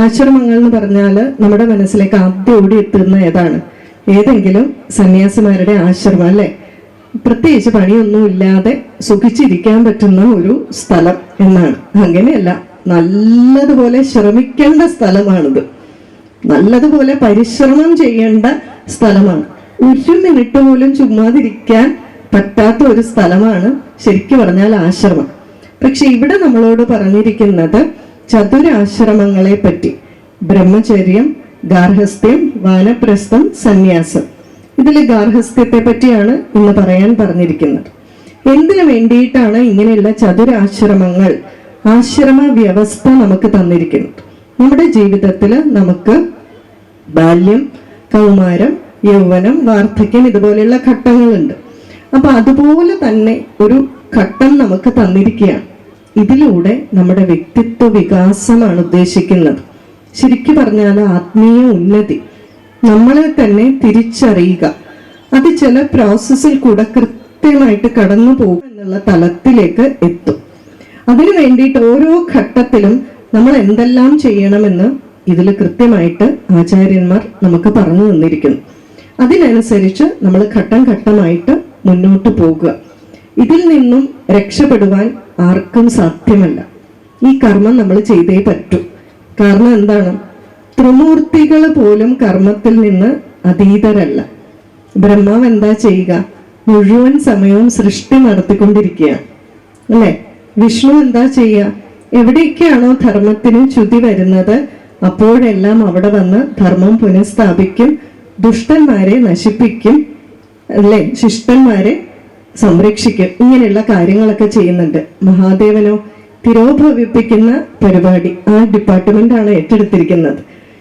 ആശ്രമങ്ങൾ എന്ന് പറഞ്ഞാൽ നമ്മുടെ മനസ്സിലേക്ക് ആദ്യം ഓടി എത്തുന്ന ഏതെങ്കിലും സന്യാസിമാരുടെ ആശ്രമം അല്ലെ? പ്രത്യേകിച്ച് പണിയൊന്നുമില്ലാതെ സുഖിച്ചിരിക്കാൻ പറ്റുന്ന ഒരു സ്ഥലം എന്നാണ്. അങ്ങനെയല്ല, നല്ലതുപോലെ ശ്രമിക്കേണ്ട സ്ഥലമാണിത്. നല്ലതുപോലെ പരിശ്രമം ചെയ്യേണ്ട സ്ഥലമാണ്. ഒരു മിനിറ്റ് പോലും ചുമ്മാതിരിക്കാൻ പറ്റാത്ത ഒരു സ്ഥലമാണ് ശരിക്കും പറഞ്ഞാൽ ആശ്രമം. പക്ഷെ ഇവിടെ നമ്മളോട് പറഞ്ഞിരിക്കുന്നത് ചതുരാശ്രമങ്ങളെ പറ്റി. ബ്രഹ്മചര്യം, ഗാർഹസ്ഥ്യം, വാനപ്രസ്ഥം, സന്യാസം. ഇതിൽ ഗാർഹസ്ഥ്യത്തെ പറ്റിയാണ് ഇന്ന് പറയാൻ പറഞ്ഞിരിക്കുന്നത്. എന്തിനു വേണ്ടിയിട്ടാണ് ഇങ്ങനെയുള്ള ചതുരാശ്രമങ്ങൾ, ആശ്രമ വ്യവസ്ഥ നമുക്ക് തന്നിരിക്കുന്നത്? നമ്മുടെ ജീവിതത്തിൽ നമുക്ക് ബാല്യം, കൗമാരം, യൗവനം, വാർദ്ധക്യം ഇതുപോലെയുള്ള ഘട്ടങ്ങളുണ്ട്. അപ്പൊ അതുപോലെ തന്നെ ഒരു ഘട്ടം നമുക്ക് തന്നിരിക്കുകയാണ്. ഇതിലൂടെ നമ്മുടെ വ്യക്തിത്വ വികാസമാണ് ഉദ്ദേശിക്കുന്നത്. ശരിക്കും പറഞ്ഞാൽ ആത്മീയ ഉന്നതി, നമ്മളെ തന്നെ തിരിച്ചറിയുക, അത് ചില പ്രോസസ്സിൽ കൂടെ കൃത്യമായിട്ട് കടന്നു പോകും എന്നുള്ള തലത്തിലേക്ക് എത്തും. അതിനു വേണ്ടിയിട്ട് ഓരോ ഘട്ടത്തിലും നമ്മൾ എന്തെല്ലാം ചെയ്യണമെന്ന് ഇതിൽ കൃത്യമായിട്ട് ആചാര്യന്മാർ നമുക്ക് പറഞ്ഞു തന്നിരിക്കുന്നു. അതിനനുസരിച്ച് നമ്മൾ ഘട്ടം ഘട്ടമായിട്ട് മുന്നോട്ട് പോകുക. ഇതിൽ നിന്നും രക്ഷപ്പെടുവാൻ ആർക്കും സാധ്യമല്ല. ഈ കർമ്മം നമ്മൾ ചെയ്തേ പറ്റൂ. കാരണം എന്താണ്? ത്രിമൂർത്തികൾ പോലും കർമ്മത്തിൽ നിന്ന് അതീതരല്ല. ബ്രഹ്മാവ് എന്താ ചെയ്യുക? മുഴുവൻ സമയവും സൃഷ്ടി നടത്തിക്കൊണ്ടിരിക്കുകയാണ് അല്ലെ? വിഷ്ണു എന്താ ചെയ്യുക? എവിടെയൊക്കെയാണോ ധർമ്മത്തിന് ച്യുതി വരുന്നത് അപ്പോഴെല്ലാം അവിടെ വന്ന് ധർമ്മം പുനഃസ്ഥാപിക്കും, ദുഷ്ടന്മാരെ നശിപ്പിക്കും അല്ലെ, ശിഷ്ടന്മാരെ സംരക്ഷിക്കും. ഇങ്ങനെയുള്ള കാര്യങ്ങളൊക്കെ ചെയ്യുന്നുണ്ട്. മഹാദേവനോ തിരോഭവിപ്പിക്കുന്ന പരിപാടി ആ ഡിപ്പാർട്ട്മെന്റാണ് ഏറ്റെടുത്തിരിക്കുന്നത്.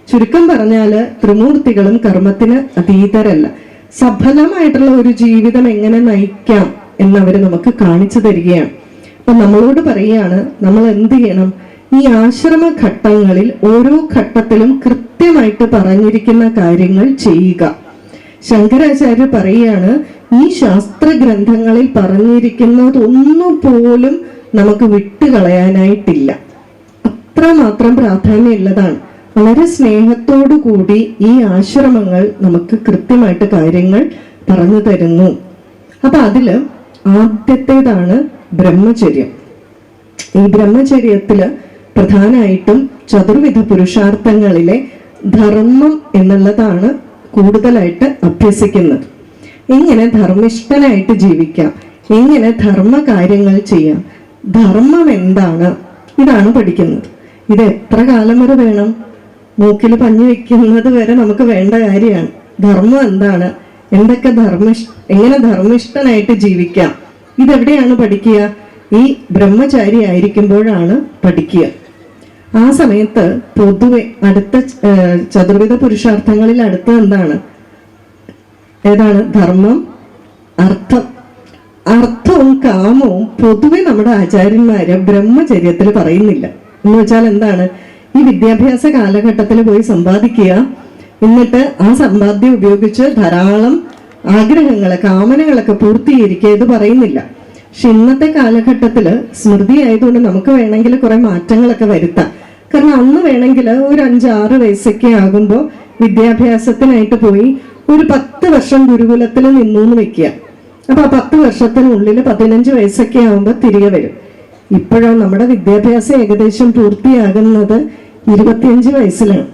ചുരുക്കം പറഞ്ഞാല് ത്രിമൂർത്തികളും കർമ്മത്തിന് അതീതരല്ല. സഫലമായിട്ടുള്ള ഒരു ജീവിതം എങ്ങനെ നയിക്കാം എന്നവര് നമുക്ക് കാണിച്ചു തരികയാണ്. അപ്പൊ നമ്മളോട് പറയുകയാണ്, നമ്മൾ എന്ത് ചെയ്യണം? ഈ ആശ്രമ ഘട്ടങ്ങളിൽ ഓരോ ഘട്ടത്തിലും കൃത്യമായിട്ട് പറഞ്ഞിരിക്കുന്ന കാര്യങ്ങൾ ചെയ്യുക. ശങ്കരാചാര്യ പറയുകയാണ്, ഈ ശാസ്ത്ര ഗ്രന്ഥങ്ങളിൽ പറഞ്ഞിരിക്കുന്നതൊന്നുപോലും നമുക്ക് വിട്ടുകളയാനായിട്ടില്ല. അത്രമാത്രം പ്രാധാന്യമുള്ളതാണ്. വളരെ സ്നേഹത്തോടു കൂടി ഈ ആശ്രമങ്ങൾ നമുക്ക് കൃത്യമായിട്ട് കാര്യങ്ങൾ പറഞ്ഞു തരുന്നു. അപ്പൊ അതില് ആദ്യത്തേതാണ് ബ്രഹ്മചര്യം. ഈ ബ്രഹ്മചര്യത്തില് പ്രധാനമായിട്ടും ചതുർവിധ പുരുഷാർത്ഥങ്ങളിലെ ധർമ്മം എന്നുള്ളതാണ് കൂടുതലായിട്ട് അഭ്യസിക്കുന്നത്. എങ്ങനെ ധർമ്മിഷ്ഠനായിട്ട് ജീവിക്കാം, എങ്ങനെ ധർമ്മ കാര്യങ്ങൾ ചെയ്യാം, ധർമ്മം എന്താണ്, ഇതാണ് പഠിക്കുന്നത്. ഇത് എത്ര കാലം വരെ വേണം? മൂക്കിൽ പഞ്ഞു വെക്കുന്നത് വരെ നമുക്ക് വേണ്ട കാര്യമാണ്. ധർമ്മം എന്താണ്, എന്തൊക്കെ എങ്ങനെ ധർമ്മിഷ്ഠനായിട്ട് ജീവിക്കാം, ഇതെവിടെയാണ് പഠിക്കുക? ഈ ബ്രഹ്മചാരി ആയിരിക്കുമ്പോഴാണ് പഠിക്കുക. ആ സമയത്ത് പൊതുവെ അടുത്ത ചതുർവിധ പുരുഷാർത്ഥങ്ങളിൽ അടുത്ത എന്താണ്? ഏതാണ്? ധർമ്മം, അർത്ഥം. അർത്ഥവും കാമവും പൊതുവെ നമ്മുടെ ആചാര്യന്മാര് ബ്രഹ്മചര്യത്തിൽ പറയുന്നില്ല. എന്ന് വെച്ചാൽ എന്താണ്? ഈ വിദ്യാഭ്യാസ കാലഘട്ടത്തിൽ പോയി സമ്പാദിക്കുക, എന്നിട്ട് ആ സമ്പാദ്യം ഉപയോഗിച്ച് ധാരാളം ആഗ്രഹങ്ങളെ, കാമനകളൊക്കെ പൂർത്തീകരിക്കുക, ഇത് പറയുന്നില്ല. പക്ഷെ ഇന്നത്തെ കാലഘട്ടത്തിൽ സ്മൃതി ആയതുകൊണ്ട് നമുക്ക് വേണമെങ്കിൽ കുറെ മാറ്റങ്ങളൊക്കെ വരുത്താം. കാരണം അന്ന് വേണമെങ്കിൽ ഒരു 5-6 വയസ്സൊക്കെ ആകുമ്പോൾ വിദ്യാഭ്യാസത്തിനായിട്ട് പോയി ഒരു 10 വർഷം ഗുരുകുലത്തിൽ നിന്നു എന്ന് വെക്കുക. അപ്പൊ ആ 10 വർഷത്തിനുള്ളിൽ 15 വയസ്സൊക്കെ ആകുമ്പോൾ തിരികെ വരും. ഇപ്പോഴോ നമ്മുടെ വിദ്യാഭ്യാസം ഏകദേശം പൂർത്തിയാകുന്നത് 25 വയസ്സിലാണ്.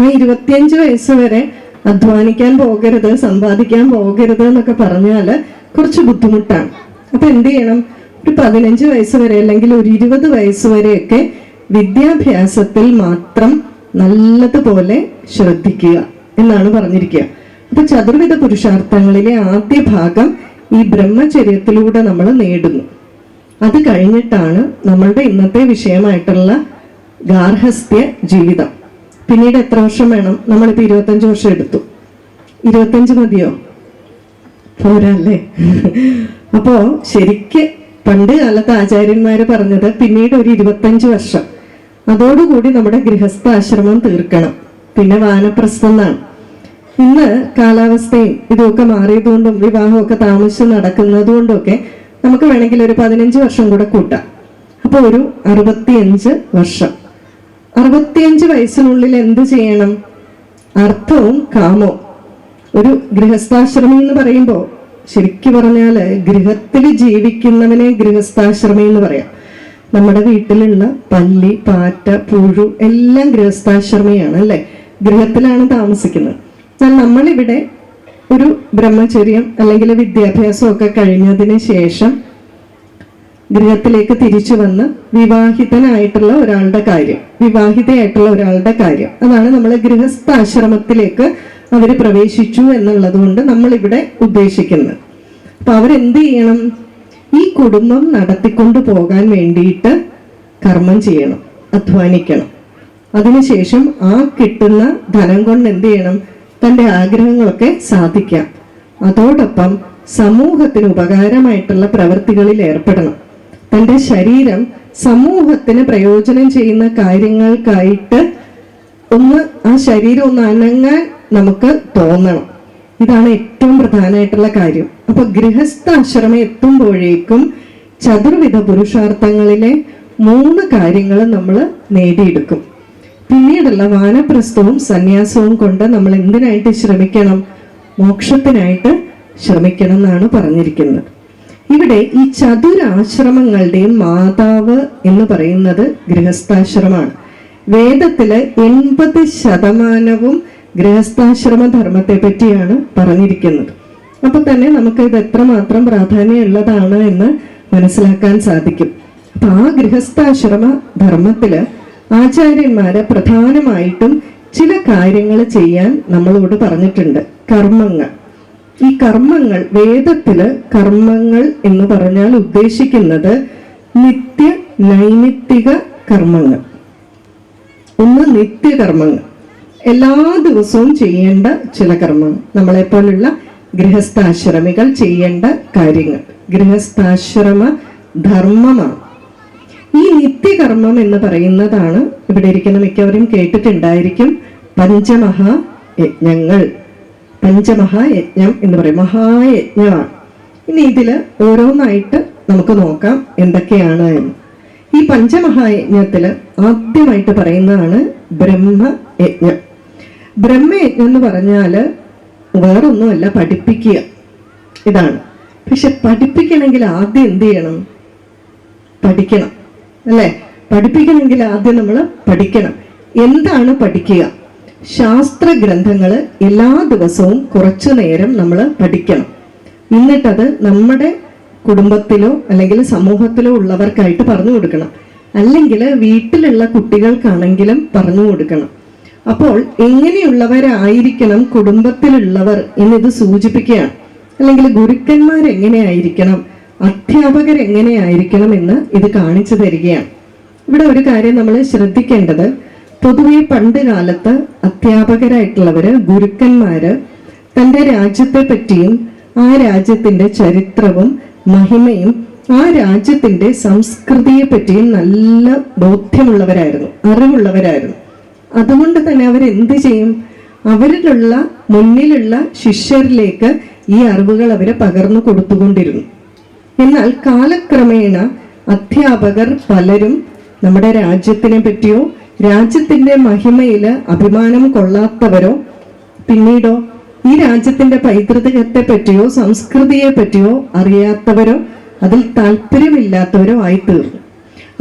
ആ 25 വയസ്സ് വരെ അധ്വാനിക്കാൻ പോകരുത്, സമ്പാദിക്കാൻ പോകരുത് എന്നൊക്കെ പറഞ്ഞാൽ കുറച്ച് ബുദ്ധിമുട്ടാണ്. അപ്പൊ എന്ത് ചെയ്യണം? ഒരു 15 വയസ്സ് വരെ അല്ലെങ്കിൽ ഒരു 20 വയസ്സ് വരെയൊക്കെ വിദ്യാഭ്യാസത്തിൽ മാത്രം നല്ലതുപോലെ ശ്രദ്ധിക്കുക എന്നാണ് പറഞ്ഞിരിക്കുക. അപ്പൊ ചതുർവിധ പുരുഷാർത്ഥങ്ങളിലെ ആദ്യ ഭാഗം ഈ ബ്രഹ്മചര്യത്തിലൂടെ നമ്മൾ നേടുന്നു. അത് കഴിഞ്ഞിട്ടാണ് നമ്മളുടെ ഇന്നത്തെ വിഷയമായിട്ടുള്ള ഗാർഹസ്ഥ്യ ജീവിതം. പിന്നീട് എത്ര വർഷം വേണം? നമ്മളിപ്പോ 25 വർഷം എടുത്തു. 25 മതിയോ? പോരല്ലേ? അപ്പോ ശരിക്ക് പണ്ട് കാലത്ത് ആചാര്യന്മാര് പറഞ്ഞത് പിന്നീട് ഒരു 25 വർഷം, അതോടുകൂടി നമ്മുടെ ഗൃഹസ്ഥാശ്രമം തീർക്കണം. പിന്നെ വാനപ്രസ്ഥം എന്നാണ്. ഇന്ന് കാലാവസ്ഥയും ഇതൊക്കെ മാറിയതുകൊണ്ടും വിവാഹമൊക്കെ താമസിച്ച് നടക്കുന്നതുകൊണ്ടൊക്കെ നമുക്ക് വേണമെങ്കിൽ ഒരു 15 വർഷം കൂടെ കൂട്ടാം. അപ്പോൾ ഒരു 65 വർഷം. 65 വയസ്സിനുള്ളിൽ എന്ത് ചെയ്യണം? അർത്ഥവും കാമവും. ഒരു ഗൃഹസ്ഥാശ്രമി എന്ന് പറയുമ്പോൾ ശരിക്കു പറഞ്ഞാല് ഗൃഹത്തിൽ ജീവിക്കുന്നവനെ ഗൃഹസ്ഥാശ്രമി എന്ന് പറയാം. നമ്മുടെ വീട്ടിലുള്ള പല്ലി, പാറ്റ, പുഴു എല്ലാം ഗൃഹസ്ഥാശ്രമിയാണ് അല്ലെ, ഗൃഹത്തിലാണ് താമസിക്കുന്നത്. എന്നാൽ നമ്മളിവിടെ ഒരു ബ്രഹ്മചര്യം അല്ലെങ്കിൽ വിദ്യാഭ്യാസം ഒക്കെ കഴിഞ്ഞതിന് ശേഷം ഗൃഹത്തിലേക്ക് തിരിച്ചു വന്ന് വിവാഹിതനായിട്ടുള്ള ഒരാളുടെ കാര്യം, വിവാഹിതയായിട്ടുള്ള ഒരാളുടെ കാര്യം, അതാണ് നമ്മൾ ഗൃഹസ്ഥാശ്രമത്തിലേക്ക് അവർ പ്രവേശിച്ചു എന്നുള്ളത് കൊണ്ട് നമ്മൾ ഇവിടെ ഉദ്ദേശിക്കുന്നത്. അപ്പൊ അവരെന്ത് ചെയ്യണം? ഈ കുടുംബം നടത്തിക്കൊണ്ടു പോകാൻ വേണ്ടിയിട്ട് കർമ്മം ചെയ്യണം, അധ്വാനിക്കണം. അതിനുശേഷം ആ കിട്ടുന്ന ധനം കൊണ്ട് എന്ത് ചെയ്യണം? തൻ്റെ ആഗ്രഹങ്ങളൊക്കെ സാധിക്കാം. അതോടൊപ്പം സമൂഹത്തിന് ഉപകാരമായിട്ടുള്ള പ്രവൃത്തികളിൽ ഏർപ്പെടണം. തൻ്റെ ശരീരം സമൂഹത്തിന് പ്രയോജനം ചെയ്യുന്ന കാര്യങ്ങൾക്കായിട്ട് ആ ശരീരം ഒന്ന് അനങ്ങാൻ നമുക്ക് തോന്നണം. ഇതാണ് ഏറ്റവും പ്രധാനമായിട്ടുള്ള കാര്യം. അപ്പൊ ഗൃഹസ്ഥാശ്രമം എത്തുമ്പോഴേക്കും ചതുർവിധ പുരുഷാർത്ഥങ്ങളിലെ 3 കാര്യങ്ങൾ നമ്മൾ നേടിയെടുക്കും. പിന്നീടുള്ള വാനപ്രസ്ഥവും സന്യാസവും കൊണ്ട് നമ്മൾ എന്തിനായിട്ട് ശ്രമിക്കണം? മോക്ഷത്തിനായിട്ട് ശ്രമിക്കണം എന്നാണ് പറഞ്ഞിരിക്കുന്നത്. ഇവിടെ ഈ ചതുരാശ്രമങ്ങളുടെയും മാതാവ് എന്ന് പറയുന്നത് ഗൃഹസ്ഥാശ്രമമാണ്. വേദത്തില് 80% ഗൃഹസ്ഥാശ്രമ ധർമ്മത്തെ പറ്റിയാണ് പറഞ്ഞിരിക്കുന്നത്. അപ്പൊ തന്നെ നമുക്ക് ഇത് എത്രമാത്രം പ്രാധാന്യമുള്ളതാണ് എന്ന് മനസ്സിലാക്കാൻ സാധിക്കും. അപ്പൊ ആ ഗൃഹസ്ഥാശ്രമ ധർമ്മത്തില് ആചാര്യന്മാര് പ്രധാനമായിട്ടും ചില കാര്യങ്ങൾ ചെയ്യാൻ നമ്മളോട് പറഞ്ഞിട്ടുണ്ട്. കർമ്മങ്ങൾ. ഈ കർമ്മങ്ങൾ, വേദത്തില് കർമ്മങ്ങൾ എന്ന് പറഞ്ഞാൽ ഉദ്ദേശിക്കുന്നത് നിത്യ നൈമിത്തിക കർമ്മങ്ങൾ. ഒന്ന് നിത്യകർമ്മങ്ങൾ, എല്ലാ ദിവസവും ചെയ്യേണ്ട ചില കർമ്മങ്ങൾ, നമ്മളെപ്പോലുള്ള ഗൃഹസ്ഥാശ്രമികൾ ചെയ്യേണ്ട കാര്യങ്ങൾ, ഗൃഹസ്ഥാശ്രമ ധർമ്മമാണ്. ഈ നിത്യകർമ്മം എന്ന് പറയുന്നതാണ് ഇവിടെ ഇരിക്കുന്ന മിക്കവരും കേട്ടിട്ടുണ്ടായിരിക്കും, പഞ്ചമഹായജ്ഞങ്ങൾ. പഞ്ചമഹായജ്ഞം എന്ന് പറയും, മഹായജ്ഞമാണ്. ഇനി ഇതില് ഓരോന്നായിട്ട് നമുക്ക് നോക്കാം എന്തൊക്കെയാണ് എന്ന്. ഈ പഞ്ചമഹായജ്ഞത്തില് ആദ്യമായിട്ട് പറയുന്നതാണ് ബ്രഹ്മയജ്ഞം. ബ്രഹ്മയജ്ഞം എന്ന് പറഞ്ഞാല് വേറൊന്നുമല്ല, പഠിപ്പിക്കുക, ഇതാണ്. പക്ഷെ പഠിപ്പിക്കണമെങ്കിൽ ആദ്യം എന്ത് ചെയ്യണം? പഠിക്കണം അല്ലെ? പഠിപ്പിക്കണമെങ്കിൽ ആദ്യം നമ്മൾ പഠിക്കണം. എന്താണ് പഠിക്കുക? ശാസ്ത്ര ഗ്രന്ഥങ്ങള് എല്ലാ ദിവസവും കുറച്ചു നേരം നമ്മൾ പഠിക്കണം. എന്നിട്ടത് നമ്മുടെ കുടുംബത്തിലോ അല്ലെങ്കിൽ സമൂഹത്തിലോ ഉള്ളവർക്കായിട്ട് പറഞ്ഞു കൊടുക്കണം. അല്ലെങ്കിൽ വീട്ടിലുള്ള കുട്ടികൾക്കാണെങ്കിലും പറഞ്ഞു കൊടുക്കണം. അപ്പോൾ എങ്ങനെയുള്ളവരായിരിക്കണം കുടുംബത്തിലുള്ളവർ എന്നിത് സൂചിപ്പിക്കുകയാണ്. അല്ലെങ്കിൽ ഗുരുക്കന്മാരെങ്ങനെയായിരിക്കണം, അധ്യാപകരെങ്ങനെയായിരിക്കണം എന്ന് ഇത് കാണിച്ചു തരികയാണ്. ഇവിടെ ഒരു കാര്യം നമ്മൾ ശ്രദ്ധിക്കേണ്ടത്, പൊതുവെ പണ്ട് കാലത്ത് അധ്യാപകരായിട്ടുള്ളവര്, ഗുരുക്കന്മാര് തൻ്റെ രാജ്യത്തെ പറ്റിയും ആ രാജ്യത്തിന്റെ ചരിത്രവും മഹിമയും ആ രാജ്യത്തിന്റെ സംസ്കൃതിയെ പറ്റിയും നല്ല ബോധ്യമുള്ളവരായിരുന്നു, അറിവുള്ളവരായിരുന്നു. അതുകൊണ്ട് തന്നെ അവരെന്ത് ചെയ്യും? അവരിലുള്ള മുന്നിലുള്ള ശിഷ്യരിലേക്ക് ഈ അറിവുകൾ അവരെ പകർന്നു കൊടുത്തുകൊണ്ടിരുന്നു. എന്നാൽ കാലക്രമേണ അധ്യാപകർ പലരും നമ്മുടെ രാജ്യത്തിനെ പറ്റിയോ രാജ്യത്തിന്റെ മഹിമയില് അഭിമാനം കൊള്ളാത്തവരോ, പിന്നീടോ ഈ രാജ്യത്തിന്റെ പൈതൃകത്തെ പറ്റിയോ സംസ്കൃതിയെ പറ്റിയോ അറിയാത്തവരോ അതിൽ താല്പര്യമില്ലാത്തവരോ ആയിത്തീർന്നു.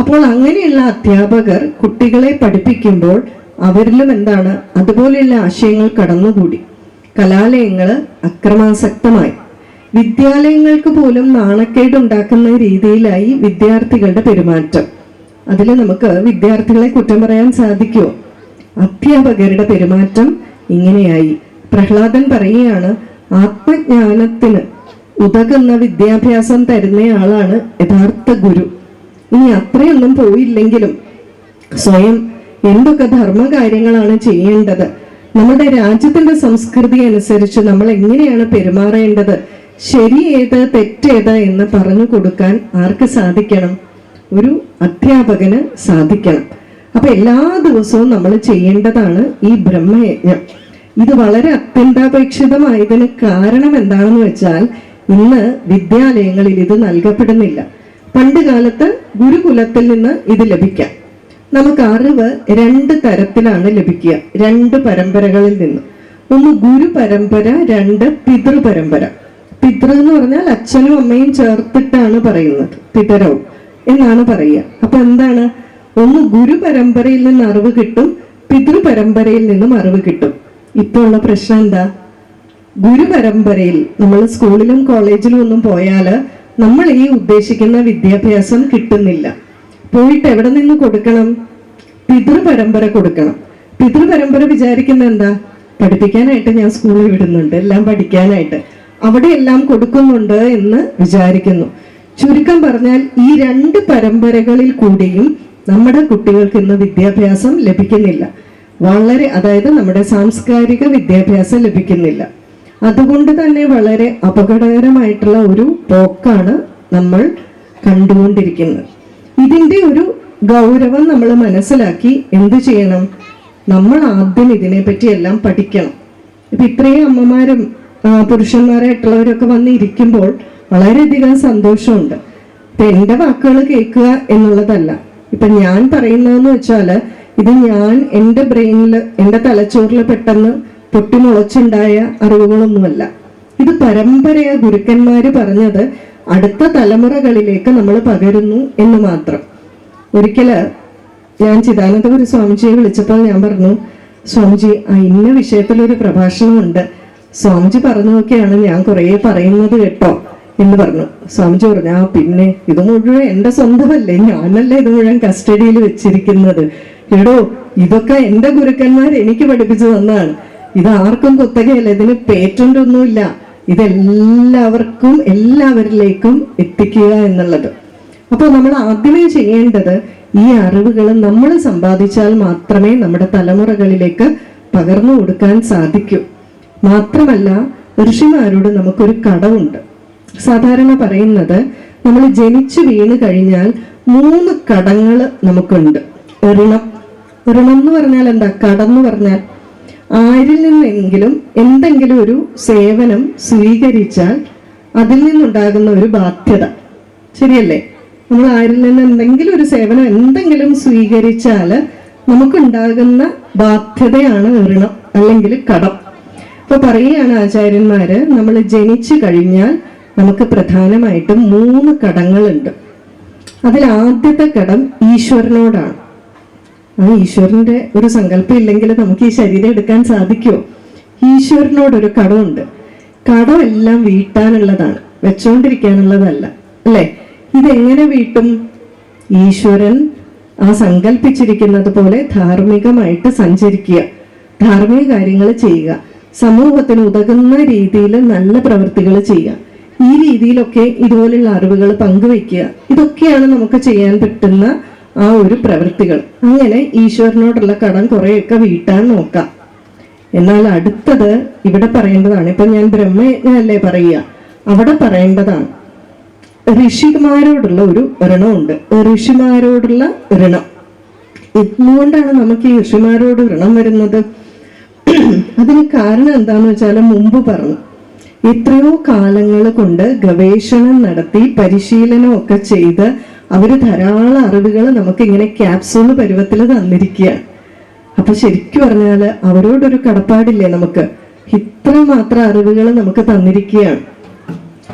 അപ്പോൾ അങ്ങനെയുള്ള അധ്യാപകർ കുട്ടികളെ പഠിപ്പിക്കുമ്പോൾ അവരിലും എന്താണ്, അതുപോലെയുള്ള ആശയങ്ങൾ കടന്നുകൂടി. കലാലയങ്ങള് അക്രമാസക്തമായി. വിദ്യാലയങ്ങൾക്ക് പോലും നാണക്കേടുണ്ടാക്കുന്ന രീതിയിലായി വിദ്യാർത്ഥികളുടെ പെരുമാറ്റം. അതിൽ നമുക്ക് വിദ്യാർത്ഥികളെ കുറ്റം പറയാൻ സാധിക്കുമോ? അധ്യാപകരുടെ പെരുമാറ്റം ഇങ്ങനെയായി. പ്രഹ്ലാദൻ പറയുകയാണ്, ആത്മജ്ഞാനത്തിന് ഉതകുന്ന വിദ്യാഭ്യാസം തരുന്നയാളാണ് യഥാർത്ഥ ഗുരു. ഇനി അത്രയൊന്നും പോയില്ലെങ്കിലും സ്വയം എന്തൊക്കെ ധർമ്മകാര്യങ്ങളാണ് ചെയ്യേണ്ടത്, നമ്മുടെ രാജ്യത്തിന്റെ സംസ്കൃതി അനുസരിച്ച് നമ്മൾ എങ്ങനെയാണ് പെരുമാറേണ്ടത്, ശരിയേത് തെറ്റേത് എന്ന് പറഞ്ഞു കൊടുക്കാൻ ആർക്ക് സാധിക്കണം? ഒരു അധ്യാപകന് സാധിക്കണം. അപ്പൊ എല്ലാ ദിവസവും നമ്മൾ ചെയ്യേണ്ടതാണ് ഈ ബ്രഹ്മയജ്ഞം. ഇത് വളരെ അത്യന്താപേക്ഷിതമായതിന് കാരണം എന്താണെന്ന് വെച്ചാൽ ഇന്ന് വിദ്യാലയങ്ങളിൽ ഇത് നൽകപ്പെടുന്നില്ല. പണ്ട് കാലത്ത് ഗുരുകുലത്തിൽ നിന്ന് ഇത് ലഭിക്കാം. നമുക്ക് അറിവ് രണ്ട് തരത്തിലാണ് ലഭിക്കുക, രണ്ട് പരമ്പരകളിൽ നിന്ന്. ഒന്ന് ഗുരു പരമ്പര, രണ്ട് പിതൃ പരമ്പര. പിതൃ എന്ന് പറഞ്ഞാൽ അച്ഛനും അമ്മയും ചേർത്തിട്ടാണ് പറയുന്നത്, പിതരവും എന്നാണ് പറയുക. അപ്പൊ എന്താണ്? ഒന്ന് ഗുരു പരമ്പരയിൽ നിന്ന് അറിവ് കിട്ടും, പിതൃ പരമ്പരയിൽ നിന്നും അറിവ് കിട്ടും. ഇപ്പൊ ഉള്ള പ്രശ്നം എന്താ? ഗുരു പരമ്പരയിൽ നമ്മൾ സ്കൂളിലും കോളേജിലും ഒന്നും പോയാല് നമ്മൾ ഈ ഉദ്ദേശിക്കുന്ന വിദ്യാഭ്യാസം കിട്ടുന്നില്ല. പോയിട്ട് എവിടെ നിന്ന് കൊടുക്കണം? പിതൃപരമ്പര കൊടുക്കണം. പിതൃപരമ്പര വിചാരിക്കുന്ന എന്താ? പഠിപ്പിക്കാനായിട്ട് ഞാൻ സ്കൂളിൽ വിടുന്നുണ്ട്, എല്ലാം പഠിക്കാനായിട്ട്, അവിടെ എല്ലാം കൊടുക്കുന്നുണ്ട് എന്ന് വിചാരിക്കുന്നു. ചുരുക്കം പറഞ്ഞാൽ ഈ രണ്ട് പരമ്പരകളിൽ കൂടിയും നമ്മുടെ കുട്ടികൾക്ക് ഇന്ന് വിദ്യാഭ്യാസം ലഭിക്കുന്നില്ല. അതായത് നമ്മുടെ സാംസ്കാരിക വിദ്യാഭ്യാസം ലഭിക്കുന്നില്ല. അതുകൊണ്ട് തന്നെ വളരെ അപകടകരമായിട്ടുള്ള ഒരു പോക്കാണ് നമ്മൾ കണ്ടുകൊണ്ടിരിക്കുന്നത്. ഇതിന്റെ ഒരു ഗൗരവം നമ്മൾ മനസ്സിലാക്കി എന്തു ചെയ്യണം? നമ്മൾ ആദ്യം ഇതിനെപ്പറ്റി എല്ലാം പഠിക്കണം. ഇപ്പൊ ഇത്രയും അമ്മമാരും പുരുഷന്മാരായിട്ടുള്ളവരൊക്കെ വന്നിരിക്കുമ്പോൾ വളരെയധികം സന്തോഷമുണ്ട്. ഇപ്പൊ എന്റെ വാക്കുകൾ കേൾക്കുക എന്നുള്ളതല്ല, ഇപ്പൊ ഞാൻ പറയുന്നതെന്ന് വെച്ചാല് ഇത് ഞാൻ എൻ്റെ ബ്രെയിനിൽ, എൻ്റെ തലച്ചോറിൽ പെട്ടെന്ന് പൊട്ടിമുളച്ചുണ്ടായ അറിവുകളൊന്നുമല്ല. ഇത് പരമ്പരയാ ഗുരുക്കന്മാര് പറഞ്ഞത് അടുത്ത തലമുറകളിലേക്ക് നമ്മൾ പകരുന്നു എന്ന് മാത്രം. ഒരിക്കല് ഞാൻ ചിദാനന്ദപുരി സ്വാമിജിയെ വിളിച്ചപ്പോൾ ഞാൻ പറഞ്ഞു, സ്വാമിജി ഇന്ന വിഷയത്തിലൊരു പ്രഭാഷണമുണ്ട്, സ്വാമിജി പറഞ്ഞു നോക്കിയാണ് ഞാൻ കുറേ പറയുന്നത് കേട്ടോ എന്ന് പറഞ്ഞു. സ്വാമിജി പറഞ്ഞു, പിന്നെ ഇത് മുഴുവൻ എൻ്റെ സ്വന്തമല്ലേ, ഞാനല്ലേ ഇത് മുഴുവൻ കസ്റ്റഡിയിൽ വെച്ചിരിക്കുന്നത്. എടോ, ഇതൊക്കെ എൻ്റെ ഗുരുക്കന്മാർ എനിക്ക് പഠിപ്പിച്ചു തന്നതാണ്, ഇത് ആർക്കും കുത്തകയല്ല, ഇതിന് പേറ്റന്റ് ഒന്നുമില്ല, ഇതെല്ലാവർക്കും എല്ലാവരിലേക്കും എത്തിക്കുക എന്നുള്ളത്. അപ്പോൾ നമ്മൾ ആദ്യമേ ചെയ്യേണ്ടത് ഈ അറിവുകൾ നമ്മൾ സമ്പാദിച്ചാൽ മാത്രമേ നമ്മുടെ തലമുറകളിലേക്ക് പകർന്നു കൊടുക്കാൻ സാധിക്കൂ. മാത്രമല്ല, ഋഷിമാരോട് നമുക്കൊരു കടമുണ്ട്. സാധാരണ പറയുന്നത് നമ്മൾ ജനിച്ചു വീണ് കഴിഞ്ഞാൽ 3 കടങ്ങൾ നമുക്കുണ്ട്. ഋണം എന്ന് പറഞ്ഞാൽ എന്താ? കടന്ന് പറഞ്ഞാൽ ആരിൽ നിന്നെങ്കിലും എന്തെങ്കിലും ഒരു സേവനം സ്വീകരിച്ചാൽ അതിൽ നിന്നുണ്ടാകുന്ന ഒരു ബാധ്യത. ശരിയല്ലേ? നമ്മൾ ആരിൽ നിന്ന് എന്തെങ്കിലും ഒരു സേവനം എന്തെങ്കിലും സ്വീകരിച്ചാൽ നമുക്കുണ്ടാകുന്ന ബാധ്യതയാണ് ഋണം അല്ലെങ്കിൽ കടം. ഇപ്പൊ പറയുകയാണ് ആചാര്യന്മാര്, നമ്മൾ ജനിച്ചു കഴിഞ്ഞാൽ നമുക്ക് പ്രധാനമായിട്ടും 3 കടങ്ങളുണ്ട്. അതിൽ ആദ്യത്തെ കടം ഈശ്വരനോടാണ്. ഈശ്വരന്റെ ഒരു സങ്കല്പം ഇല്ലെങ്കിൽ നമുക്ക് ഈ ശരീരം എടുക്കാൻ സാധിക്കുമോ? ഈശ്വരനോടൊരു കടമുണ്ട്. കടമെല്ലാം വീട്ടാനുള്ളതാണ്, വെച്ചോണ്ടിരിക്കാനുള്ളതല്ല, അല്ലെ? ഇതെങ്ങനെ വീട്ടും? ഈശ്വരൻ സങ്കല്പിച്ചിരിക്കുന്നത് പോലെ ധാർമ്മികമായിട്ട് സഞ്ചരിക്കുക, ധാർമ്മിക കാര്യങ്ങൾ ചെയ്യുക, സമൂഹത്തിന് ഉതകുന്ന രീതിയിൽ നല്ല പ്രവൃത്തികൾ ചെയ്യുക, ഈ രീതിയിലൊക്കെ ഇതുപോലുള്ള അറിവുകൾ പങ്കുവയ്ക്കുക. ഇതൊക്കെയാണ് നമുക്ക് ചെയ്യാൻ പറ്റുന്ന ഒരു പ്രവൃത്തികൾ. അങ്ങനെ ഈശ്വരനോടുള്ള കടം കുറെയൊക്കെ വീട്ടാൻ നോക്കാം. എന്നാൽ അടുത്തത് ഇവിടെ പറയേണ്ടതാണ്. ഇപ്പൊ ഞാൻ ബ്രഹ്മയജ്ഞല്ലേ പറയുക, അവിടെ പറയേണ്ടതാണ് ഋഷിമാരോടുള്ള ഒരു ഋണമുണ്ട്. ഋഷിമാരോടുള്ള ഋണം എന്തുകൊണ്ടാണ് നമുക്ക് ഈ ഋഷിമാരോട് ഋണം വരുന്നത്? അതിന് കാരണം എന്താന്ന് വെച്ചാൽ മുമ്പ് പറഞ്ഞു, എത്രയോ കാലങ്ങൾ കൊണ്ട് ഗവേഷണം നടത്തി പരിശീലനം ഒക്കെ ചെയ്ത് അവര് ധാരാളം അറിവുകൾ നമുക്ക് ഇങ്ങനെ ക്യാപ്സൂൾ പരുവത്തിൽ തന്നിരിക്കുകയാണ്. അപ്പൊ ശരിക്കും പറഞ്ഞാല് അവരോടൊരു കടപ്പാടില്ലേ നമുക്ക്? ഇത്രമാത്രം അറിവുകൾ നമുക്ക് തന്നിരിക്കുകയാണ്.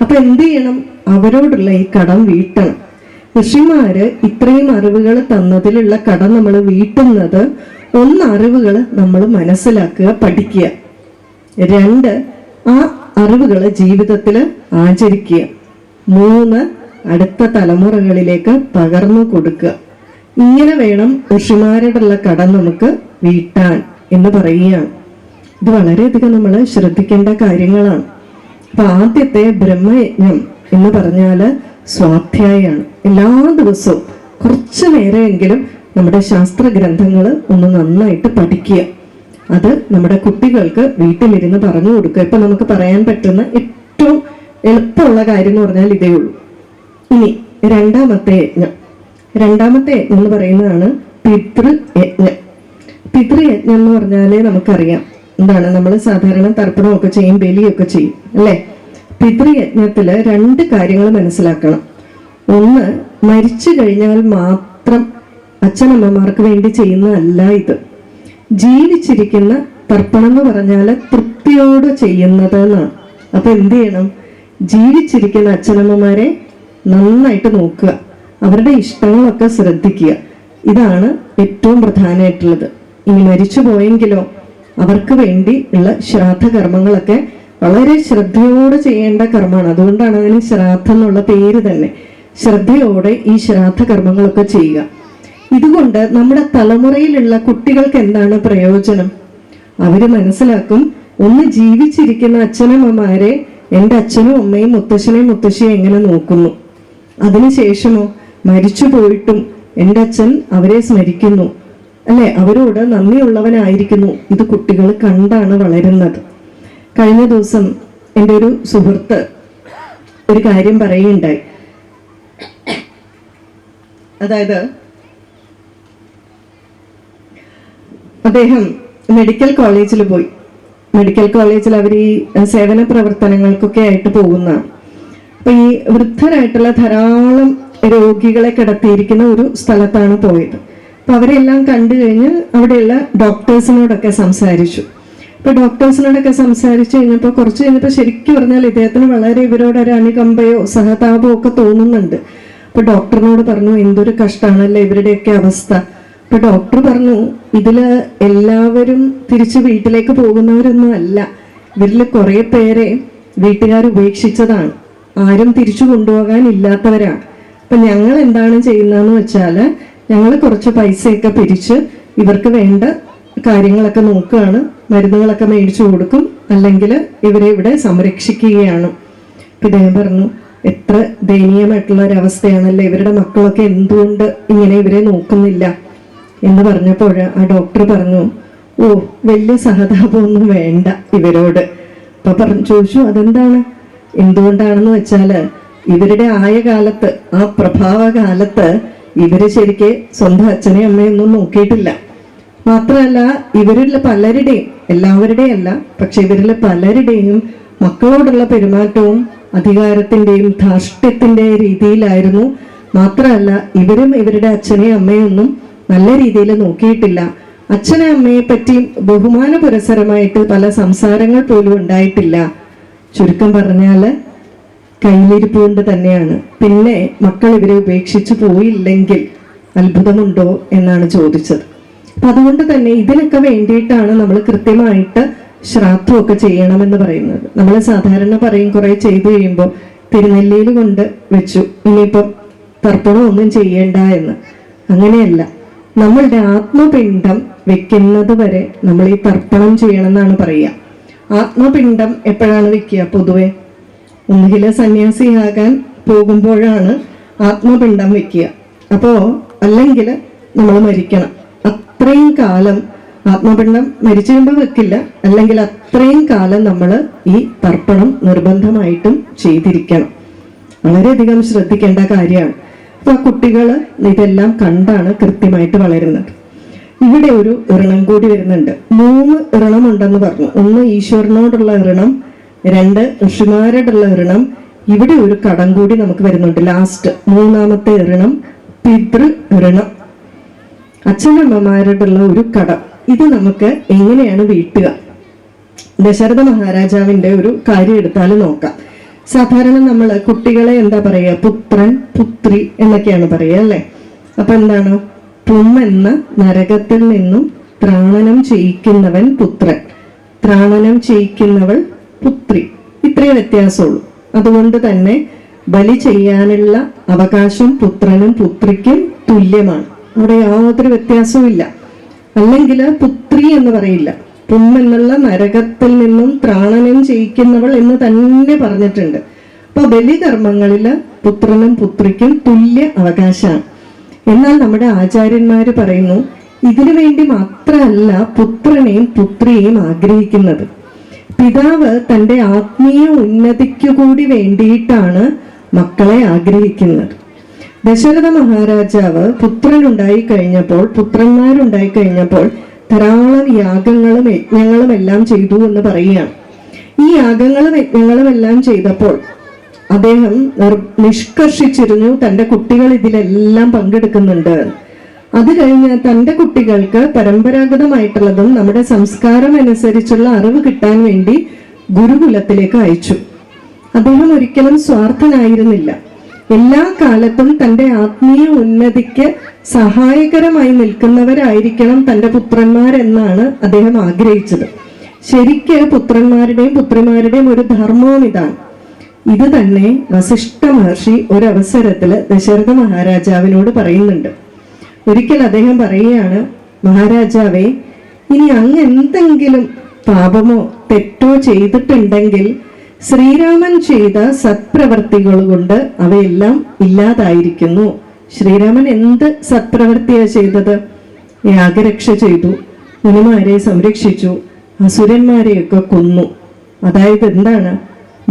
അപ്പൊ എന്ത് ചെയ്യണം? അവരോടുള്ള ഈ കടം വീട്ടണം. ഋഷിമാര് ഇത്രയും അറിവുകൾ തന്നതിലുള്ള കടം നമ്മൾ വീട്ടുന്നത്, അറിവുകൾ നമ്മൾ മനസ്സിലാക്കുക, പഠിക്കുക. 2, ആ അറിവുകൾ ജീവിതത്തിൽ ആചരിക്കുക. 3, അടുത്ത തലമുറകളിലേക്ക് പകർന്നു കൊടുക്കുക. ഇങ്ങനെ വേണം ഋഷിമാരോടുള്ള കടം നമുക്ക് വീട്ടാൻ എന്ന് പറയുകയാണ്. ഇത് വളരെയധികം നമ്മൾ ശ്രദ്ധിക്കേണ്ട കാര്യങ്ങളാണ്. അപ്പൊ ആദ്യത്തെ ബ്രഹ്മയജ്ഞം എന്ന് പറഞ്ഞാല് സ്വാധ്യായാണ്. എല്ലാ ദിവസവും കുറച്ചു നേരമെങ്കിലും നമ്മുടെ ശാസ്ത്ര ഗ്രന്ഥങ്ങൾ ഒന്ന് നന്നായിട്ട് പഠിക്കുക. അത് നമ്മുടെ കുട്ടികൾക്ക് വീട്ടിലിരുന്ന് പറഞ്ഞു കൊടുക്കുക. ഇപ്പൊ നമുക്ക് പറയാൻ പറ്റുന്ന ഏറ്റവും എളുപ്പമുള്ള കാര്യം എന്ന് പറഞ്ഞാൽ ഇതേ ഉള്ളൂ. ഇനി രണ്ടാമത്തെ യജ്ഞം എന്ന് പറയുന്നതാണ് പിതൃയജ്ഞം. പിതൃയജ്ഞം എന്ന് പറഞ്ഞാല് നമുക്കറിയാം എന്താണ്. നമ്മൾ സാധാരണ തർപ്പണമൊക്കെ ചെയ്യും, ബലിയൊക്കെ ചെയ്യും, അല്ലെ? പിതൃയജ്ഞത്തില് 2 കാര്യങ്ങൾ മനസ്സിലാക്കണം. ഒന്ന്, മരിച്ചു കഴിഞ്ഞാൽ മാത്രം അച്ഛനമ്മമാർക്ക് വേണ്ടി ചെയ്യുന്നതല്ല ഇത്. ജീവിച്ചിരിക്കുന്ന തർപ്പണം എന്ന് പറഞ്ഞാൽ തൃപ്തിയോട് ചെയ്യുന്നത് എന്നാണ്. അപ്പൊ എന്ത് ചെയ്യണം? ജീവിച്ചിരിക്കുന്ന അച്ഛനമ്മമാരെ നന്നായിട്ട് നോക്കുക, അവരുടെ ഇഷ്ടങ്ങളൊക്കെ ശ്രദ്ധിക്കുക. ഇതാണ് ഏറ്റവും പ്രധാനമായിട്ടുള്ളത്. ഇനി മരിച്ചു പോയെങ്കിലോ അവർക്ക് വേണ്ടി ഉള്ള ശ്രാദ്ധ കർമ്മങ്ങളൊക്കെ വളരെ ശ്രദ്ധയോടെ ചെയ്യേണ്ട കർമ്മമാണ്. അതുകൊണ്ടാണ് അതിന് ശ്രാദ്ധം എന്നുള്ള പേര് തന്നെ. ശ്രദ്ധയോടെ ഈ ശ്രാദ്ധ കർമ്മങ്ങളൊക്കെ ചെയ്യുക. ഇതുകൊണ്ട് നമ്മുടെ തലമുറയിലുള്ള കുട്ടികൾക്ക് എന്താണ് പ്രയോജനം? അവര് മനസ്സിലാക്കും, ഒന്ന് ജീവിച്ചിരിക്കുന്ന അച്ഛനമ്മമാരെ എൻ്റെ അച്ഛനും അമ്മയും മുത്തശ്ശനെയും മുത്തശ്ശിയും എങ്ങനെ നോക്കുന്നു, അതിനുശേഷമോ മരിച്ചു പോയിട്ടും എൻ്റെ അച്ഛൻ അവരെ സ്മരിക്കുന്നു, അല്ലെ, അവരോട് നന്ദിയുള്ളവനായിരിക്കുന്നു. ഇത് കുട്ടികൾ കണ്ടാണ് വളരുന്നത്. കഴിഞ്ഞ ദിവസം എൻ്റെ ഒരു സുഹൃത്ത് ഒരു കാര്യം പറയുകയുണ്ടായി. അതായത് അദ്ദേഹം മെഡിക്കൽ കോളേജിൽ പോയി. മെഡിക്കൽ കോളേജിൽ അവർ ഈ സേവന പ്രവർത്തനങ്ങൾക്കൊക്കെ ആയിട്ട് പോകുന്നതാണ്. അപ്പൊ ഈ വൃദ്ധരായിട്ടുള്ള ധാരാളം രോഗികളെ കിടത്തിയിരിക്കുന്ന ഒരു സ്ഥലത്താണ് പോയത്. അപ്പൊ അവരെല്ലാം കണ്ടു കഴിഞ്ഞ് അവിടെയുള്ള ഡോക്ടേഴ്സിനോടൊക്കെ സംസാരിച്ചു. ഇപ്പൊ ഡോക്ടേഴ്സിനോടൊക്കെ സംസാരിച്ചു കഴിഞ്ഞപ്പോൾ കുറച്ച് കഴിഞ്ഞപ്പോൾ ശരിക്കും പറഞ്ഞാൽ ഇദ്ദേഹത്തിന് വളരെ ഇവരോട് ഒരു അനുകമ്പയോ സഹതാപമോ ഒക്കെ തോന്നുന്നുണ്ട്. അപ്പൊ ഡോക്ടറിനോട് പറഞ്ഞു, എന്തൊരു കഷ്ടമാണല്ലേ ഇവരുടെയൊക്കെ അവസ്ഥ. അപ്പൊ ഡോക്ടർ പറഞ്ഞു, ഇതില് എല്ലാവരും തിരിച്ചു വീട്ടിലേക്ക് പോകുന്നവരൊന്നും അല്ല, ഇവരിൽ കുറെ പേരെ വീട്ടുകാർ ഉപേക്ഷിച്ചതാണ്, ആരും തിരിച്ചു കൊണ്ടുപോകാൻ ഇല്ലാത്തവരാണ്. അപ്പൊ ഞങ്ങൾ എന്താണ് ചെയ്യുന്നതെന്ന് വെച്ചാല് ഞങ്ങൾ കുറച്ച് പൈസയൊക്കെ പിരിച്ച് ഇവർക്ക് വേണ്ട കാര്യങ്ങളൊക്കെ നോക്കുകയാണ്, മരുന്നുകളൊക്കെ മേടിച്ചു കൊടുക്കും, അല്ലെങ്കിൽ ഇവരെ ഇവിടെ സംരക്ഷിക്കുകയാണ്. ഇദ്ദേഹം പറഞ്ഞു, എത്ര ദയനീയമായിട്ടുള്ള ഒരവസ്ഥയാണല്ലേ, ഇവരുടെ മക്കളൊക്കെ എന്തുകൊണ്ട് ഇങ്ങനെ ഇവരെ നോക്കുന്നില്ല എന്ന് പറഞ്ഞപ്പോൾ ആ ഡോക്ടർ പറഞ്ഞു, ഓ വലിയ സഹതാപമൊന്നും വേണ്ട ഇവരോട്. അപ്പൊ ചോദിച്ചു, അതെന്താണ്, എന്തുകൊണ്ടാണെന്ന് വെച്ചാല് ഇവരുടെ ആയ കാലത്ത്, ആ പ്രഭാവകാലത്ത് ഇവര് ശരിക്ക് സ്വന്തം അച്ഛനെയും അമ്മയൊന്നും നോക്കിയിട്ടില്ല. മാത്രമല്ല ഇവരിൽ പലരുടെയും, എല്ലാവരുടെയും അല്ല, പക്ഷെ ഇവരിൽ പലരുടെയും മക്കളോടുള്ള പെരുമാറ്റവും അധികാരത്തിന്റെയും ധാർഷ്ട്യത്തിന്റെ രീതിയിലായിരുന്നു. മാത്രമല്ല ഇവരും ഇവരുടെ അച്ഛനെയും അമ്മയും ഒന്നും നല്ല രീതിയിൽ നോക്കിയിട്ടില്ല. അച്ഛനെ അമ്മയെ പറ്റി ബഹുമാന പുരസരമായിട്ട് പല സംസാരങ്ങൾ പോലും ഉണ്ടായിട്ടില്ല. ചുരുക്കം പറഞ്ഞാല് കയ്യിലിരിപ്പ് കൊണ്ട് തന്നെയാണ്. പിന്നെ മക്കൾ ഇവരെ ഉപേക്ഷിച്ചു പോയില്ലെങ്കിൽ അത്ഭുതമുണ്ടോ എന്നാണ് ചോദിച്ചത്. അപ്പൊ അതുകൊണ്ട് തന്നെ ഇതിനൊക്കെ വേണ്ടിയിട്ടാണ് നമ്മൾ കൃത്യമായിട്ട് ശ്രാദ്ധമൊക്കെ ചെയ്യണമെന്ന് പറയുന്നത്. നമ്മൾ സാധാരണ പറയും കുറെ ചെയ്തു കഴിയുമ്പോൾ തിരുനെല്ലിയിൽ കൊണ്ട് വെച്ചു, ഇനിയിപ്പം തർപ്പണം ഒന്നും ചെയ്യേണ്ട എന്ന്. അങ്ങനെയല്ല, നമ്മളുടെ ആത്മപിണ്ഡം വെക്കുന്നത് വരെ നമ്മൾ ഈ തർപ്പണം ചെയ്യണം എന്നാണ് പറയുക. ആത്മപിണ്ഡം എപ്പോഴാണ് വെക്കുക? പൊതുവെ ഒന്നുകിൽ സന്യാസിയാകാൻ പോകുമ്പോഴാണ് ആത്മപിണ്ഡം വെക്കുക. അപ്പോ അല്ലെങ്കിൽ നമ്മൾ മരിക്കണം, അത്രയും കാലം ആത്മപിണ്ഡം മരിച്ചു കഴിയുമ്പോൾ വെക്കില്ല, അല്ലെങ്കിൽ അത്രയും കാലം നമ്മൾ ഈ തർപ്പണം നിർബന്ധമായിട്ടും ചെയ്തിരിക്കണം. വളരെയധികം ശ്രദ്ധിക്കേണ്ട കാര്യമാണ്. അപ്പൊ ആ കുട്ടികൾ ഇതെല്ലാം കണ്ടാണ് കൃത്യമായിട്ട് വളരുന്നത്. ഇവിടെ ഒരു ഋണം കൂടി വരുന്നുണ്ട്. 3 ഋണം ഉണ്ടെന്ന് പറഞ്ഞു. 1 ഈശ്വരനോടുള്ള ഋണം, 2 ഋഷിമാരോടുള്ള ഋണം, ഇവിടെ ഒരു കടം കൂടി നമുക്ക് വരുന്നുണ്ട്. ലാസ്റ്റ് 3ാമത്തെ ഋണം പിതൃ ഋണം, അച്ഛനമ്മമാരോടുള്ള ഒരു കടം. ഇത് നമുക്ക് എങ്ങനെയാണ് വീട്ടുക? ദശരഥ മഹാരാജാവിന്റെ ഒരു കാര്യം എടുത്താൽ നോക്കാം. സാധാരണ നമ്മൾ കുട്ടികളെ എന്താ പറയുക? പുത്രൻ പുത്രി എന്നൊക്കെയാണ് പറയുക, അല്ലെ? അപ്പൊ എന്താണ്? പുമ്മെന്ന നരകത്തിൽ നിന്നും ത്രാണനം ചെയ്യിക്കുന്നവൻ പുത്രൻ, ത്രാണനം ചെയ്യിക്കുന്നവൾ പുത്രി. ഇത്രയും വ്യത്യാസമുള്ളൂ. അതുകൊണ്ട് തന്നെ ബലി ചെയ്യാനുള്ള അവകാശം പുത്രനും പുത്രിക്കും തുല്യമാണ്. അവിടെ യാതൊരു വ്യത്യാസവും ഇല്ല. അല്ലെങ്കിൽ പുത്രി എന്ന് പറയില്ല, പുമ്മെന്നുള്ള നരകത്തിൽ നിന്നും ത്രാണനം ചെയ്യിക്കുന്നവൾ എന്ന് തന്നെ പറഞ്ഞിട്ടുണ്ട്. അപ്പൊ ബലികർമ്മങ്ങളില് പുത്രനും പുത്രിക്കും തുല്യ അവകാശമാണ്. എന്നാൽ നമ്മുടെ ആചാര്യന്മാര് പറയുന്നു, ഇതിനു വേണ്ടി മാത്രമല്ല പുത്രനെയും പുത്രിയെയും ആഗ്രഹിക്കുന്നത്. പിതാവ് തൻ്റെ ആത്മീയ ഉന്നതിക്കു കൂടി വേണ്ടിയിട്ടാണ് മക്കളെ ആഗ്രഹിക്കുന്നത്. ദശരഥ മഹാരാജാവ് പുത്രനുണ്ടായി കഴിഞ്ഞപ്പോൾ ധാരാളം യാഗങ്ങളും യജ്ഞങ്ങളും എല്ലാം ചെയ്തു എന്ന് പറയുകയാണ്. ഈ യാഗങ്ങളും യജ്ഞങ്ങളും എല്ലാം ചെയ്തപ്പോൾ അദ്ദേഹം നിഷ്കർഷിച്ചിരുന്നു തൻ്റെ കുട്ടികൾ ഇതിലെല്ലാം പങ്കെടുക്കുന്നുണ്ട്. അത് കഴിഞ്ഞ് തൻ്റെ കുട്ടികൾക്ക് പരമ്പരാഗതമായിട്ടുള്ളതും നമ്മുടെ സംസ്കാരം അനുസരിച്ചുള്ള അറിവ് കിട്ടാൻ വേണ്ടി ഗുരുകുലത്തിലേക്ക് അയച്ചു. അദ്ദേഹം ഒരിക്കലും സ്വാർത്ഥനായിരുന്നില്ല. എല്ലാ കാലത്തും തൻ്റെ ആത്മീയ ഉന്നതിക്ക് സഹായകരമായി നിൽക്കുന്നവരായിരിക്കണം തൻ്റെ പുത്രന്മാരെന്നാണ് അദ്ദേഹം ആഗ്രഹിച്ചത്. ശരിക്ക് പുത്രന്മാരുടെയും പുത്രിമാരുടെയും ഒരു ധർമ്മവും ഇതാണ്. ഇത് തന്നെ വസിഷ്ഠ മഹർഷി ഒരവസരത്തിൽ ദശരഥ മഹാരാജാവിനോട് പറയുന്നുണ്ട്. ഒരിക്കൽ അദ്ദേഹം പറയുകയാണ്, മഹാരാജാവേ, ഇനി അങ്ങ് എന്തെങ്കിലും പാപമോ തെറ്റോ ചെയ്തിട്ടുണ്ടെങ്കിൽ ശ്രീരാമൻ ചെയ്ത സത്പ്രവർത്തികൾ കൊണ്ട് അവയെല്ലാം ഇല്ലാതായിരിക്കുന്നു. ശ്രീരാമൻ എന്ത് സത്പ്രവൃത്തിയാ ചെയ്തത്? യാഗരക്ഷ ചെയ്തു, മുനിമാരെ സംരക്ഷിച്ചു, അസുരന്മാരെയൊക്കെ കൊന്നു. അതായത് എന്താണ്?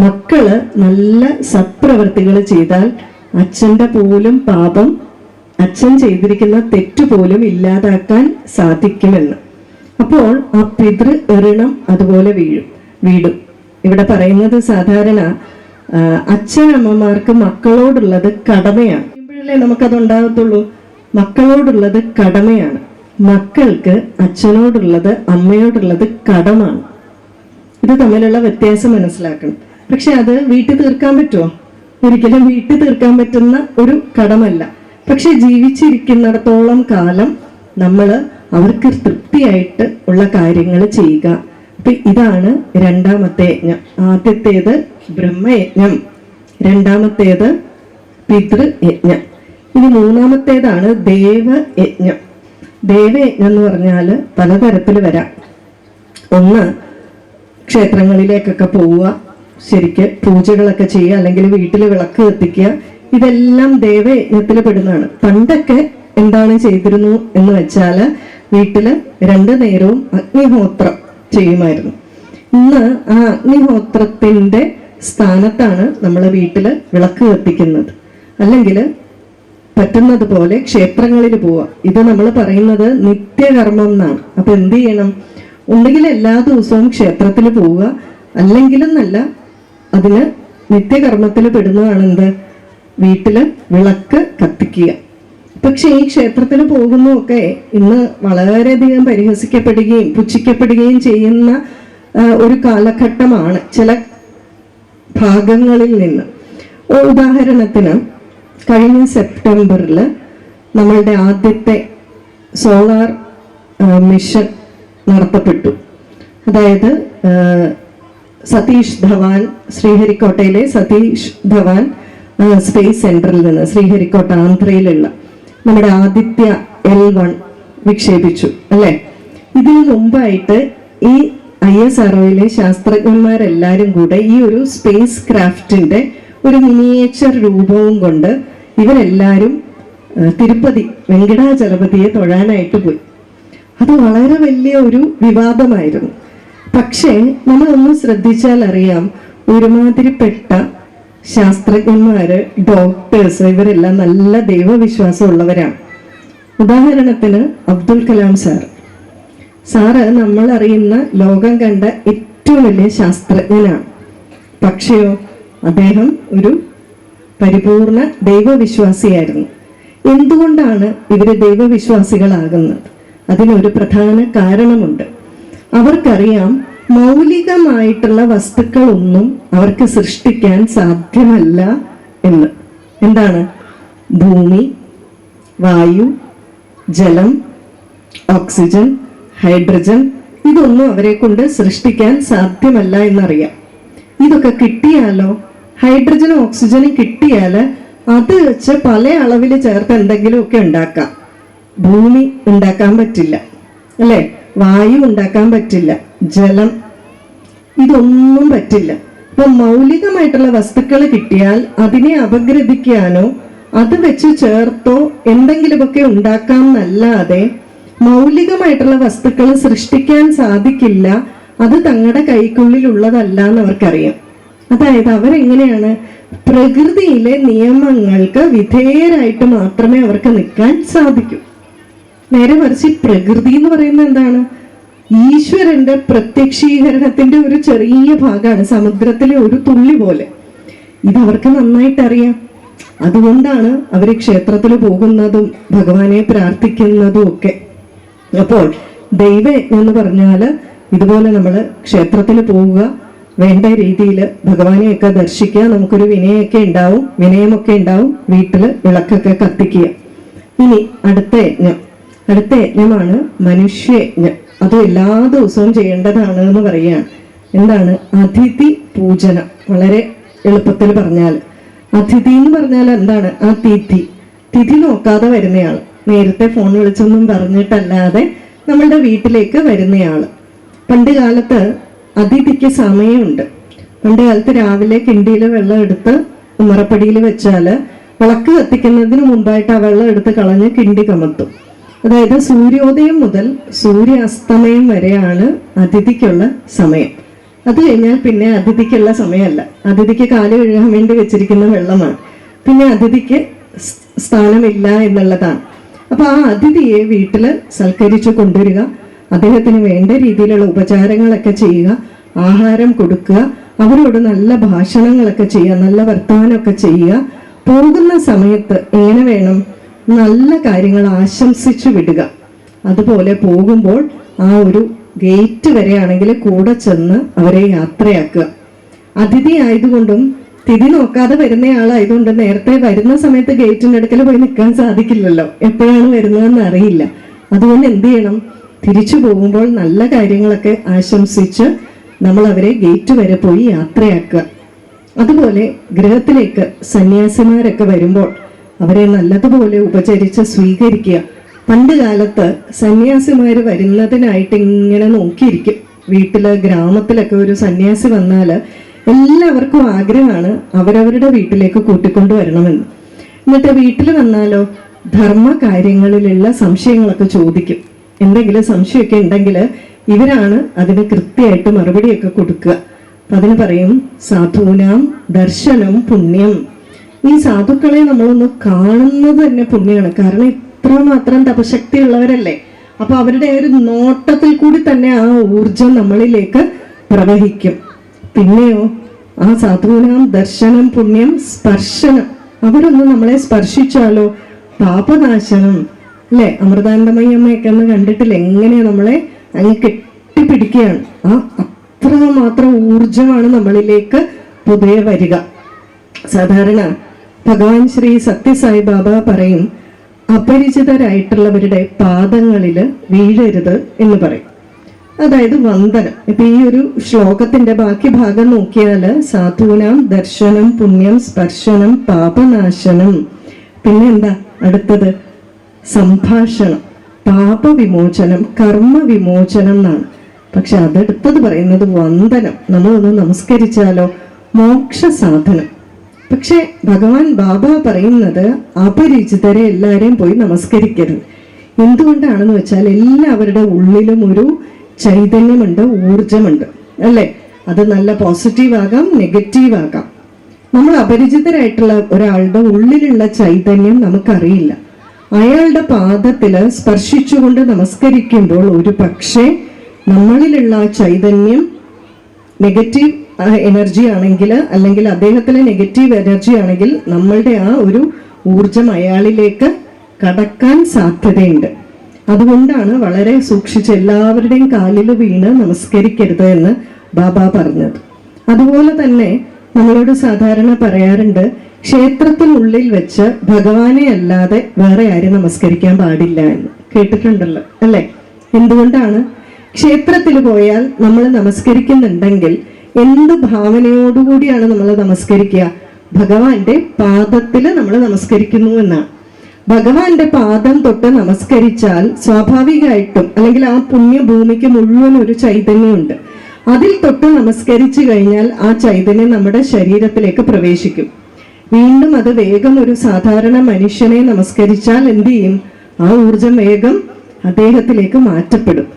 മക്കള് നല്ല സത്പ്രവർത്തികൾ ചെയ്താൽ അച്ഛൻ്റെ പോലും പാപം, അച്ഛൻ ചെയ്തിരിക്കുന്ന തെറ്റുപോലും ഇല്ലാതാക്കാൻ സാധിക്കുമെന്ന്. അപ്പോൾ ആ പിതൃ എറിണം അതുപോലെ വീടും. ഇവിടെ പറയുന്നത് സാധാരണ അച്ഛനമ്മമാർക്ക് മക്കളോടുള്ളത് കടമയാണ്. ഇപ്പോഴല്ലേ നമുക്കതുണ്ടാകത്തുള്ളൂ. മക്കളോടുള്ളത് കടമയാണ്. മക്കൾക്ക് അച്ഛനോടുള്ളത് അമ്മയോടുള്ളത് കടമാണ്. ഇത് തമ്മിലുള്ള വ്യത്യാസം മനസ്സിലാക്കണം. പക്ഷെ അത് വീട്ടിൽ തീർക്കാൻ പറ്റുമോ? ഒരിക്കലും വീട്ടിൽ തീർക്കാൻ പറ്റുന്ന ഒരു കടമല്ല. പക്ഷെ ജീവിച്ചിരിക്കുന്നിടത്തോളം കാലം നമ്മൾ അവർക്ക് തൃപ്തിയായിട്ട് ഉള്ള കാര്യങ്ങൾ ചെയ്യുക. അപ്പൊ ഇതാണ് രണ്ടാമത്തെ യജ്ഞം. ആദ്യത്തേത് ബ്രഹ്മയജ്ഞം, രണ്ടാമത്തേത് പിതൃയജ്ഞം. ഇനി മൂന്നാമത്തേതാണ് ദേവയജ്ഞം. ദേവയജ്ഞം എന്ന് പറഞ്ഞാൽ പലതരത്തിൽ വരാം. ഒന്ന്, ക്ഷേത്രങ്ങളിലേക്കൊക്കെ പോവുക, ശരിക്ക് പൂജകളൊക്കെ ചെയ്യുക, അല്ലെങ്കിൽ വീട്ടിൽ വിളക്ക് കത്തിക്കുക. ഇതെല്ലാം ദേവയജ്ഞത്തിൽ പെടുന്നതാണ്. പണ്ടൊക്കെ എന്താണ് ചെയ്തിരുന്നു എന്ന് വെച്ചാൽ വീട്ടില് 2 നേരവും അഗ്നിഹോത്രം ചെയ്യുമായിരുന്നു. ഇന്ന് ആ അഗ്നിഹോത്രത്തിന്റെ സ്ഥാനത്താണ് നമ്മൾ വീട്ടില് വിളക്ക് കത്തിക്കുന്നത്. അല്ലെങ്കിൽ പറ്റുന്നത് പോലെ ക്ഷേത്രങ്ങളിൽ പോവുക. ഇത് നമ്മൾ പറയുന്നത് നിത്യകർമ്മം എന്നാണ്. അപ്പൊ എന്ത് ചെയ്യണം? ഒന്നുകിൽ എല്ലാ ദിവസവും ക്ഷേത്രത്തിൽ പോവുക, അല്ലെങ്കിലും നല്ല അതിന് നിത്യകർമ്മത്തിൽ പെടുന്നതാണ് എന്ത്? വീട്ടില് വിളക്ക് കത്തിക്കുക. പക്ഷെ ഈ ക്ഷേത്രത്തിൽ പോകുന്നതൊക്കെ ഇന്ന് വളരെയധികം പരിഹസിക്കപ്പെടുകയും പുച്ഛിക്കപ്പെടുകയും ചെയ്യുന്ന ഒരു കാലഘട്ടമാണ് ചില ഭാഗങ്ങളിൽ നിന്ന്. ഉദാഹരണത്തിന് കഴിഞ്ഞ സെപ്റ്റംബറിൽ നമ്മളുടെ ആദ്യത്തെ സോളാർ മിഷൻ നടത്തപ്പെട്ടു. അതായത് സതീഷ് ധവാൻ, ശ്രീഹരിക്കോട്ടയിലെ സതീഷ് ധവാൻ സ്പേസ് സെന്ററിൽ നിന്ന്, ശ്രീഹരിക്കോട്ട ആന്ധ്രയിലുള്ള നമ്മുടെ ആദിത്യ L1 വിക്ഷേപിച്ചു അല്ലെ. ഇതിനു മുമ്പായിട്ട് ഈ ISROയിലെ ശാസ്ത്രജ്ഞന്മാരെല്ലാരും കൂടെ ഈ ഒരു സ്പേസ് ക്രാഫ്റ്റിന്റെ ഒരു മിനിയേച്ചർ രൂപവും കൊണ്ട് ഇവരെല്ലാരും തിരുപ്പതി വെങ്കടാചലപതിയെ തൊഴാനായിട്ട് പോയി. അത് വളരെ വലിയ ഒരു വിവാദമായിരുന്നു. പക്ഷേ നമ്മളൊന്ന് ശ്രദ്ധിച്ചാൽ അറിയാം, ഒരുമാതിരിപ്പെട്ട ശാസ്ത്രജ്ഞന്മാര്, ഡോക്ടേഴ്സ്, ഇവരെല്ലാം നല്ല ദൈവവിശ്വാസമുള്ളവരാണ്. ഉദാഹരണത്തിന് അബ്ദുൽ കലാം സാറ് നമ്മൾ അറിയുന്ന ലോകം കണ്ട ഏറ്റവും വലിയ ശാസ്ത്രജ്ഞനാണ്. പക്ഷെയോ അദ്ദേഹം ഒരു പരിപൂർണ ദൈവവിശ്വാസിയായിരുന്നു. എന്തുകൊണ്ടാണ് ഇവര് ദൈവവിശ്വാസികളാകുന്നത്? അതിനൊരു പ്രധാന കാരണമുണ്ട്. അവർക്കറിയാം മൗലികമായിട്ടുള്ള വസ്തുക്കളൊന്നും അവർക്ക് സൃഷ്ടിക്കാൻ സാധ്യമല്ല എന്ന്. എന്താണ്? ഭൂമി, വായു, ജലം, ഓക്സിജൻ, ഹൈഡ്രജൻ, ഇതൊന്നും അവരെ കൊണ്ട് സൃഷ്ടിക്കാൻ സാധ്യമല്ല എന്നറിയാം. ഇതൊക്കെ കിട്ടിയാലോ, ഹൈഡ്രജനും ഓക്സിജനും കിട്ടിയാൽ അത് വെച്ച് പല അളവിൽ ചേർത്ത് എന്തെങ്കിലുമൊക്കെ ഉണ്ടാക്കാം. ഭൂമി ഉണ്ടാക്കാൻ പറ്റില്ല അല്ലെ, വായു ഉണ്ടാക്കാൻ പറ്റില്ല, ജലം, ഇതൊന്നും പറ്റില്ല. അപ്പൊ മൗലികമായിട്ടുള്ള വസ്തുക്കൾ കിട്ടിയാൽ അതിനെ അപഗ്രഥിക്കാനോ അത് വെച്ച് ചേർത്തോ എന്തെങ്കിലുമൊക്കെ ഉണ്ടാക്കാം എന്നല്ലാതെ മൗലികമായിട്ടുള്ള വസ്തുക്കൾ സൃഷ്ടിക്കാൻ സാധിക്കില്ല. അത് തങ്ങളുടെ കൈക്കുള്ളിലുള്ളതല്ല എന്ന് അവർക്കറിയാം. അതായത് അവരെങ്ങനെയാണ്? പ്രകൃതിയിലെ നിയമങ്ങൾക്ക് വിധേയരായിട്ട് മാത്രമേ അവർക്ക് നിൽക്കാൻ സാധിക്കൂ. നേരെ മറിച്ച് പ്രകൃതി എന്ന് പറയുന്നത് എന്താണ്? ഈശ്വരന്റെ പ്രത്യക്ഷീകരണത്തിന്റെ ഒരു ചെറിയ ഭാഗമാണ്, സമുദ്രത്തിലെ ഒരു തുള്ളി പോലെ. ഇതവർക്ക് നന്നായിട്ട് അറിയാം. അതുകൊണ്ടാണ് അവർ ക്ഷേത്രത്തിൽ പോകുന്നതും ഭഗവാനെ പ്രാർത്ഥിക്കുന്നതും ഒക്കെ. അപ്പോൾ ദൈവയജ്ഞം എന്ന് പറഞ്ഞാൽ ഇതുപോലെ നമ്മൾ ക്ഷേത്രത്തിൽ പോവുക, വേണ്ട രീതിയിൽ ഭഗവാനെയൊക്കെ ദർശിക്കുക, നമുക്കൊരു വിനയമൊക്കെ ഉണ്ടാവും, വീട്ടിൽ വിളക്കൊക്കെ കത്തിക്കുക. ഇനി അടുത്ത യജ്ഞമാണ് മനുഷ്യയജ്ഞം. അത് എല്ലാ ദിവസവും ചെയ്യേണ്ടതാണ് എന്ന് പറയുകയാണ്. എന്താണ്? അതിഥി പൂജനം. വളരെ എളുപ്പത്തിൽ പറഞ്ഞാൽ അതിഥി എന്ന് പറഞ്ഞാൽ എന്താണ്? ആ തിഥി നോക്കാതെ വരുന്നയാൾ, നേരത്തെ ഫോൺ വിളിച്ചൊന്നും പറഞ്ഞിട്ടല്ലാതെ നമ്മളുടെ വീട്ടിലേക്ക് വരുന്നയാൾ. പണ്ട് കാലത്ത് അതിഥിക്ക് സമയമുണ്ട്. പണ്ട് കാലത്ത് രാവിലെ കിണ്ടിയിൽ വെള്ളം എടുത്ത് ഉമ്മറപ്പടിയിൽ വെച്ചാൽ വിളക്ക് കത്തിക്കുന്നതിന് മുമ്പായിട്ട് ആ വെള്ളം എടുത്ത് കളഞ്ഞ് കിണ്ടി കമത്തും. അതായത് സൂര്യോദയം മുതൽ സൂര്യാസ്തമയം വരെയാണ് അതിഥിക്കുള്ള സമയം. അത് കഴിഞ്ഞാൽ പിന്നെ അതിഥിക്കുള്ള സമയമല്ല, അതിഥിക്ക് കാല് കഴുകാൻ വേണ്ടി വെച്ചിരിക്കുന്ന വെള്ളമാണ്. പിന്നെ അതിഥിക്ക് സ്ഥാനമില്ല എന്നുള്ളതാണ്. അപ്പൊ ആ അതിഥിയെ വീട്ടിൽ സൽക്കരിച്ചു കൊണ്ടുവരിക, അദ്ദേഹത്തിന് വേണ്ട രീതിയിലുള്ള ഉപചാരങ്ങളൊക്കെ ചെയ്യുക, ആഹാരം കൊടുക്കുക, അവരോട് നല്ല ഭാഷണങ്ങളൊക്കെ ചെയ്യുക, നല്ല വർത്തമാനമൊക്കെ ചെയ്യുക. പോകുന്ന സമയത്ത് എങ്ങനെ വേണം? നല്ല കാര്യങ്ങൾ ആശംസിച്ചു വിടുക. അതുപോലെ പോകുമ്പോൾ ആ ഒരു ഗേറ്റ് വരെയാണെങ്കിൽ കൂടെ ചെന്ന് അവരെ യാത്രയാക്കുക. അതിഥി ആയതുകൊണ്ടും തിഥി നോക്കാതെ വരുന്നയാളായതുകൊണ്ട് നേരത്തെ വരുന്ന സമയത്ത് ഗേറ്റിൻ്റെ അടുക്കൽ പോയി നിൽക്കാൻ സാധിക്കില്ലല്ലോ, എപ്പോഴാണ് വരുന്നതെന്ന് അറിയില്ല. അതുകൊണ്ട് എന്ത് ചെയ്യണം? തിരിച്ചു പോകുമ്പോൾ നല്ല കാര്യങ്ങളൊക്കെ ആശംസിച്ച് നമ്മൾ അവരെ ഗേറ്റ് വരെ പോയി യാത്രയാക്കുക. അതുപോലെ ഗൃഹത്തിലേക്ക് സന്യാസിമാരൊക്കെ വരുമ്പോൾ അവരെ നല്ലതുപോലെ ഉപചരിച്ച് സ്വീകരിക്കുക. പണ്ട് കാലത്ത് സന്യാസിമാർ വരുന്നതിനായിട്ട് ഇങ്ങനെ നോക്കിയിരിക്കും. വീട്ടില് ഗ്രാമത്തിലൊക്കെ ഒരു സന്യാസി വന്നാൽ എല്ലാവർക്കും ആഗ്രഹമാണ് അവരവരുടെ വീട്ടിലേക്ക് കൂട്ടിക്കൊണ്ടു വരണമെന്ന്. എന്നിട്ട് വീട്ടിൽ വന്നാലോ ധർമ്മ കാര്യങ്ങളിലുള്ള സംശയങ്ങളൊക്കെ ചോദിക്കും. എന്തെങ്കിലും സംശയമൊക്കെ ഉണ്ടെങ്കിൽ ഇവരാണ് അതിന് കൃത്യമായിട്ട് മറുപടിയൊക്കെ കൊടുക്കുക. അതിന് പറയും സാധൂനാം ദർശനം പുണ്യം. ഈ സാധുക്കളെ നമ്മളൊന്ന് കാണുന്നത് തന്നെ പുണ്യമാണ്. കാരണം ഇത്രമാത്രം തപശക്തി ഉള്ളവരല്ലേ. അപ്പൊ അവരുടെ ഒരു നോട്ടത്തിൽ കൂടി തന്നെ ആ ഊർജം നമ്മളിലേക്ക് പ്രവഹിക്കും. പിന്നെയോ ആ സാധൂനാം ദർശനം പുണ്യം സ്പർശനം. അവരൊന്ന് നമ്മളെ സ്പർശിച്ചാലോ പാപനാശനം. അല്ലെ, അമൃതാനന്ദമയി അമ്മയൊക്കെ ഒന്ന് കണ്ടിട്ടില്ല, എങ്ങനെയാ നമ്മളെ അങ്ങ് കെട്ടിപ്പിടിക്കുകയാണ്. ആ അത്രമാത്രം ഊർജമാണ് നമ്മളിലേക്ക് പൊതുവെ വരിക. സാധാരണ ഭഗവാൻ ശ്രീ സത്യസായി ബാബ പറയും, അപരിചിതരായിട്ടുള്ളവരുടെ പാദങ്ങളിൽ വീഴരുത് എന്ന് പറയും. അതായത് വന്ദനം. ഇപ്പൊ ഈ ഒരു ശ്ലോകത്തിന്റെ ബാക്കി ഭാഗം നോക്കിയാല് സാധൂനാം ദർശനം പുണ്യം സ്പർശനം പാപനാശനം. പിന്നെ എന്താ അടുത്തത്? സംഭാഷണം, പാപവിമോചനം, കർമ്മവിമോചനം എന്നാണ്. പക്ഷെ അതെടുത്തത് പറയുന്നത് വന്ദനം. നമ്മളൊന്ന് നമസ്കരിച്ചാലോ മോക്ഷ സാധനം. പക്ഷെ ഭഗവാൻ ബാബ പറയുന്നത് അപരിചിതരെ എല്ലാവരെയും പോയി നമസ്കരിക്കരുത്. എന്തുകൊണ്ടാണെന്ന് വെച്ചാൽ എല്ലാവരുടെ ഉള്ളിലും ഒരു ചൈതന്യമുണ്ട്, ഊർജമുണ്ട്, അല്ലേ? അത് നല്ല പോസിറ്റീവ് ആകാം, നെഗറ്റീവ് ആകാം. നമ്മൾ അപരിചിതരായിട്ടുള്ള ഒരാളുടെ ഉള്ളിലുള്ള ചൈതന്യം നമുക്കറിയില്ല. അയാളുടെ പാദത്തില് സ്പർശിച്ചുകൊണ്ട് നമസ്കരിക്കുമ്പോൾ ഒരു പക്ഷേ നമ്മളിലുള്ള ചൈതന്യം നെഗറ്റീവ് എനർജി ആണെങ്കിൽ, അല്ലെങ്കിൽ അദ്ദേഹത്തിലെ നെഗറ്റീവ് എനർജി ആണെങ്കിൽ നമ്മളുടെ ആ ഒരു ഊർജം അയാളിലേക്ക് കടക്കാൻ സാധ്യതയുണ്ട്. അതുകൊണ്ടാണ് വളരെ സൂക്ഷിച്ച് എല്ലാവരുടെയും കാലിൽ വീണ് നമസ്കരിക്കരുത് എന്ന് ബാബ പറഞ്ഞത്. അതുപോലെ തന്നെ നമ്മളോട് സാധാരണ പറയാറുണ്ട്, ക്ഷേത്രത്തിനുള്ളിൽ വെച്ച് ഭഗവാനെ അല്ലാതെ വേറെ ആരും നമസ്കരിക്കാൻ പാടില്ല എന്ന്. കേട്ടിട്ടുണ്ടല്ലോ അല്ലെ? എന്തുകൊണ്ടാണ്? ക്ഷേത്രത്തിൽ പോയാൽ നമ്മൾ നമസ്കരിക്കുന്നുണ്ടെങ്കിൽ എന്ത് ഭാവനയോടുകൂടിയാണ് നമ്മൾ നമസ്കരിക്കുക? ഭഗവാന്റെ പാദത്തിൽ നമ്മൾ നമസ്കരിക്കുന്നു എന്നാണ്. ഭഗവാന്റെ പാദം തൊട്ട് നമസ്കരിച്ചാൽ സ്വാഭാവികമായിട്ടും, അല്ലെങ്കിൽ ആ പുണ്യഭൂമിക്ക് മുഴുവൻ ഒരു ചൈതന്യമുണ്ട്. അതിൽ തൊട്ട് നമസ്കരിച്ചു കഴിഞ്ഞാൽ ആ ചൈതന്യം നമ്മുടെ ശരീരത്തിലേക്ക് പ്രവേശിക്കും. വീണ്ടും അത് വേഗം ഒരു സാധാരണ മനുഷ്യനെ നമസ്കരിച്ചാൽ എന്ത് ചെയ്യും? ആ ഊർജം വേഗം അദ്ദേഹത്തിലേക്ക് മാറ്റപ്പെടും.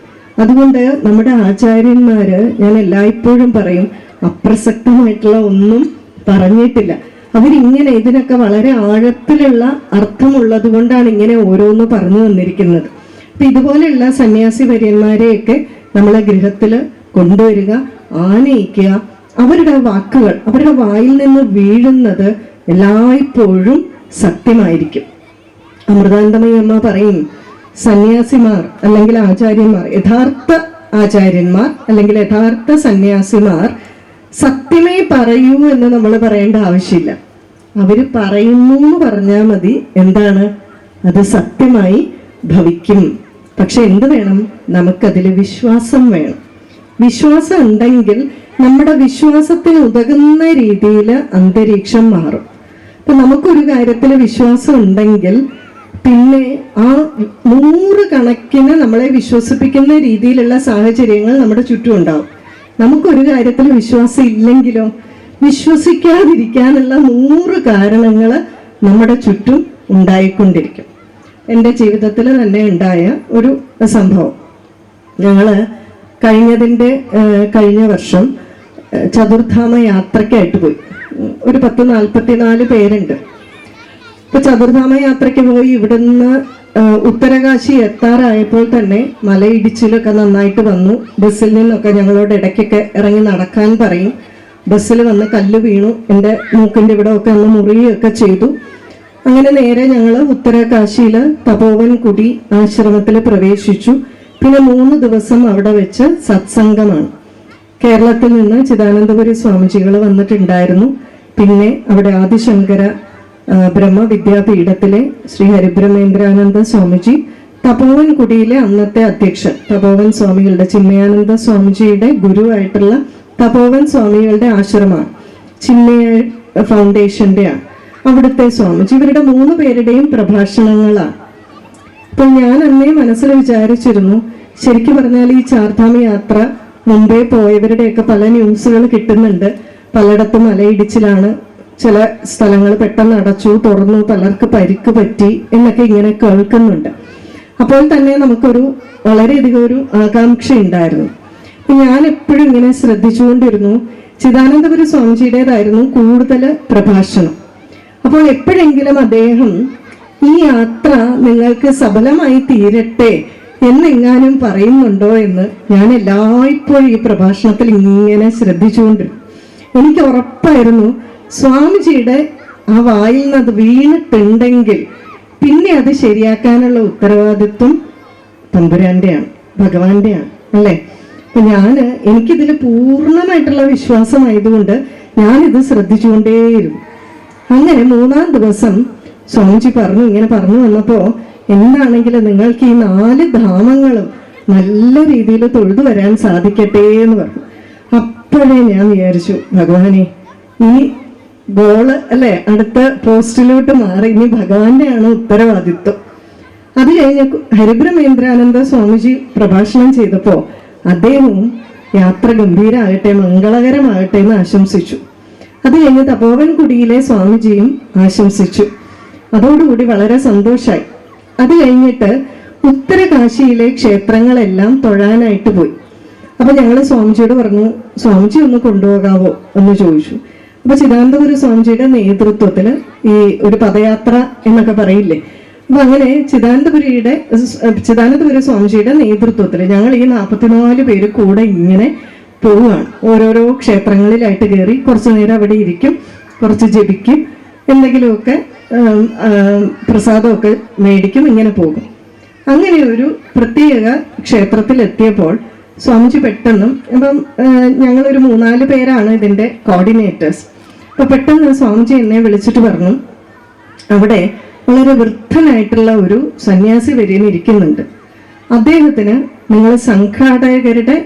അതുകൊണ്ട് നമ്മുടെ ആചാര്യന്മാര്, ഞാൻ എല്ലായ്പ്പോഴും പറയും, അപ്രസക്തമായിട്ടുള്ള ഒന്നും പറഞ്ഞിട്ടില്ല. അവരിങ്ങനെ ഇതിനൊക്കെ വളരെ ആഴത്തിലുള്ള അർത്ഥമുള്ളത് കൊണ്ടാണ് ഇങ്ങനെ ഓരോന്ന് പറഞ്ഞു തന്നിരിക്കുന്നത്. അപ്പൊ ഇതുപോലെയുള്ള സന്യാസി വര്യന്മാരെയൊക്കെ നമ്മളെ ഗൃഹത്തിൽ കൊണ്ടുവരിക, ആനയിക്കുക. അവരുടെ വാക്കുകൾ, അവരുടെ വായിൽ നിന്ന് വീഴുന്നത് എല്ലായ്പ്പോഴും സത്യമായിരിക്കും. അമൃതാനന്ദമയി അമ്മ പറയും, സന്യാസിമാർ അല്ലെങ്കിൽ ആചാര്യന്മാർ, യഥാർത്ഥ ആചാര്യന്മാർ അല്ലെങ്കിൽ യഥാർത്ഥ സന്യാസിമാർ സത്യമേ പറയൂ എന്ന് നമ്മൾ പറയേണ്ട ആവശ്യമില്ല. അവര് പറയുന്നു എന്ന് പറഞ്ഞാൽ മതി. എന്താണ്? അത് സത്യമായി ഭവിക്കും. പക്ഷെ എന്ത് വേണം? നമുക്കതിൽ വിശ്വാസം വേണം. വിശ്വാസം ഉണ്ടെങ്കിൽ നമ്മുടെ വിശ്വാസത്തിന് ഉതകുന്ന രീതിയിൽ അന്തരീക്ഷം മാറും. അപ്പൊ നമുക്കൊരു കാര്യത്തിൽ വിശ്വാസം ഉണ്ടെങ്കിൽ പിന്നെ ആ 100 കണക്കിന് നമ്മളെ വിശ്വസിപ്പിക്കുന്ന രീതിയിലുള്ള സാഹചര്യങ്ങൾ നമ്മുടെ ചുറ്റും ഉണ്ടാവും. നമുക്കൊരു കാര്യത്തിൽ വിശ്വാസം ഇല്ലെങ്കിലോ വിശ്വസിക്കാതിരിക്കാനുള്ള 100 കാരണങ്ങൾ നമ്മുടെ ചുറ്റും ഉണ്ടായിക്കൊണ്ടിരിക്കും. എൻ്റെ ജീവിതത്തിൽ തന്നെ ഉണ്ടായ ഒരു സംഭവം. ഞങ്ങള് കഴിഞ്ഞ വർഷം ചതുർധാമ യാത്രയ്ക്കായിട്ട് പോയി. ഒരു 10-44 പേരുണ്ട്. ഇപ്പൊ ചതുർധാമ യാത്രയ്ക്ക് പോയി ഇവിടുന്ന് ഉത്തരകാശി എത്താറായപ്പോൾ തന്നെ മലയിടിച്ചിലൊക്കെ നന്നായിട്ട് വന്നു. ബസ്സിൽ നിന്നൊക്കെ ഞങ്ങളോട് ഇടയ്ക്കൊക്കെ ഇറങ്ങി നടക്കാൻ പറയും. ബസ്സിൽ വന്ന് കല്ല് വീണു, എൻ്റെ മൂക്കിൻ്റെ ഇവിടെ ഒക്കെ ഒന്ന് മുറിയുകയൊക്കെ ചെയ്തു. അങ്ങനെ നേരെ ഞങ്ങൾ ഉത്തരകാശിയിൽ തപോവൻ കുടി ആശ്രമത്തിൽ പ്രവേശിച്ചു. പിന്നെ 3 ദിവസം അവിടെ വെച്ച് സത്സംഗമാണ്. കേരളത്തിൽ നിന്ന് ചിദാനന്ദപുരി സ്വാമിജികൾ വന്നിട്ടുണ്ടായിരുന്നു. പിന്നെ അവിടെ ആദിശങ്കര ബ്രഹ്മവിദ്യാപീഠത്തിലെ ശ്രീ ഹരിബ്രഹ്മേന്ദ്രാനന്ദ സ്വാമിജി, തപോവൻ കുടിയിലെ അന്നത്തെ അധ്യക്ഷൻ തപോവൻ സ്വാമികളുടെ, ചിന്മയാനന്ദ സ്വാമിജിയുടെ ഗുരുവായിട്ടുള്ള തപോവൻ സ്വാമികളുടെ ആശ്രമമാണ്, ചിന്മയ ഫൗണ്ടേഷന്റെയാണ്. അവിടുത്തെ സ്വാമിജി, ഇവരുടെ 3 പേരുടെയും പ്രഭാഷണങ്ങളാണ്. അപ്പോൾ ഞാൻ അന്നേ മനസ്സിൽ വിചാരിച്ചിരുന്നു, ശരിക്കും പറഞ്ഞാൽ ഈ ചാർധാം യാത്ര മുമ്പേ പോയവരുടെയൊക്കെ പല ന്യൂസുകൾ കിട്ടുന്നുണ്ട്. പലയിടത്തും മലയിടിച്ചിലാണ്, ചില സ്ഥലങ്ങൾ പെട്ടെന്ന് അടച്ചു, തുറന്നു, പലർക്ക് പരിക്ക് പറ്റി എന്നൊക്കെ ഇങ്ങനെ കേൾക്കുന്നുണ്ട്. അപ്പോൾ തന്നെ നമുക്കൊരു വളരെയധികം ഒരു ആകാംക്ഷ ഉണ്ടായിരുന്നു. ഞാൻ എപ്പോഴും ഇങ്ങനെ ശ്രദ്ധിച്ചുകൊണ്ടിരുന്നു. ചിദാനന്ദപുരി സ്വാമിജിയുടേതായിരുന്നു കൂടുതൽ പ്രഭാഷണം. അപ്പോൾ എപ്പോഴെങ്കിലും അദ്ദേഹം ഈ യാത്ര നിങ്ങൾക്ക് സഫലമായി തീരട്ടെ എന്നെങ്ങാനും പറയുന്നുണ്ടോ എന്ന് ഞാൻ എല്ലായ്പ്പോഴും ഈ പ്രഭാഷണത്തിൽ ഇങ്ങനെ ശ്രദ്ധിച്ചുകൊണ്ടിരുന്നു. എനിക്ക് ഉറപ്പായിരുന്നു സ്വാമിജിയുടെ ആ വായിൽ നിന്ന് അത് വീണിട്ടുണ്ടെങ്കിൽ പിന്നെ അത് ശരിയാക്കാനുള്ള ഉത്തരവാദിത്വം തമ്പുരാന്റെയാണ്, ഭഗവാന്റെയാണ്, അല്ലേ? അപ്പൊ എനിക്കിതിൽ പൂർണ്ണമായിട്ടുള്ള വിശ്വാസമായതുകൊണ്ട് ഞാനിത് ശ്രദ്ധിച്ചുകൊണ്ടേയിരുന്നു. അങ്ങനെ 3-ാം ദിവസം സ്വാമിജി ഇങ്ങനെ പറഞ്ഞു വന്നപ്പോ, എന്താണെങ്കിലും നിങ്ങൾക്ക് ഈ 4 ധാമങ്ങളും നല്ല രീതിയിൽ തൊഴുതു വരാൻ സാധിക്കട്ടെ എന്ന് പറഞ്ഞു. അപ്പോഴേ ഞാൻ വിചാരിച്ചു, ഭഗവാനെ ഈ ബോള് അല്ലെ അടുത്ത പോസ്റ്റിലോട്ട് മാറി, ഇനി ഭഗവാന്റെയാണ് ഉത്തരവാദിത്വം. അത് കഴിഞ്ഞ് ഹരിബ്രഹ്മേന്ദ്രാനന്ദ സ്വാമിജി പ്രഭാഷണം ചെയ്തപ്പോ അദ്ദേഹവും യാത്ര ഗംഭീരമാകട്ടെ, മംഗളകരമാകട്ടെ എന്ന് ആശംസിച്ചു. അത് കഴിഞ്ഞ് തപോവൻ കുടിയിലെ സ്വാമിജിയും ആശംസിച്ചു. അതോടുകൂടി വളരെ സന്തോഷമായി. അത് കഴിഞ്ഞിട്ട് ഉത്തരകാശിയിലെ ക്ഷേത്രങ്ങളെല്ലാം തൊഴാനായിട്ട് പോയി. അപ്പൊ ഞങ്ങൾ സ്വാമിജിയോട് പറഞ്ഞു, സ്വാമിജി ഒന്ന് കൊണ്ടുപോകാവോ എന്ന് ചോദിച്ചു. അപ്പൊ ചിദാനന്ദപുരി സ്വാമിജിയുടെ നേതൃത്വത്തിൽ ഈ ഒരു പദയാത്ര എന്നൊക്കെ പറയില്ലേ, അപ്പൊ അങ്ങനെ ചിദാനന്ദപുരി സ്വാമിജിയുടെ നേതൃത്വത്തിൽ ഞങ്ങൾ ഈ 44 പേര് കൂടെ ഇങ്ങനെ പോവുകയാണ്. ഓരോരോ ക്ഷേത്രങ്ങളിലായിട്ട് കയറി കുറച്ചു നേരം അവിടെ ഇരിക്കും, കുറച്ച് ജപിക്കും, എന്തെങ്കിലുമൊക്കെ പ്രസാദമൊക്കെ മേടിക്കും, ഇങ്ങനെ പോകും. അങ്ങനെ ഒരു പ്രത്യേക ക്ഷേത്രത്തിൽ എത്തിയപ്പോൾ സ്വാമിജി പെട്ടെന്നും, അപ്പം ഞങ്ങളൊരു 3-4 പേരാണ് ഇതിന്റെ കോർഡിനേറ്റേഴ്സ്. അപ്പൊ പെട്ടെന്ന് സ്വാമിജി എന്നെ വിളിച്ചിട്ട് പറഞ്ഞു, അവിടെ വളരെ വൃദ്ധനായിട്ടുള്ള ഒരു സന്യാസി വരികയും ഇരിക്കുന്നുണ്ട്. അദ്ദേഹത്തിന് നിങ്ങൾ സംഘാടകരുടെ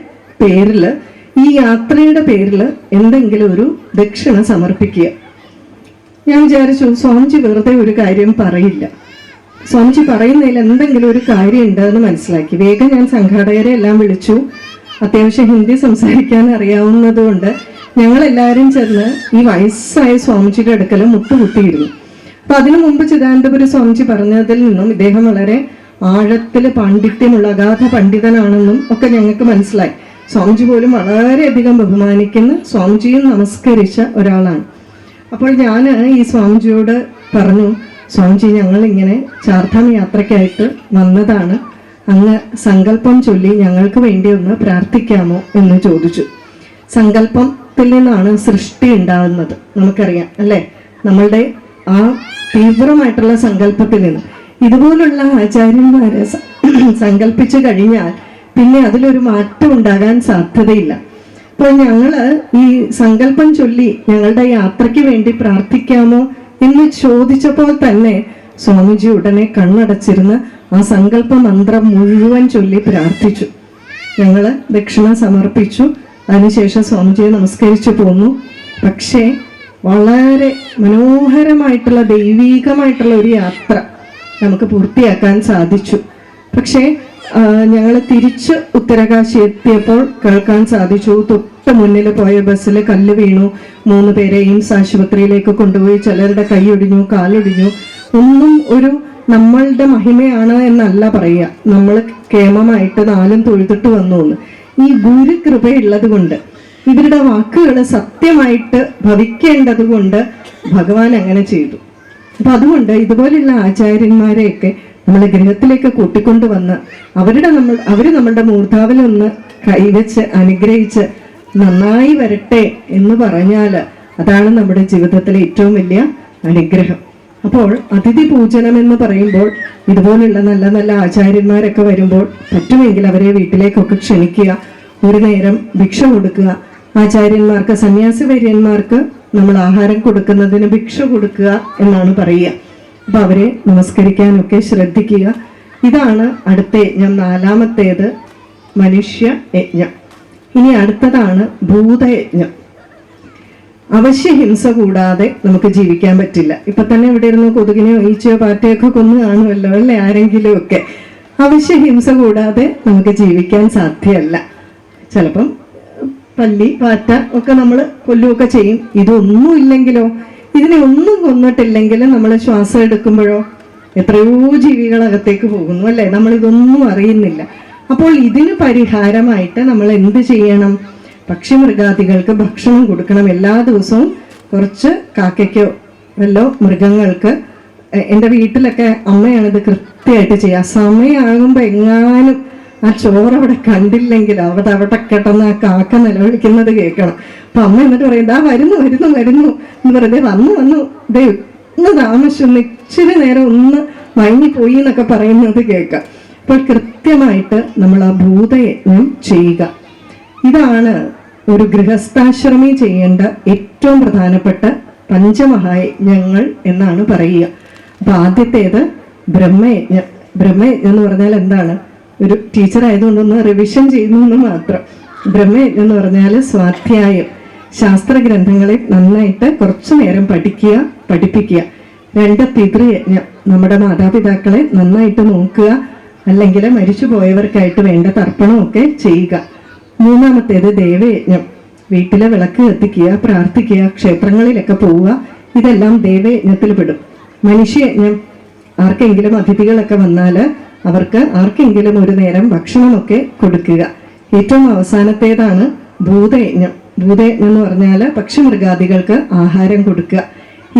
പേരില്, ഈ യാത്രയുടെ പേരിൽ എന്തെങ്കിലും ഒരു ദക്ഷിണ സമർപ്പിക്കുക. ഞാൻ വിചാരിച്ചു സ്വാമിജി വെറുതെ ഒരു കാര്യം പറയില്ല, സ്വാമിജി പറയുന്നതിൽ എന്തെങ്കിലും ഒരു കാര്യം ഉണ്ടെന്ന് മനസ്സിലാക്കി. വേഗം ഞാൻ സംഘാടകരെ എല്ലാം വിളിച്ചു. അത്യാവശ്യം ഹിന്ദി സംസാരിക്കാൻ അറിയാവുന്നത് കൊണ്ട് ഞങ്ങളെല്ലാവരും ചേർന്ന് ഈ വയസ്സായ സ്വാമിജിയുടെ അടുക്കൽ മുട്ടുകുത്തിയിരുന്നു. അപ്പൊ അതിനു മുമ്പ് ചിദാനന്ദപുരി സ്വാമിജി പറഞ്ഞതിൽ നിന്നും ഇദ്ദേഹം വളരെ ആഴത്തില് പാണ്ഡിത്യമുള്ള അഗാധ പണ്ഡിതനാണെന്നും ഒക്കെ ഞങ്ങൾക്ക് മനസ്സിലായി. സ്വാമിജി പോലും വളരെയധികം ബഹുമാനിക്കുന്ന, സ്വാമിജിയും നമസ്കരിച്ച ഒരാളാണ്. അപ്പോൾ ഞാൻ ഈ സ്വാമിജിയോട് പറഞ്ഞു, സ്വാമിജി ഞങ്ങൾ ഇങ്ങനെ ചാർധാം യാത്രയ്ക്കായിട്ട് വന്നതാണ്, അങ്ങ് സങ്കല്പം ചൊല്ലി ഞങ്ങൾക്ക് വേണ്ടി ഒന്ന് പ്രാർത്ഥിക്കാമോ എന്ന് ചോദിച്ചു. സങ്കല്പത്തിൽ നിന്നാണ് സൃഷ്ടി ഉണ്ടാകുന്നത്, നമുക്കറിയാം അല്ലേ? നമ്മളുടെ ആ തീവ്രമായിട്ടുള്ള സങ്കല്പത്തിൽ നിന്ന്. ഇതുപോലുള്ള ആചാര്യന്മാരെ സങ്കല്പിച്ചു കഴിഞ്ഞാൽ പിന്നെ അതിലൊരു മാറ്റം ഉണ്ടാകാൻ സാധ്യതയില്ല. അപ്പോൾ ഞങ്ങള് ഈ സങ്കല്പം ചൊല്ലി ഞങ്ങളുടെ യാത്രയ്ക്ക് വേണ്ടി പ്രാർത്ഥിക്കാമോ എന്ന് ചോദിച്ചപ്പോൾ തന്നെ സ്വാമിജി ഉടനെ കണ്ണടച്ചിരുന്ന് ആ സങ്കല്പ മന്ത്രം മുഴുവൻ ചൊല്ലി പ്രാർത്ഥിച്ചു. ഞങ്ങള് ദക്ഷിണ സമർപ്പിച്ചു. അതിനുശേഷം സ്വാമിജിയെ നമസ്കരിച്ചു പോന്നു. പക്ഷേ വളരെ മനോഹരമായിട്ടുള്ള ദൈവീകമായിട്ടുള്ള ഒരു യാത്ര നമുക്ക് പൂർത്തിയാക്കാൻ സാധിച്ചു. പക്ഷേ ഞങ്ങൾ തിരിച്ച് ഉത്തരകാശി എത്തിയപ്പോൾ കേൾക്കാൻ സാധിച്ചു, തൊട്ട് മുന്നിൽ പോയ ബസ്സിൽ കല്ല് വീണു, 3 പേരെ എയിംസ് ആശുപത്രിയിലേക്ക് കൊണ്ടുപോയി, ചിലരുടെ കൈയൊടിഞ്ഞു, കാലൊടിഞ്ഞു. ഒന്നും ഒരു നമ്മളുടെ മഹിമയാണ് എന്നല്ല പറയുക, നമ്മൾ കേമമായിട്ട് 4 തൊഴുതിട്ട് വന്നു എന്ന്. ഈ ഗുരു കൃപയുള്ളത് കൊണ്ട്, ഇവരുടെ വാക്കുകൾ സത്യമായിട്ട് ഭവിക്കേണ്ടത് കൊണ്ട് ഭഗവാൻ അങ്ങനെ ചെയ്തു. അപ്പൊ അതുകൊണ്ട് ഇതുപോലെയുള്ള ആചാര്യന്മാരെയൊക്കെ നമ്മൾ ഗൃഹത്തിലേക്ക് കൂട്ടിക്കൊണ്ടുവന്ന് അവര് നമ്മളുടെ മൂർധാവിലൊന്ന് കൈവച്ച് അനുഗ്രഹിച്ച് നന്നായി വരട്ടെ എന്ന് പറഞ്ഞാൽ അതാണ് നമ്മുടെ ജീവിതത്തിലെ ഏറ്റവും വലിയ അനുഗ്രഹം. അപ്പോൾ അതിഥി പൂജനം എന്ന് പറയുമ്പോൾ ഇതുപോലുള്ള നല്ല നല്ല ആചാര്യന്മാരൊക്കെ വരുമ്പോൾ പറ്റുമെങ്കിൽ അവരെ വീട്ടിലേക്കൊക്കെ ക്ഷണിക്കുക, ഒരു നേരം ഭിക്ഷ കൊടുക്കുക. ആചാര്യന്മാർക്ക്, സന്യാസി വര്യന്മാർക്ക് നമ്മൾ ആഹാരം കൊടുക്കുന്നതിന് ഭിക്ഷ കൊടുക്കുക എന്നാണ് പറയുക. അപ്പൊ അവരെ നമസ്കരിക്കാനൊക്കെ ശ്രദ്ധിക്കുക. ഇതാണ് അടുത്ത യജ്ഞം, 4-ാമത്തേത് മനുഷ്യ യജ്ഞം. ഇനി അടുത്തതാണ് ഭൂതയജ്ഞം. അവശ്യ ഹിംസ കൂടാതെ നമുക്ക് ജീവിക്കാൻ പറ്റില്ല. ഇപ്പൊ തന്നെ ഇവിടെ ഇരുന്ന് കൊതുകിനെയോ ഈച്ചയോ പാറ്റയൊക്കെ കൊന്നു കാണുമല്ലോ അല്ലെ, ആരെങ്കിലും ഒക്കെ. അവശ്യ ഹിംസ കൂടാതെ നമുക്ക് ജീവിക്കാൻ സാധ്യമല്ല. ചിലപ്പം പല്ലി, പാറ്റ ഒക്കെ നമ്മൾ കൊല്ലുകയൊക്കെ ചെയ്യും. ഇതൊന്നും ഇല്ലെങ്കിലോ, ഇതിനെ ഒന്നും കൊന്നിട്ടില്ലെങ്കിൽ നമ്മൾ ശ്വാസം എടുക്കുമ്പോഴോ എത്രയോ ജീവികൾ അകത്തേക്ക് പോകുന്നു അല്ലെ, നമ്മൾ ഇതൊന്നും അറിയുന്നില്ല. അപ്പോൾ ഇതിന് പരിഹാരമായിട്ട് നമ്മൾ എന്ത് ചെയ്യണം? പക്ഷിമൃഗാദികൾക്ക് ഭക്ഷണം കൊടുക്കണം. എല്ലാ ദിവസവും കുറച്ച് കാക്കയ്ക്കോ വല്ലോ മൃഗങ്ങൾക്ക്. എൻ്റെ വീട്ടിലൊക്കെ അമ്മയാണിത് കൃത്യമായിട്ട് ചെയ്യുക. സമയമാകുമ്പോൾ എങ്ങാനും ആ ചോറ് അവിടെ കണ്ടില്ലെങ്കിൽ അവിടെ കിടന്ന് ആ കാക്ക നിലവിളിക്കുന്നത് കേൾക്കണം. അപ്പൊ അമ്മ എന്നിട്ട് പറയും, ദാ വരുന്നു വരുന്നു വരുന്നു എന്ന് പറയുന്നത്, വന്നു ദേ ഒന്ന് താമസിച്ചു, ഇച്ചിരി നേരം ഒന്ന് മയങ്ങിപ്പോയി എന്നൊക്കെ പറയുന്നത് കേൾക്കാം. അപ്പോൾ കൃത്യമായിട്ട് നമ്മൾ ആ ഭൂതയജ്ഞം ചെയ്യുക. ഇതാണ് ഒരു ഗൃഹസ്ഥാശ്രമി ചെയ്യേണ്ട ഏറ്റവും പ്രധാനപ്പെട്ട പഞ്ചമഹായജ്ഞങ്ങൾ എന്നാണ് പറയുക. അപ്പൊ ആദ്യത്തേത് ബ്രഹ്മയജ്ഞം. ബ്രഹ്മയജ്ഞം എന്ന് പറഞ്ഞാൽ എന്താണ്? ഒരു ടീച്ചർ ആയതുകൊണ്ടൊന്ന് റിവിഷൻ ചെയ്യുന്നു എന്ന് മാത്രം. ബ്രഹ്മയജ്ഞം എന്ന് പറഞ്ഞാൽ സ്വാധ്യായം, ശാസ്ത്രഗ്രന്ഥങ്ങളെ നന്നായിട്ട് കുറച്ചു നേരം പഠിപ്പിക്കുക. 2 പിതൃയജ്ഞം, നമ്മുടെ മാതാപിതാക്കളെ നന്നായിട്ട് നോക്കുക, അല്ലെങ്കിൽ മരിച്ചു പോയവർക്കായിട്ട് വേണ്ട തർപ്പണമൊക്കെ ചെയ്യുക. 3-ാമത്തേത് ദേവയജ്ഞം, വീട്ടിലെ വിളക്ക് കത്തിക്കുക, പ്രാർത്ഥിക്കുക, ക്ഷേത്രങ്ങളിലൊക്കെ പോവുക. ഇതെല്ലാം ദേവയജ്ഞത്തിൽ പെടും. മനുഷ്യയജ്ഞം, ആർക്കെങ്കിലും അതിഥികളൊക്കെ വന്നാൽ അവർക്ക് ആർക്കെങ്കിലും ഒരു നേരം ഭക്ഷണമൊക്കെ കൊടുക്കുക. ഏറ്റവും അവസാനത്തേതാണ് ഭൂതയജ്ഞം. ഭൂതയജ്ഞം എന്ന് പറഞ്ഞാൽ പക്ഷിമൃഗാദികൾക്ക് ആഹാരം കൊടുക്കുക.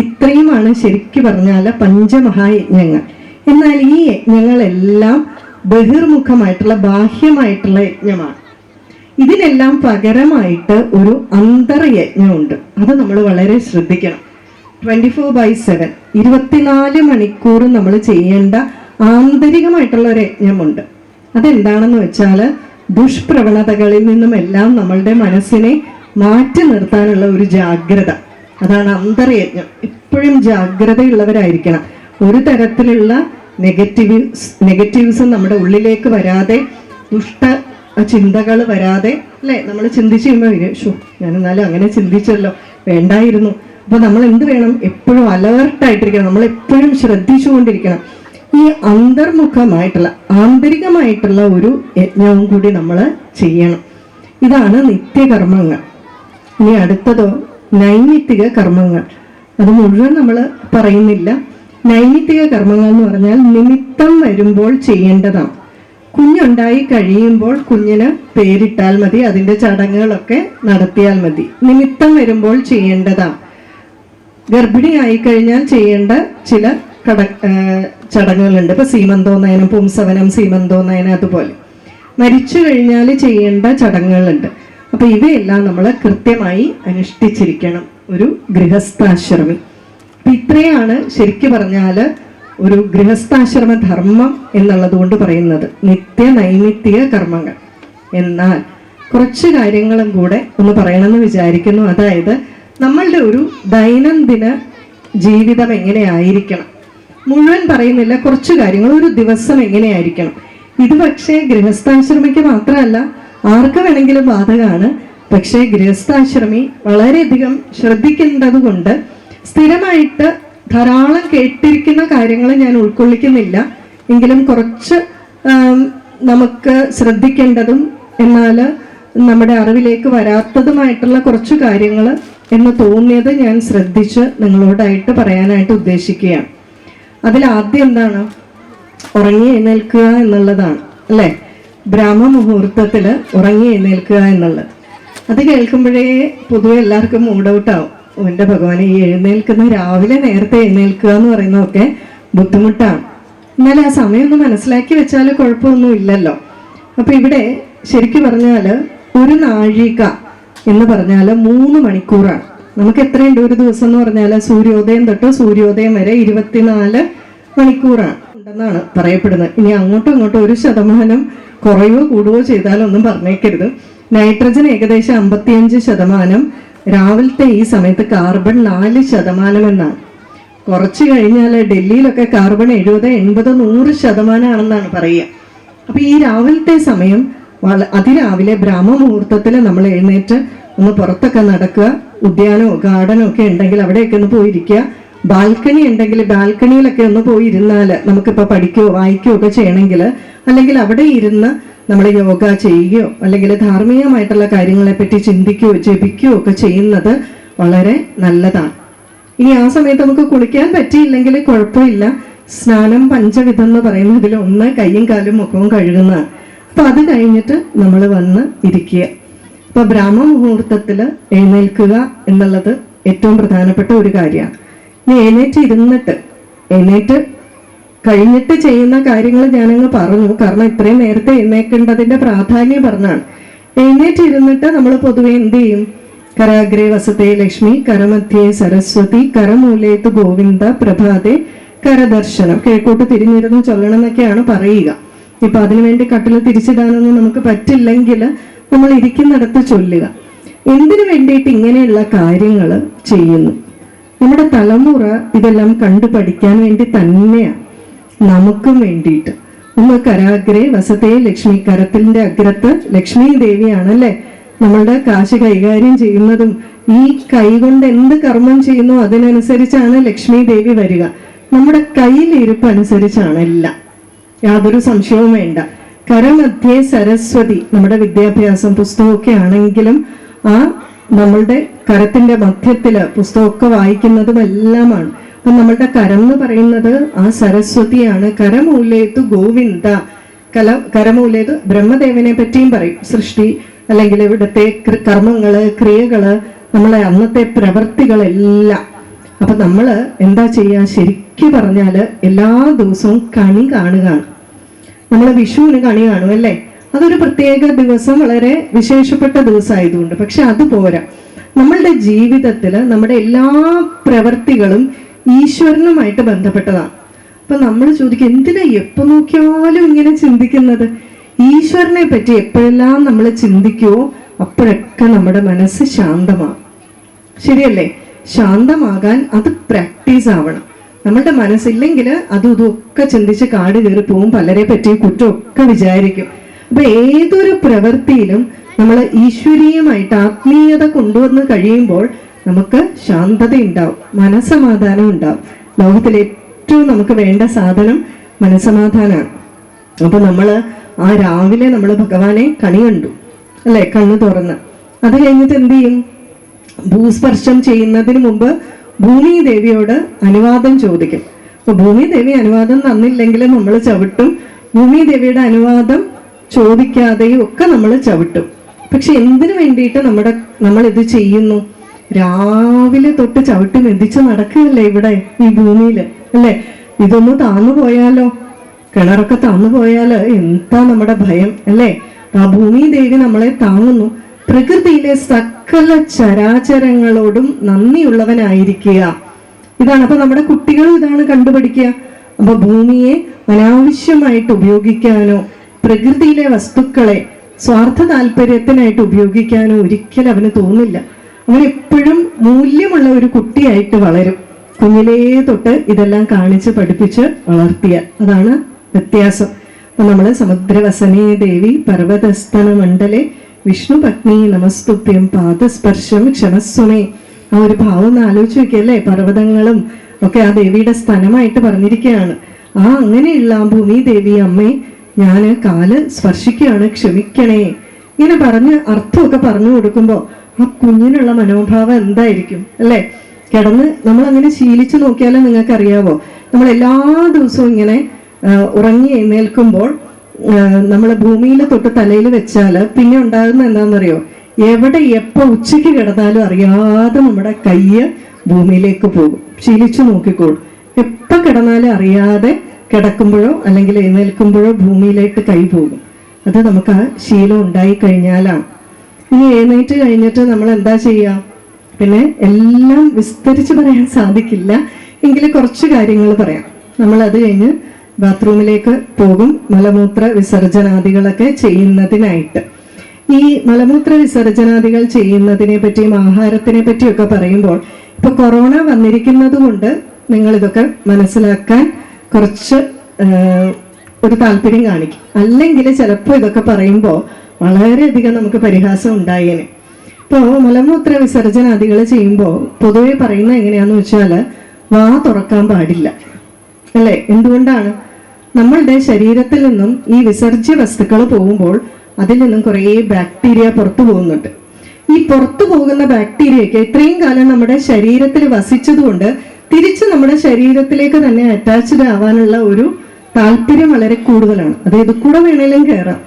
ഇത്രയുമാണ് ശരിക്കും പറഞ്ഞാൽ പഞ്ചമഹായജ്ഞങ്ങൾ. എന്നാൽ ഈ യജ്ഞങ്ങളെല്ലാം ബഹിർമുഖമായിട്ടുള്ള, ബാഹ്യമായിട്ടുള്ള യജ്ഞമാണ്. ഇതിനെല്ലാം പകരമായിട്ട് ഒരു അന്തർയജ്ഞമുണ്ട്. അത് നമ്മൾ വളരെ ശ്രദ്ധിക്കണം. 24/7 24 മണിക്കൂറും നമ്മൾ ചെയ്യേണ്ട ആന്തരികമായിട്ടുള്ള ഒരു യജ്ഞമുണ്ട്. അതെന്താണെന്ന് വെച്ചാൽ ദുഷ്പ്രവണതകളിൽ നിന്നുമെല്ലാം നമ്മളുടെ മനസ്സിനെ മാറ്റി നിർത്താനുള്ള ഒരു ജാഗ്രത. അതാണ് അന്തർയജ്ഞം. എപ്പോഴും ജാഗ്രതയുള്ളവരായിരിക്കണം. ഒരു തരത്തിലുള്ള നെഗറ്റീവ്സ് നമ്മുടെ ഉള്ളിലേക്ക് വരാതെ, ദുഷ്ട ചിന്തകൾ വരാതെ അല്ലെ, നമ്മൾ ചിന്തിച്ച് കഴിയുമ്പോൾ ഞാൻ എന്നാലും അങ്ങനെ ചിന്തിച്ചല്ലോ, വേണ്ടായിരുന്നു. അപ്പൊ നമ്മൾ എന്ത് വേണം? എപ്പോഴും അലേർട്ടായിട്ടിരിക്കണം, നമ്മൾ എപ്പോഴും ശ്രദ്ധിച്ചുകൊണ്ടിരിക്കണം. ഈ അന്തർമുഖമായിട്ടുള്ള, ആന്തരികമായിട്ടുള്ള ഒരു യജ്ഞവും കൂടി നമ്മൾ ചെയ്യണം. ഇതാണ് നിത്യകർമ്മങ്ങൾ. ഇനി അടുത്തതോ നൈമിത്തിക കർമ്മങ്ങൾ. അത് മുഴുവൻ നമ്മൾ പറയുന്നില്ല. നൈമിത്തിക കർമ്മങ്ങൾ എന്ന് പറഞ്ഞാൽ നിമിത്തം വരുമ്പോൾ ചെയ്യേണ്ടതാണ്. കുഞ്ഞുണ്ടായി കഴിയുമ്പോൾ കുഞ്ഞിന് പേരിട്ടാൽ മതി, അതിൻ്റെ ചടങ്ങുകളൊക്കെ നടത്തിയാൽ മതി. നിമിത്തം വരുമ്പോൾ ചെയ്യേണ്ടതാണ്. ഗർഭിണിയായി കഴിഞ്ഞാൽ ചെയ്യേണ്ട ചില ചടങ്ങുകളുണ്ട്. ഇപ്പൊ സീമന്തോന്നയനം, പുംസവനം, സീമന്തോന്നയനം, അതുപോലെ മരിച്ചു കഴിഞ്ഞാൽ ചെയ്യേണ്ട ചടങ്ങുകളുണ്ട്. അപ്പൊ ഇവയെല്ലാം നമ്മൾ കൃത്യമായി അനുഷ്ഠിച്ചിരിക്കണം ഒരു ഗൃഹസ്ഥാശ്രമി. ഇത്രയാണ് ശരിക്കും പറഞ്ഞാല് ഒരു ഗൃഹസ്ഥാശ്രമ ധർമ്മം എന്നുള്ളത് കൊണ്ട് പറയുന്നത്, നിത്യ നൈമിത്തിക കർമ്മങ്ങൾ. എന്നാൽ കുറച്ച് കാര്യങ്ങളും കൂടെ ഒന്ന് പറയണമെന്ന് വിചാരിക്കുന്നു. അതായത് നമ്മളുടെ ഒരു ദൈനംദിന ജീവിതം എങ്ങനെയായിരിക്കണം, മുഴുവൻ പറയുന്നില്ല, കുറച്ച് കാര്യങ്ങൾ, ഒരു ദിവസം എങ്ങനെയായിരിക്കണം. ഇത് പക്ഷേ ഗൃഹസ്ഥാശ്രമിക്ക് മാത്രമല്ല, ആർക്ക് വേണമെങ്കിലും ബാധകമാണ്. പക്ഷേ ഗൃഹസ്ഥാശ്രമി വളരെയധികം ശ്രദ്ധിക്കേണ്ടത് കൊണ്ട് സ്ഥിരമായിട്ട് ധാരാളം കേട്ടിരിക്കുന്ന കാര്യങ്ങൾ ഞാൻ ഉൾക്കൊള്ളിക്കുന്നില്ല. എങ്കിലും കുറച്ച് നമുക്ക് ശ്രദ്ധിക്കേണ്ടതും എന്നാൽ നമ്മുടെ അറിവിലേക്ക് വരാത്തതുമായിട്ടുള്ള കുറച്ച് കാര്യങ്ങൾ എന്ന് തോന്നിയത് ഞാൻ ശ്രദ്ധിച്ച് നിങ്ങളോടായിട്ട് പറയാനായിട്ട് ഉദ്ദേശിക്കുകയാണ്. അതിലാദ്യം എന്താണ്? ഉറങ്ങി എഴുന്നേൽക്കുക എന്നുള്ളതാണ്, അല്ലേ? ബ്രാഹ്മ മുഹൂർത്തത്തിൽ ഉറങ്ങി എഴുന്നേൽക്കുക എന്നുള്ളത്. അത് കേൾക്കുമ്പോഴേ പൊതുവെ എല്ലാവർക്കും മൂഡ് ഔട്ട് ആവും. എൻ്റെ ഭഗവാനെ, ഈ എഴുന്നേൽക്കുന്ന രാവിലെ നേരത്തെ എഴുന്നേൽക്കുക എന്ന് പറയുന്നതൊക്കെ ബുദ്ധിമുട്ടാണ്. എന്നാൽ ആ സമയം ഒന്ന് മനസ്സിലാക്കി വെച്ചാൽ കുഴപ്പമൊന്നും ഇല്ലല്ലോ. അപ്പം ഇവിടെ ശരിക്കും പറഞ്ഞാൽ ഒരു നാഴിക എന്ന് പറഞ്ഞാൽ 3 മണിക്കൂറാണ്. നമുക്ക് എത്രയുണ്ട് ഒരു ദിവസം എന്ന് പറഞ്ഞാൽ? സൂര്യോദയം തൊട്ട് സൂര്യോദയം വരെ 24 മണിക്കൂറാണ് ഉണ്ടെന്നാണ് പറയപ്പെടുന്നത്. ഇനി അങ്ങോട്ടും ഇങ്ങോട്ടും 1% കുറയോ കൂടുകയോ ചെയ്താലൊന്നും പറഞ്ഞേക്കരുത്. നൈട്രജൻ ഏകദേശം 55%, രാവിലത്തെ ഈ സമയത്ത് കാർബൺ 4% എന്നാണ്. കുറച്ച് കഴിഞ്ഞാൽ ഡൽഹിയിലൊക്കെ കാർബൺ 70, 80, 100% ആണെന്നാണ് പറയുക. അപ്പൊ ഈ രാവിലത്തെ സമയം അതിരാവിലെ ബ്രാഹ്മ മുഹൂർത്തത്തിൽ നമ്മൾ എഴുന്നേറ്റ് ഒന്ന് പുറത്തൊക്കെ നടക്കുക. ഉദ്യാനമോ ഗാർഡനോ ഒക്കെ ഉണ്ടെങ്കിൽ അവിടെയൊക്കെ ഒന്ന് പോയിരിക്കുക. ബാൽക്കണി ഉണ്ടെങ്കിൽ ബാൽക്കണിയിലൊക്കെ ഒന്ന് പോയി ഇരുന്നാൽ, നമുക്കിപ്പോൾ പഠിക്കുകയോ വായിക്കുകയോ ഒക്കെ ചെയ്യണമെങ്കിൽ, അല്ലെങ്കിൽ അവിടെ ഇരുന്ന് നമ്മൾ യോഗ ചെയ്യുകയോ അല്ലെങ്കിൽ ധാർമ്മികമായിട്ടുള്ള കാര്യങ്ങളെ പറ്റി ചിന്തിക്കുകയോ ജപിക്കുകയോ ഒക്കെ ചെയ്യുന്നത് വളരെ നല്ലതാണ്. ഇനി ആ സമയത്ത് നമുക്ക് കുളിക്കാൻ പറ്റിയില്ലെങ്കിൽ കുഴപ്പമില്ല. സ്നാനം പഞ്ചവിധം എന്ന് പറയുന്നതിൽ ഒന്ന് കയ്യും കാലും മുഖവും കഴുകുന്നതാണ്. അപ്പൊ അത് കഴിഞ്ഞിട്ട് നമ്മൾ വന്ന് ഇരിക്കുക. അപ്പൊ ബ്രാഹ്മ മുഹൂർത്തത്തിൽ എഴുന്നേൽക്കുക എന്നുള്ളത് ഏറ്റവും പ്രധാനപ്പെട്ട ഒരു കാര്യമാണ്. ഇനി എഴുന്നേറ്റ് കഴിഞ്ഞിട്ട് ചെയ്യുന്ന കാര്യങ്ങൾ ഞാനങ്ങ് പറഞ്ഞു, കാരണം ഇത്രയും നേരത്തെ എഴുന്നേൽക്കേണ്ടതിന്റെ പ്രാധാന്യം പറഞ്ഞാണ്. എഴുന്നേറ്റിരുന്നിട്ട് നമ്മൾ പൊതുവെ എന്ത് ചെയ്യും? കരാഗ്രേ വസത്തെ ലക്ഷ്മി, കരമധ്യേ സരസ്വതി, കരമൂലേത്ത് ഗോവിന്ദ, പ്രഭാതേ കരദർശനം. കിഴക്കോട്ട് തിരിഞ്ഞിരുന്ന് ചൊല്ലണം എന്നൊക്കെയാണ് പറയുക. ഇപ്പൊ അതിനുവേണ്ടി കട്ടിൽ തിരിച്ചിടാനൊന്നും നമുക്ക് പറ്റില്ലെങ്കിൽ നമ്മൾ ഇരിക്കുന്നിടത്ത് ചൊല്ലുക. എന്തിനു വേണ്ടിയിട്ട് ഇങ്ങനെയുള്ള കാര്യങ്ങൾ ചെയ്യുന്നു? നമ്മുടെ തലമുറ ഇതെല്ലാം കണ്ടു പഠിക്കാൻ വേണ്ടി തന്നെയാണ്, നമുക്കും വേണ്ടിയിട്ട്. ഒന്ന് കരാഗ്രേ വസത്തെ ലക്ഷ്മി, കരത്തിന്റെ അഗ്രത്ത് ലക്ഷ്മി ദേവിയാണല്ലേ. നമ്മളുടെ കാശ് കൈകാര്യം ചെയ്യുന്നതും ഈ കൈ കൊണ്ട് എന്ത് കർമ്മം ചെയ്യുന്നു അതിനനുസരിച്ചാണ് ലക്ഷ്മി ദേവി വരിക. നമ്മുടെ കയ്യിലിരിപ്പ് അനുസരിച്ചാണ് എല്ലാം, യാതൊരു സംശയവും വേണ്ട. കരമധ്യേ സരസ്വതി, നമ്മുടെ വിദ്യാഭ്യാസം പുസ്തകമൊക്കെ ആണെങ്കിലും ആ നമ്മളുടെ കരത്തിന്റെ മധ്യത്തില് പുസ്തകമൊക്കെ വായിക്കുന്നതും എല്ലാമാണ്. അപ്പൊ നമ്മളുടെ കരം എന്ന് പറയുന്നത് ആ സരസ്വതിയാണ്. കരമൂലേത്ത് ഗോവിന്ദ, കരമൂലേത് ബ്രഹ്മദേവനെ പറ്റിയും പറയും. സൃഷ്ടി അല്ലെങ്കിൽ ഇവിടുത്തെ കർമ്മങ്ങള്, ക്രിയകള്, നമ്മളെ അന്നത്തെ പ്രവൃത്തികളെല്ലാം. അപ്പൊ നമ്മള് എന്താ ചെയ്യുക? ശരിക്കും പറഞ്ഞാല് എല്ലാ ദിവസവും കണി കാണുകയാണ്. നമ്മൾ വിഷുവിന് കണി കാണും അല്ലേ? അതൊരു പ്രത്യേക ദിവസം, വളരെ വിശേഷപ്പെട്ട ദിവസമായതുകൊണ്ട്. പക്ഷെ അത് പോരാ. നമ്മളുടെ ജീവിതത്തില് നമ്മുടെ എല്ലാ പ്രവൃത്തികളും ഈശ്വരനുമായിട്ട് ബന്ധപ്പെട്ടതാണ്. അപ്പൊ നമ്മൾ ചോദിക്കും, എന്തിനാ എപ്പോ നോക്കിയാലും ഇങ്ങനെ ചിന്തിക്കുന്നത്? ഈശ്വരനെ പറ്റി എപ്പോഴെല്ലാം നമ്മൾ ചിന്തിക്കുവോ അപ്പോഴൊക്കെ നമ്മുടെ മനസ്സ് ശാന്തമാകും. ശരിയല്ലേ? ശാന്തമാകാൻ അത് പ്രാക്ടീസ് ആവണം. നമ്മളുടെ മനസ്സില്ലെങ്കിൽ അതും ഇതൊക്കെ ചിന്തിച്ച് കാട് കയറി പോവും, പലരെ പറ്റി കുറ്റമൊക്കെ വിചാരിക്കും. അപ്പൊ ഏതൊരു പ്രവൃത്തിയിലും നമ്മൾ ഈശ്വരീയമായിട്ട് ആത്മീയത കൊണ്ടുവന്ന് കഴിയുമ്പോൾ നമുക്ക് ശാന്തത ഉണ്ടാവും, മനസ്സമാധാനം ഉണ്ടാവും. ലോകത്തിൽ ഏറ്റവും നമുക്ക് വേണ്ട സാധനം മനസ്സമാധാനമാണ്. അപ്പൊ നമ്മള് ആ രാവിലെ നമ്മൾ ഭഗവാനെ കണി കണ്ടു അല്ലെ, കണ്ണു തുറന്ന്. അത് കഴിഞ്ഞിട്ട് എന്ത് ചെയ്യും? ഭൂസ്പർശം ചെയ്യുന്നതിന് മുമ്പ് ഭൂമി ദേവിയോട് അനുവാദം ചോദിക്കും. അപ്പൊ ഭൂമി ദേവി അനുവാദം തന്നില്ലെങ്കിൽ നമ്മൾ ചവിട്ടും. ഭൂമി ദേവിയുടെ അനുവാദം ചോദിക്കാതെയും ഒക്കെ നമ്മൾ ചവിട്ടും. പക്ഷെ എന്തിനു വേണ്ടിയിട്ട് നമ്മൾ ഇത് ചെയ്യുന്നു? രാവിലെ തൊട്ട് ചവിട്ടി മെതിച്ച് നടക്കുകയല്ലേ ഇവിടെ ഈ ഭൂമിയില്, അല്ലെ? ഇതൊന്ന് താന്നു പോയാലോ, കിണറൊക്കെ താന്നു പോയാല് എന്താ നമ്മുടെ ഭയം, അല്ലേ? ആ ഭൂമി ദേവി നമ്മളെ താങ്ങുന്നു. പ്രകൃതിയിലെ സകല ചരാചരങ്ങളോടും നന്ദിയുള്ളവനായിരിക്കുക. ഇതാണ്. അപ്പൊ നമ്മുടെ കുട്ടികളും ഇതാണ് കണ്ടുപഠിക്കുക. അപ്പൊ ഭൂമിയെ അനാവശ്യമായിട്ട് ഉപയോഗിക്കാനോ പ്രകൃതിയിലെ വസ്തുക്കളെ സ്വാർത്ഥ താല്പര്യത്തിനായിട്ട് ഉപയോഗിക്കാനോ ഒരിക്കലും അവന് തോന്നില്ല. അവൻ എപ്പോഴും മൂല്യമുള്ള ഒരു കുട്ടിയായിട്ട് വളരും. കുഞ്ഞിലേ തൊട്ട് ഇതെല്ലാം കാണിച്ച് പഠിപ്പിച്ച് വളർത്തിയ, അതാണ് വ്യത്യാസം. അപ്പൊ നമ്മള് സമുദ്രവസനേ ദേവി പർവ്വതസ്ഥന മണ്ഡലെ വിഷ്ണു പത്നി നമസ്തുഭ്യം പാദസ്പർശം ക്ഷമസ്വമേ. ആ ഒരു ഭാവം ഒന്ന് ആലോചിച്ച് നോക്കിയല്ലേ. പർവ്വതങ്ങളും ഒക്കെ ആ ദേവിയുടെ സ്ഥലമായിട്ട് പറഞ്ഞിരിക്കുകയാണ്. ആ അങ്ങനെയുള്ള ആ ഭൂമി ദേവി അമ്മേ ഞാൻ കാല് സ്പർശിക്കുകയാണ്, ക്ഷമിക്കണേ. ഇങ്ങനെ പറഞ്ഞ് അർത്ഥമൊക്കെ പറഞ്ഞു കൊടുക്കുമ്പോ ആ കുഞ്ഞിനുള്ള മനോഭാവം എന്തായിരിക്കും അല്ലേ. കിടന്ന് നമ്മൾ അങ്ങനെ ശീലിച്ചു നോക്കിയാലും നിങ്ങൾക്ക് അറിയാവോ, നമ്മൾ എല്ലാ ദിവസവും ഇങ്ങനെ ഉറങ്ങി എഴുന്നേൽക്കുമ്പോൾ നമ്മൾ ഭൂമിയിൽ തൊട്ട് തലയിൽ വെച്ചാല് പിന്നെ ഉണ്ടാകുന്ന എന്താണെന്നറിയോ, എവിടെ എപ്പോ ഉച്ചയ്ക്ക് കിടന്നാലും അറിയാതെ നമ്മുടെ കയ്യ് ഭൂമിയിലേക്ക് പോകും. ശീലിച്ചു നോക്കിക്കോളും. എപ്പോ കിടന്നാലും അറിയാതെ കിടക്കുമ്പോഴോ അല്ലെങ്കിൽ എഴുന്നേൽക്കുമ്പോഴോ ഭൂമിയിലേക്ക് കൈ പോകും. അത് നമുക്ക് ആ ശീലം ഉണ്ടായി കഴിഞ്ഞാലാണ്. ഇനി എഴുന്നേറ്റ് കഴിഞ്ഞിട്ട് നമ്മൾ എന്താ ചെയ്യുക, പിന്നെ എല്ലാം വിസ്തരിച്ച് പറയാൻ സാധിക്കില്ല, എങ്കിലും കുറച്ച് കാര്യങ്ങൾ പറയാം. നമ്മൾ അത് കഴിഞ്ഞ് ബാത്റൂമിലേക്ക് പോകും, മലമൂത്ര വിസർജനാദികളൊക്കെ ചെയ്യുന്നതിനായിട്ട്. ഈ മലമൂത്ര വിസർജനാദികൾ ചെയ്യുന്നതിനെ പറ്റിയും ആഹാരത്തിനെ പറ്റിയൊക്കെ പറയുമ്പോൾ ഇപ്പൊ കൊറോണ വന്നിരിക്കുന്നത് കൊണ്ട് നിങ്ങൾ ഇതൊക്കെ മനസ്സിലാക്കാൻ കുറച്ച് ഒരു താല്പര്യം കാണിക്കും. അല്ലെങ്കിൽ ചിലപ്പോൾ ഇതൊക്കെ പറയുമ്പോൾ വളരെയധികം നമുക്ക് പരിഹാസം ഉണ്ടായേനെ. ഇപ്പോൾ മലമൂത്ര വിസർജനാദികൾ ചെയ്യുമ്പോൾ പൊതുവെ പറയുന്നത് എങ്ങനെയാന്ന് വെച്ചാൽ വാ തുറക്കാൻ പാടില്ല അല്ലേ. എന്തുകൊണ്ടാണ്? നമ്മളുടെ ശരീരത്തിൽ നിന്നും ഈ വിസർജ്യ വസ്തുക്കൾ പോകുമ്പോൾ അതിൽ നിന്നും കുറേ ബാക്ടീരിയ പുറത്തു പോകുന്നുണ്ട്. ഈ പുറത്തു പോകുന്ന ബാക്ടീരിയയൊക്കെ ഇത്രയും കാലം നമ്മുടെ ശരീരത്തിൽ വസിച്ചതുകൊണ്ട് തിരിച്ച് നമ്മുടെ ശരീരത്തിലേക്ക് തന്നെ അറ്റാച്ച്ഡ് ആവാനുള്ള ഒരു താല്പര്യം വളരെ കൂടുതലാണ്. അത് ഇതിൽ കൂടെ വേണേലും കയറാം.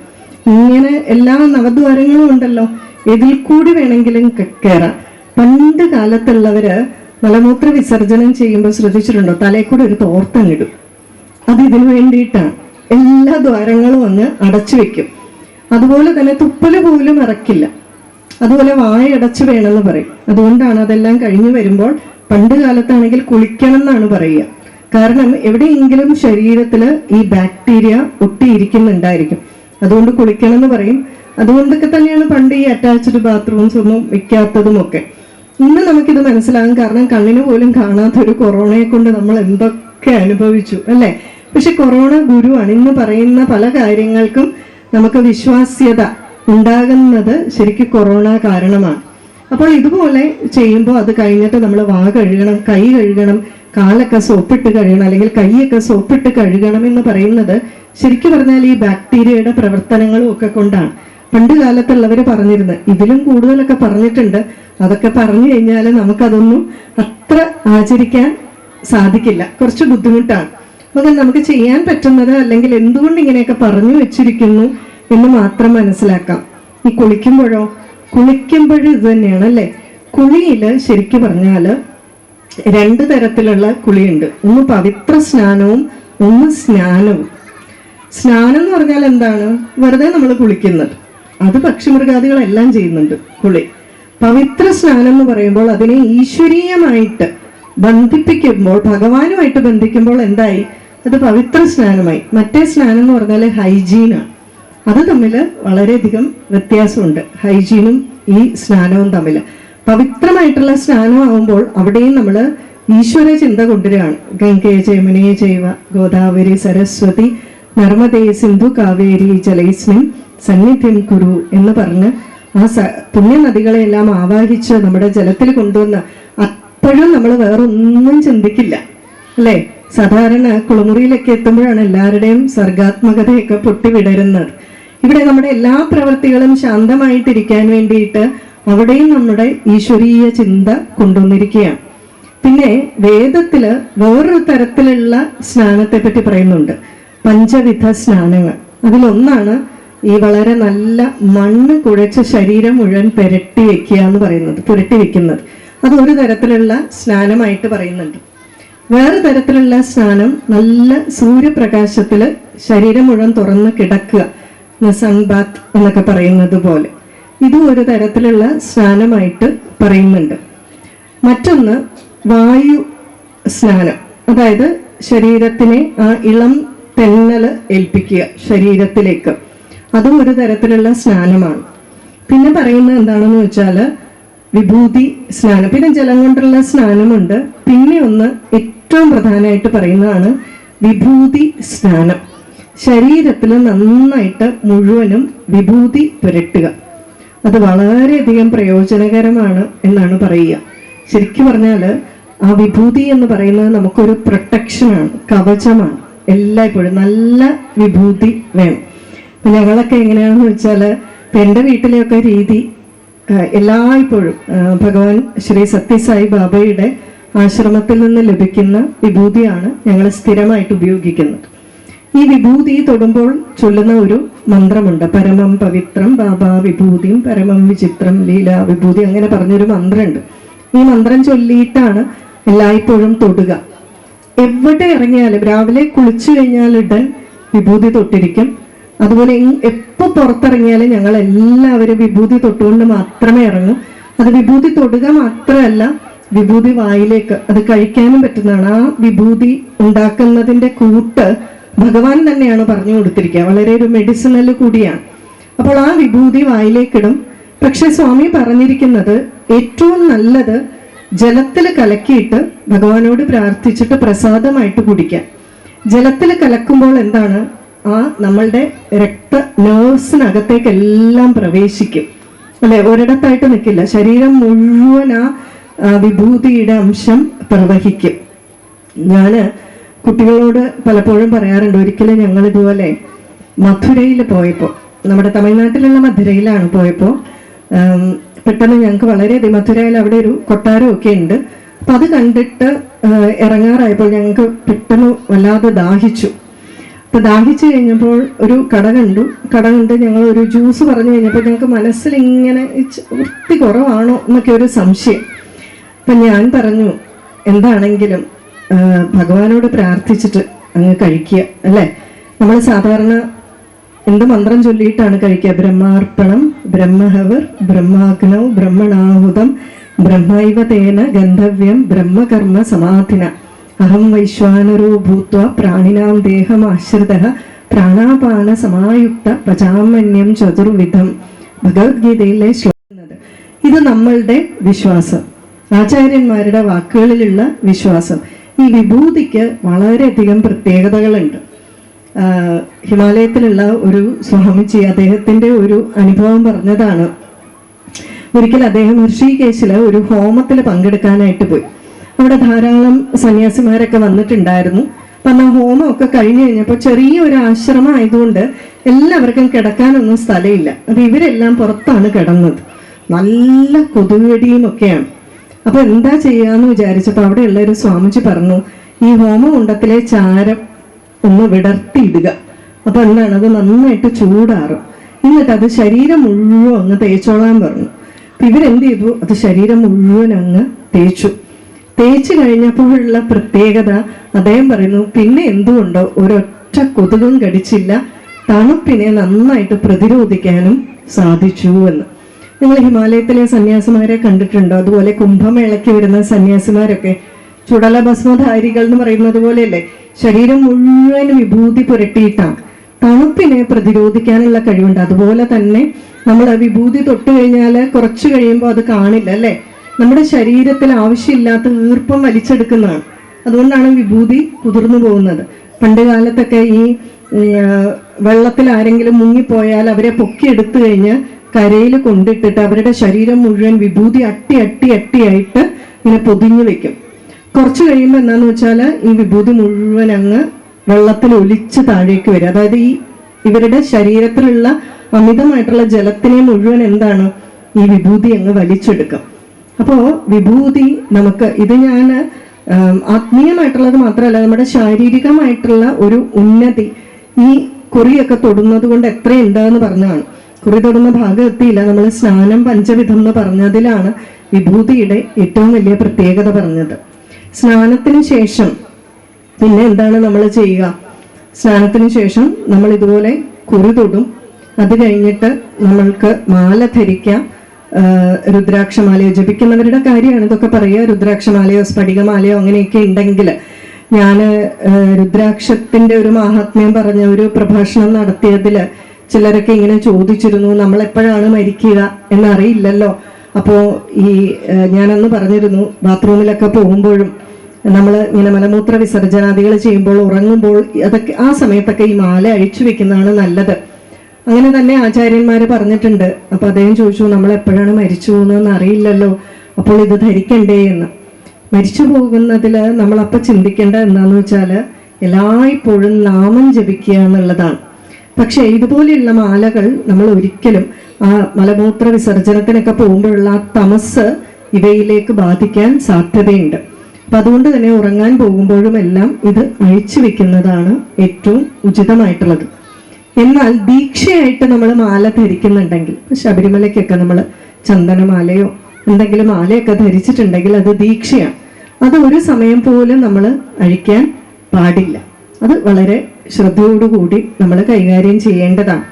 ഇങ്ങനെ എല്ലാ നവദ്വാരങ്ങളും ഉണ്ടല്ലോ, ഇതിൽ കൂടി വേണമെങ്കിലും കയറാം. പണ്ട് കാലത്തുള്ളവര് മലമൂത്ര വിസർജനം ചെയ്യുമ്പോൾ ശ്രദ്ധിച്ചിട്ടുണ്ടോ, തലയിൽ കൂടെ ഒരു തോർത്തങ്ങിടും. അത് ഇതിനു വേണ്ടിയിട്ടാണ്. എല്ലാ ദ്വാരങ്ങളും അങ്ങ് അടച്ചു വെക്കും. അതുപോലെ തന്നെ തുപ്പല് പോലും ഇറക്കില്ല. അതുപോലെ വായടച്ചു വേണമെന്ന് പറയും. അതുകൊണ്ടാണ് അതെല്ലാം കഴിഞ്ഞു വരുമ്പോൾ പണ്ട് കാലത്താണെങ്കിൽ കുളിക്കണം എന്നാണ് പറയുക. കാരണം എവിടെയെങ്കിലും ശരീരത്തിൽ ഈ ബാക്ടീരിയ ഒട്ടിയിരിക്കുന്നുണ്ടായിരിക്കും. അതുകൊണ്ട് കുളിക്കണം എന്ന് പറയും. അതുകൊണ്ടൊക്കെ തന്നെയാണ് പണ്ട് ഈ അറ്റാച്ച്ഡ് ബാത്റൂംസ് ഒന്നും വെക്കാത്തതും ഒക്കെ. ഇന്ന് നമുക്കിത് മനസ്സിലാകും. കാരണം കണ്ണിന് പോലും കാണാത്തൊരു കൊറോണയെ കൊണ്ട് നമ്മൾ എന്തൊക്കെ അനുഭവിച്ചു അല്ലേ. പക്ഷെ കൊറോണ ഗുരുവാണ്. ഇന്ന് പറയുന്ന പല കാര്യങ്ങൾക്കും നമുക്ക് വിശ്വാസ്യത ഉണ്ടാകുന്നത് ശരിക്കും കൊറോണ കാരണമാണ്. അപ്പോൾ ഇതുപോലെ ചെയ്യുമ്പോൾ അത് കഴിഞ്ഞിട്ട് നമ്മൾ വാ കഴുകണം, കൈ കഴുകണം, കാലൊക്കെ സോപ്പിട്ട് കഴുകണം, അല്ലെങ്കിൽ കൈയൊക്കെ സോപ്പിട്ട് കഴുകണം എന്ന് പറയുന്നത് ശരിക്കും പറഞ്ഞാൽ ഈ ബാക്ടീരിയയുടെ പ്രവർത്തനങ്ങളും ഒക്കെ കൊണ്ടാണ്. പണ്ട് കാലത്തുള്ളവർ പറഞ്ഞിരുന്നത്. ഇതിലും കൂടുതലൊക്കെ പറഞ്ഞിട്ടുണ്ട്. അതൊക്കെ പറഞ്ഞു കഴിഞ്ഞാൽ നമുക്കതൊന്നും അത്ര ആചരിക്കാൻ സാധിക്കില്ല, കുറച്ച് ബുദ്ധിമുട്ടാണ്. അപ്പൊ നമുക്ക് ചെയ്യാൻ പറ്റുന്നത്, അല്ലെങ്കിൽ എന്തുകൊണ്ട് ഇങ്ങനെയൊക്കെ പറഞ്ഞു വെച്ചിരിക്കുന്നു എന്ന് മാത്രം മനസ്സിലാക്കാം. ഈ കുളിക്കുമ്പോഴോ, കുളിക്കുമ്പോഴും ഇത് തന്നെയാണ് അല്ലേ. കുളിയില് ശരിക്കും പറഞ്ഞാല് 2 തരത്തിലുള്ള കുളിയുണ്ട്. ഒന്ന് പവിത്ര സ്നാനവും ഒന്ന് സ്നാനവും. സ്നാനം എന്ന് പറഞ്ഞാൽ എന്താണ്? വെറുതെ നമ്മൾ കുളിക്കുന്നത്. അത് പക്ഷിമൃഗാദികളെല്ലാം ചെയ്യുന്നുണ്ട് കുളി. പവിത്ര സ്നാനം എന്ന് പറയുമ്പോൾ അതിനെ ഈശ്വരീയമായിട്ട് ബന്ധിപ്പിക്കുമ്പോൾ, ഭഗവാനുമായിട്ട് ബന്ധിക്കുമ്പോൾ എന്തായി? അത് പവിത്ര സ്നാനമായി. മറ്റേ സ്നാനം എന്ന് പറഞ്ഞാൽ ഹൈജീനാണ്. അത് തമ്മിൽ വളരെയധികം വ്യത്യാസമുണ്ട്, ഹൈജീനും ഈ സ്നാനവും തമ്മിൽ. പവിത്രമായിട്ടുള്ള സ്നാനമാകുമ്പോൾ അവിടെയും നമ്മൾ ഈശ്വര ചിന്ത കൊണ്ടുവരികയാണ്. ഗംഗേ ജയമുനേ ജൈവ ഗോദാവരി സരസ്വതി നർമ്മദേ സിന്ധു കാവേരി ജലൈസ്മിൻ സന്നിധ്യം കുരു എന്ന് പറഞ്ഞ് ആ പുണ്യനദികളെല്ലാം ആവാഹിച്ച് നമ്മുടെ ജലത്തിൽ കൊണ്ടുവന്ന് അപ്പോഴും നമ്മൾ വേറൊന്നും ചിന്തിക്കില്ല അല്ലേ. സാധാരണ കുളിമുറിയിലൊക്കെ എത്തുമ്പോഴാണ് എല്ലാവരുടെയും സർഗാത്മകതയൊക്കെ പൊട്ടിവിടരുന്നത്. ഇവിടെ നമ്മുടെ എല്ലാ പ്രവൃത്തികളും ശാന്തമായിട്ടിരിക്കാൻ വേണ്ടിയിട്ട് അവിടെയും നമ്മുടെ ഈശ്വരീയ ചിന്ത കൊണ്ടുവന്നിരിക്കുകയാണ്. പിന്നെ വേദത്തില് വേറൊരു തരത്തിലുള്ള സ്നാനത്തെ പറ്റി പറയുന്നുണ്ട്, പഞ്ചവിധ സ്നാനങ്ങൾ. അതിലൊന്നാണ് ഈ വളരെ നല്ല മണ്ണ് കുഴച്ച് ശരീരം മുഴുവൻ പുരട്ടി വെക്കുക എന്ന് പറയുന്നത്, പുരട്ടി വെക്കുന്നത്. അത് ഒരു തരത്തിലുള്ള സ്നാനമായിട്ട് പറയുന്നുണ്ട്. വേറെ തരത്തിലുള്ള സ്നാനം നല്ല സൂര്യപ്രകാശത്തില് ശരീരം മുഴുവൻ തുറന്ന് കിടക്കുക, സൺ ബാത്ത് എന്നൊക്കെ പറയുന്നത് പോലെ. ഇതും ഒരു തരത്തിലുള്ള സ്നാനമായിട്ട് പറയുന്നുണ്ട്. മറ്റൊന്ന് വായു സ്നാനം, അതായത് ശരീരത്തിനെ ആ ഇളം തെന്നൽ ഏൽപ്പിക്കുക ശരീരത്തിലേക്ക്, അതും ഒരു തരത്തിലുള്ള സ്നാനമാണ്. പിന്നെ പറയുന്നത് എന്താണെന്ന് വെച്ചാൽ വിഭൂതി സ്നാനം, പിന്നെ ജലം കൊണ്ടുള്ള സ്നാനമുണ്ട്. പിന്നെ ഒന്ന് ഏറ്റവും പ്രധാനമായിട്ട് പറയുന്നതാണ് വിഭൂതി സ്നാനം. ശരീരത്തിൽ നന്നായിട്ട് മുഴുവനും വിഭൂതി പുരട്ടുക. അത് വളരെയധികം പ്രയോജനകരമാണ് എന്നാണ് പറയുക. ശരിക്കും പറഞ്ഞാൽ ആ വിഭൂതി എന്ന് പറയുന്നത് നമുക്കൊരു പ്രൊട്ടക്ഷനാണ്, കവചമാണ്. എല്ലായ്പ്പോഴും നല്ല വിഭൂതി വേണം. അപ്പം ഞങ്ങളൊക്കെ എങ്ങനെയാണെന്ന് വെച്ചാൽ, എൻ്റെ വീട്ടിലെയൊക്കെ രീതി എല്ലായ്പ്പോഴും ഭഗവാൻ ശ്രീ സത്യസായി ബാബയുടെ ആശ്രമത്തിൽ നിന്ന് ലഭിക്കുന്ന വിഭൂതിയാണ് ഞങ്ങൾ സ്ഥിരമായിട്ട് ഉപയോഗിക്കുന്നത്. ഈ വിഭൂതി തൊടുമ്പോൾ ചൊല്ലുന്ന ഒരു മന്ത്രമുണ്ട്, പരമം പവിത്രം ബാബാ വിഭൂതിയും പരമം വിചിത്രം ലീലാ വിഭൂതി, അങ്ങനെ പറഞ്ഞൊരു മന്ത്രമുണ്ട്. ഈ മന്ത്രം ചൊല്ലിയിട്ടാണ് എല്ലായ്പ്പോഴും തൊടുക. എവിടെ ഇറങ്ങിയാലും രാവിലെ കുളിച്ചു കഴിഞ്ഞാൽ ഉടൻ വിഭൂതി തൊട്ടിരിക്കും. അതുപോലെ എപ്പോൾ പുറത്തിറങ്ങിയാലും ഞങ്ങൾ എല്ലാവരും വിഭൂതി തൊട്ടുകൊണ്ട് മാത്രമേ ഇറങ്ങൂ. അത് വിഭൂതി തൊടുക മാത്രമല്ല, വിഭൂതി വായിലേക്ക് അത് കഴിക്കാനും പറ്റുന്നതാണ്. ആ വിഭൂതി ഉണ്ടാക്കുന്നതിൻ്റെ കൂട്ട് ഭഗവാൻ തന്നെയാണ് പറഞ്ഞു കൊടുത്തിരിക്കുക, വളരെ ഒരു മെഡിസിനൽ കൂടിയാണ്. അപ്പോൾ ആ വിഭൂതി വായിലേക്കിടും. പക്ഷെ സ്വാമി പറഞ്ഞിരിക്കുന്നത് ഏറ്റവും നല്ലത് ജലത്തിൽ കലക്കിയിട്ട് ഭഗവാനോട് പ്രാർത്ഥിച്ചിട്ട് പ്രസാദമായിട്ട് കുടിക്കാം. ജലത്തിൽ കലക്കുമ്പോൾ എന്താണ്, ആ നമ്മളുടെ നേഴ്സിനകത്തേക്കെല്ലാം പ്രവേശിക്കും, അല്ലെ? ഒരിടത്തായിട്ട് നിൽക്കില്ല, ശരീരം മുഴുവൻ ആ വിഭൂതിയുടെ അംശം പ്രവഹിക്കും. ഞാൻ കുട്ടികളോട് പലപ്പോഴും പറയാറുണ്ട്, ഒരിക്കലും ഞങ്ങൾ ഇതുപോലെ മധുരയിൽ പോയപ്പോൾ, നമ്മുടെ തമിഴ്നാട്ടിലുള്ള മധുരയിലാണ് പോയപ്പോൾ, പെട്ടെന്ന് ഞങ്ങൾക്ക് വളരെയധികം, മധുരയിൽ അവിടെ ഒരു കൊട്ടാരമൊക്കെ ഉണ്ട്. അപ്പം അത് കണ്ടിട്ട് ഇറങ്ങാറായപ്പോൾ ഞങ്ങൾക്ക് പെട്ടെന്ന് വല്ലാതെ ദാഹിച്ചു. അപ്പം ദാഹിച്ചു കഴിഞ്ഞപ്പോൾ ഒരു കട കണ്ട് ഞങ്ങൾ ഒരു ജ്യൂസ് പറഞ്ഞു കഴിഞ്ഞപ്പോൾ ഞങ്ങൾക്ക് മനസ്സിലിങ്ങനെ വൃത്തി കുറവാണോ എന്നൊക്കെ ഒരു സംശയം. അപ്പം ഞാൻ പറഞ്ഞു, എന്താണെങ്കിലും ഭഗവാനോട് പ്രാർത്ഥിച്ചിട്ട് അങ്ങ് കഴിക്കുക, അല്ലേ? നമ്മൾ സാധാരണ എന്ത് മന്ത്രം ചൊല്ലിയിട്ടാണ് കഴിക്കുക? ബ്രഹ്മാർപ്പണം, ബ്രഹ്മഹവർ, ബ്രഹ്മാഗ്നൗ, ബ്രഹ്മണാഹുതം, ബ്രഹ്മൈവ തേന ഗന്ധവ്യം, ബ്രഹ്മകർമ്മ സമാധിന, അഹം വൈശ്വാനരോ ഭൂത്വ പ്രാണിനാം ദേഹമാശ്രിതഃ പ്രാണാപാന സമായുക്ത പചാമന്യം ചതുർവിധം. ഭഗവത്ഗീതയിലെ ശ്ലോകം. ഇത് നമ്മളുടെ വിശ്വാസം, ആചാര്യന്മാരുടെ വാക്കുകളിലുള്ള വിശ്വാസം. ഈ വിഭൂതിക്ക് വളരെയധികം പ്രത്യേകതകളുണ്ട്. ഹിമാലയത്തിലുള്ള ഒരു സ്വാമിജി അദ്ദേഹത്തിൻ്റെ ഒരു അനുഭവം പറഞ്ഞതാണ്. ഒരിക്കൽ അദ്ദേഹം ഋഷികേശില് ഒരു ഹോമത്തിൽ പങ്കെടുക്കാനായിട്ട് പോയി. അവിടെ ധാരാളം സന്യാസിമാരൊക്കെ വന്നിട്ടുണ്ടായിരുന്നു. അപ്പം ആ ഹോമമൊക്കെ കഴിഞ്ഞു കഴിഞ്ഞപ്പോൾ ചെറിയൊരു ആശ്രമം ആയതുകൊണ്ട് എല്ലാവർക്കും കിടക്കാനൊന്നും സ്ഥലമില്ല. അത് ഇവരെല്ലാം പുറത്താണ് കിടന്നത്. നല്ല കൊതുകടിയും ഒക്കെയാണ്. അപ്പൊ എന്താ ചെയ്യാന്ന് വിചാരിച്ചപ്പോൾ അവിടെയുള്ള ഒരു സ്വാമിജി പറഞ്ഞു, ഈ ഹോമകുണ്ടത്തിലെ ചാരം ഒന്ന് വിടർത്തിയിടുക. അപ്പൊ എന്താണ്, അത് നന്നായിട്ട് ചൂടാറും. എന്നിട്ട് അത് ശരീരം മുഴുവൻ അങ്ങ് തേച്ചോളാൻ പറഞ്ഞു. അപ്പൊ ഇവരെന്ത് ചെയ്തു, അത് ശരീരം മുഴുവൻ അങ്ങ് തേച്ചു കഴിഞ്ഞപ്പോഴുള്ള പ്രത്യേകത അദ്ദേഹം പറയുന്നു, പിന്നെ എന്തുകൊണ്ടോ ഒരൊറ്റ കൊതുകും കടിച്ചില്ല, തണുപ്പിനെ നന്നായിട്ട് പ്രതിരോധിക്കാനും സാധിച്ചു എന്ന്. നിങ്ങൾ ഹിമാലയത്തിലെ സന്യാസിമാരെ കണ്ടിട്ടുണ്ടോ? അതുപോലെ കുംഭമേളയ്ക്ക് വരുന്ന സന്യാസിമാരൊക്കെ ചുടല ഭസ്മധാരികൾ എന്ന് പറയുന്നത് പോലെയല്ലേ, ശരീരം മുഴുവൻ വിഭൂതി പുരട്ടിയിട്ടാണ്. തണുപ്പിനെ പ്രതിരോധിക്കാനുള്ള കഴിവുണ്ട്. അതുപോലെ തന്നെ നമ്മൾ വിഭൂതി തൊട്ട് കഴിഞ്ഞാൽ കുറച്ച് കഴിയുമ്പോൾ അത് കാണില്ല, അല്ലേ? നമ്മുടെ ശരീരത്തിൽ ആവശ്യമില്ലാത്ത ഈർപ്പം വലിച്ചെടുക്കുന്നതാണ്. അതുകൊണ്ടാണ് വിഭൂതി കുതിർന്നു പോകുന്നത്. പണ്ട് കാലത്തൊക്കെ ഈ വെള്ളത്തിൽ ആരെങ്കിലും മുങ്ങിപ്പോയാൽ അവരെ പൊക്കിയെടുത്തു കഴിഞ്ഞ് കരയിൽ കൊണ്ടിട്ടിട്ട് അവരുടെ ശരീരം മുഴുവൻ വിഭൂതി അട്ടിയായിട്ട് ഇങ്ങനെ പൊതിഞ്ഞു വെക്കും. കുറച്ച് കഴിയുമ്പോൾ എന്താന്ന് വെച്ചാൽ ഈ വിഭൂതി മുഴുവൻ അങ്ങ് വെള്ളത്തിൽ ഒലിച്ച് താഴേക്ക് വരും. അതായത് ഇവരുടെ ശരീരത്തിലുള്ള അമിതമായിട്ടുള്ള ജലത്തിനെ മുഴുവൻ എന്താണ്, ഈ വിഭൂതി അങ്ങ് വലിച്ചെടുക്കും. അപ്പോൾ വിഭൂതി നമുക്ക്, ഇത് ഞാൻ ആത്മീയമായിട്ടുള്ളത് മാത്രമല്ല, നമ്മുടെ ശാരീരികമായിട്ടുള്ള ഒരു ഉന്നതി ഈ കുറിയൊക്കെ തൊടുന്നത് കൊണ്ട് എത്രയുണ്ടെന്ന് പറഞ്ഞാണ്. കുറി തൊടുന്ന ഭാഗം എത്തിയില്ല. നമ്മൾ സ്നാനം പഞ്ചവിധം എന്ന് പറഞ്ഞതിലാണ് വിഭൂതിയുടെ ഏറ്റവും വലിയ പ്രത്യേകത പറഞ്ഞത്. സ്നാനത്തിന് ശേഷം പിന്നെ എന്താണ് നമ്മൾ ചെയ്യുക? സ്നാനത്തിന് ശേഷം നമ്മൾ ഇതുപോലെ കുറി തൊടും. അത് കഴിഞ്ഞിട്ട് നമ്മൾക്ക് മാല ധരിക്കാം. രുദ്രാക്ഷമാലയോ ജപിക്കുന്നവരുടെ കാര്യമാണ് ഇതൊക്കെ പറയുക. രുദ്രാക്ഷമാലയോ സ്ഫടികമാലയോ അങ്ങനെയൊക്കെ ഉണ്ടെങ്കിൽ, ഞാൻ രുദ്രാക്ഷത്തിന്റെ ഒരു മാഹാത്മ്യം പറഞ്ഞ ഒരു പ്രഭാഷണം നടത്തിയതിൽ ചിലരൊക്കെ ഇങ്ങനെ ചോദിച്ചിരുന്നു, നമ്മൾ എപ്പോഴാണ് മരിക്കുക എന്നറിയില്ലല്ലോ. അപ്പോൾ ഞാനന്ന് പറഞ്ഞിരുന്നു, ബാത്റൂമിലൊക്കെ പോകുമ്പോഴും നമ്മൾ ഇങ്ങനെ മലമൂത്ര വിസർജനാദികൾ ചെയ്യുമ്പോൾ, ഉറങ്ങുമ്പോൾ, അതൊക്കെ ആ സമയത്തൊക്കെ ഈ മാല അഴിച്ചു വെക്കുന്നതാണ് നല്ലത്. അങ്ങനെ തന്നെ ആചാര്യന്മാർ പറഞ്ഞിട്ടുണ്ട്. അപ്പൊ അദ്ദേഹം ചോദിച്ചു, നമ്മൾ എപ്പോഴാണ് മരിച്ചു പോകുന്നതെന്ന് അറിയില്ലല്ലോ, അപ്പോൾ ഇത് ധരിക്കണ്ടേ എന്ന്. മരിച്ചു പോകുന്നതിൽ നമ്മളപ്പോൾ ചിന്തിക്കേണ്ടത് എന്താണെന്ന് വെച്ചാൽ, എല്ലായ്പ്പോഴും നാമം ജപിക്കുക എന്നുള്ളതാണ്. പക്ഷെ ഇതുപോലെയുള്ള മാലകൾ നമ്മൾ ഒരിക്കലും ആ മലമൂത്ര വിസർജനത്തിനൊക്കെ പോകുമ്പോഴുള്ള ആ തമസ് ഇവയിലേക്ക് ബാധിക്കാൻ സാധ്യതയുണ്ട്. അപ്പൊ അതുകൊണ്ട് തന്നെ ഉറങ്ങാൻ പോകുമ്പോഴും എല്ലാം ഇത് അഴിച്ചു വെക്കുന്നതാണ് ഏറ്റവും ഉചിതമായിട്ടുള്ളത്. എന്നാൽ ദീക്ഷയായിട്ട് നമ്മൾ മാല ധരിക്കുന്നുണ്ടെങ്കിൽ, ശബരിമലയ്ക്കൊക്കെ നമ്മൾ ചന്ദനമാലയോ എന്തെങ്കിലും മാലയൊക്കെ ധരിച്ചിട്ടുണ്ടെങ്കിൽ അത് ദീക്ഷയാണ്. അത് ഒരു സമയം പോലും നമ്മൾ അഴിക്കാൻ പാടില്ല. അത് വളരെ ശ്രദ്ധയോടുകൂടി നമ്മൾ കൈകാര്യം ചെയ്യേണ്ടതാണ്.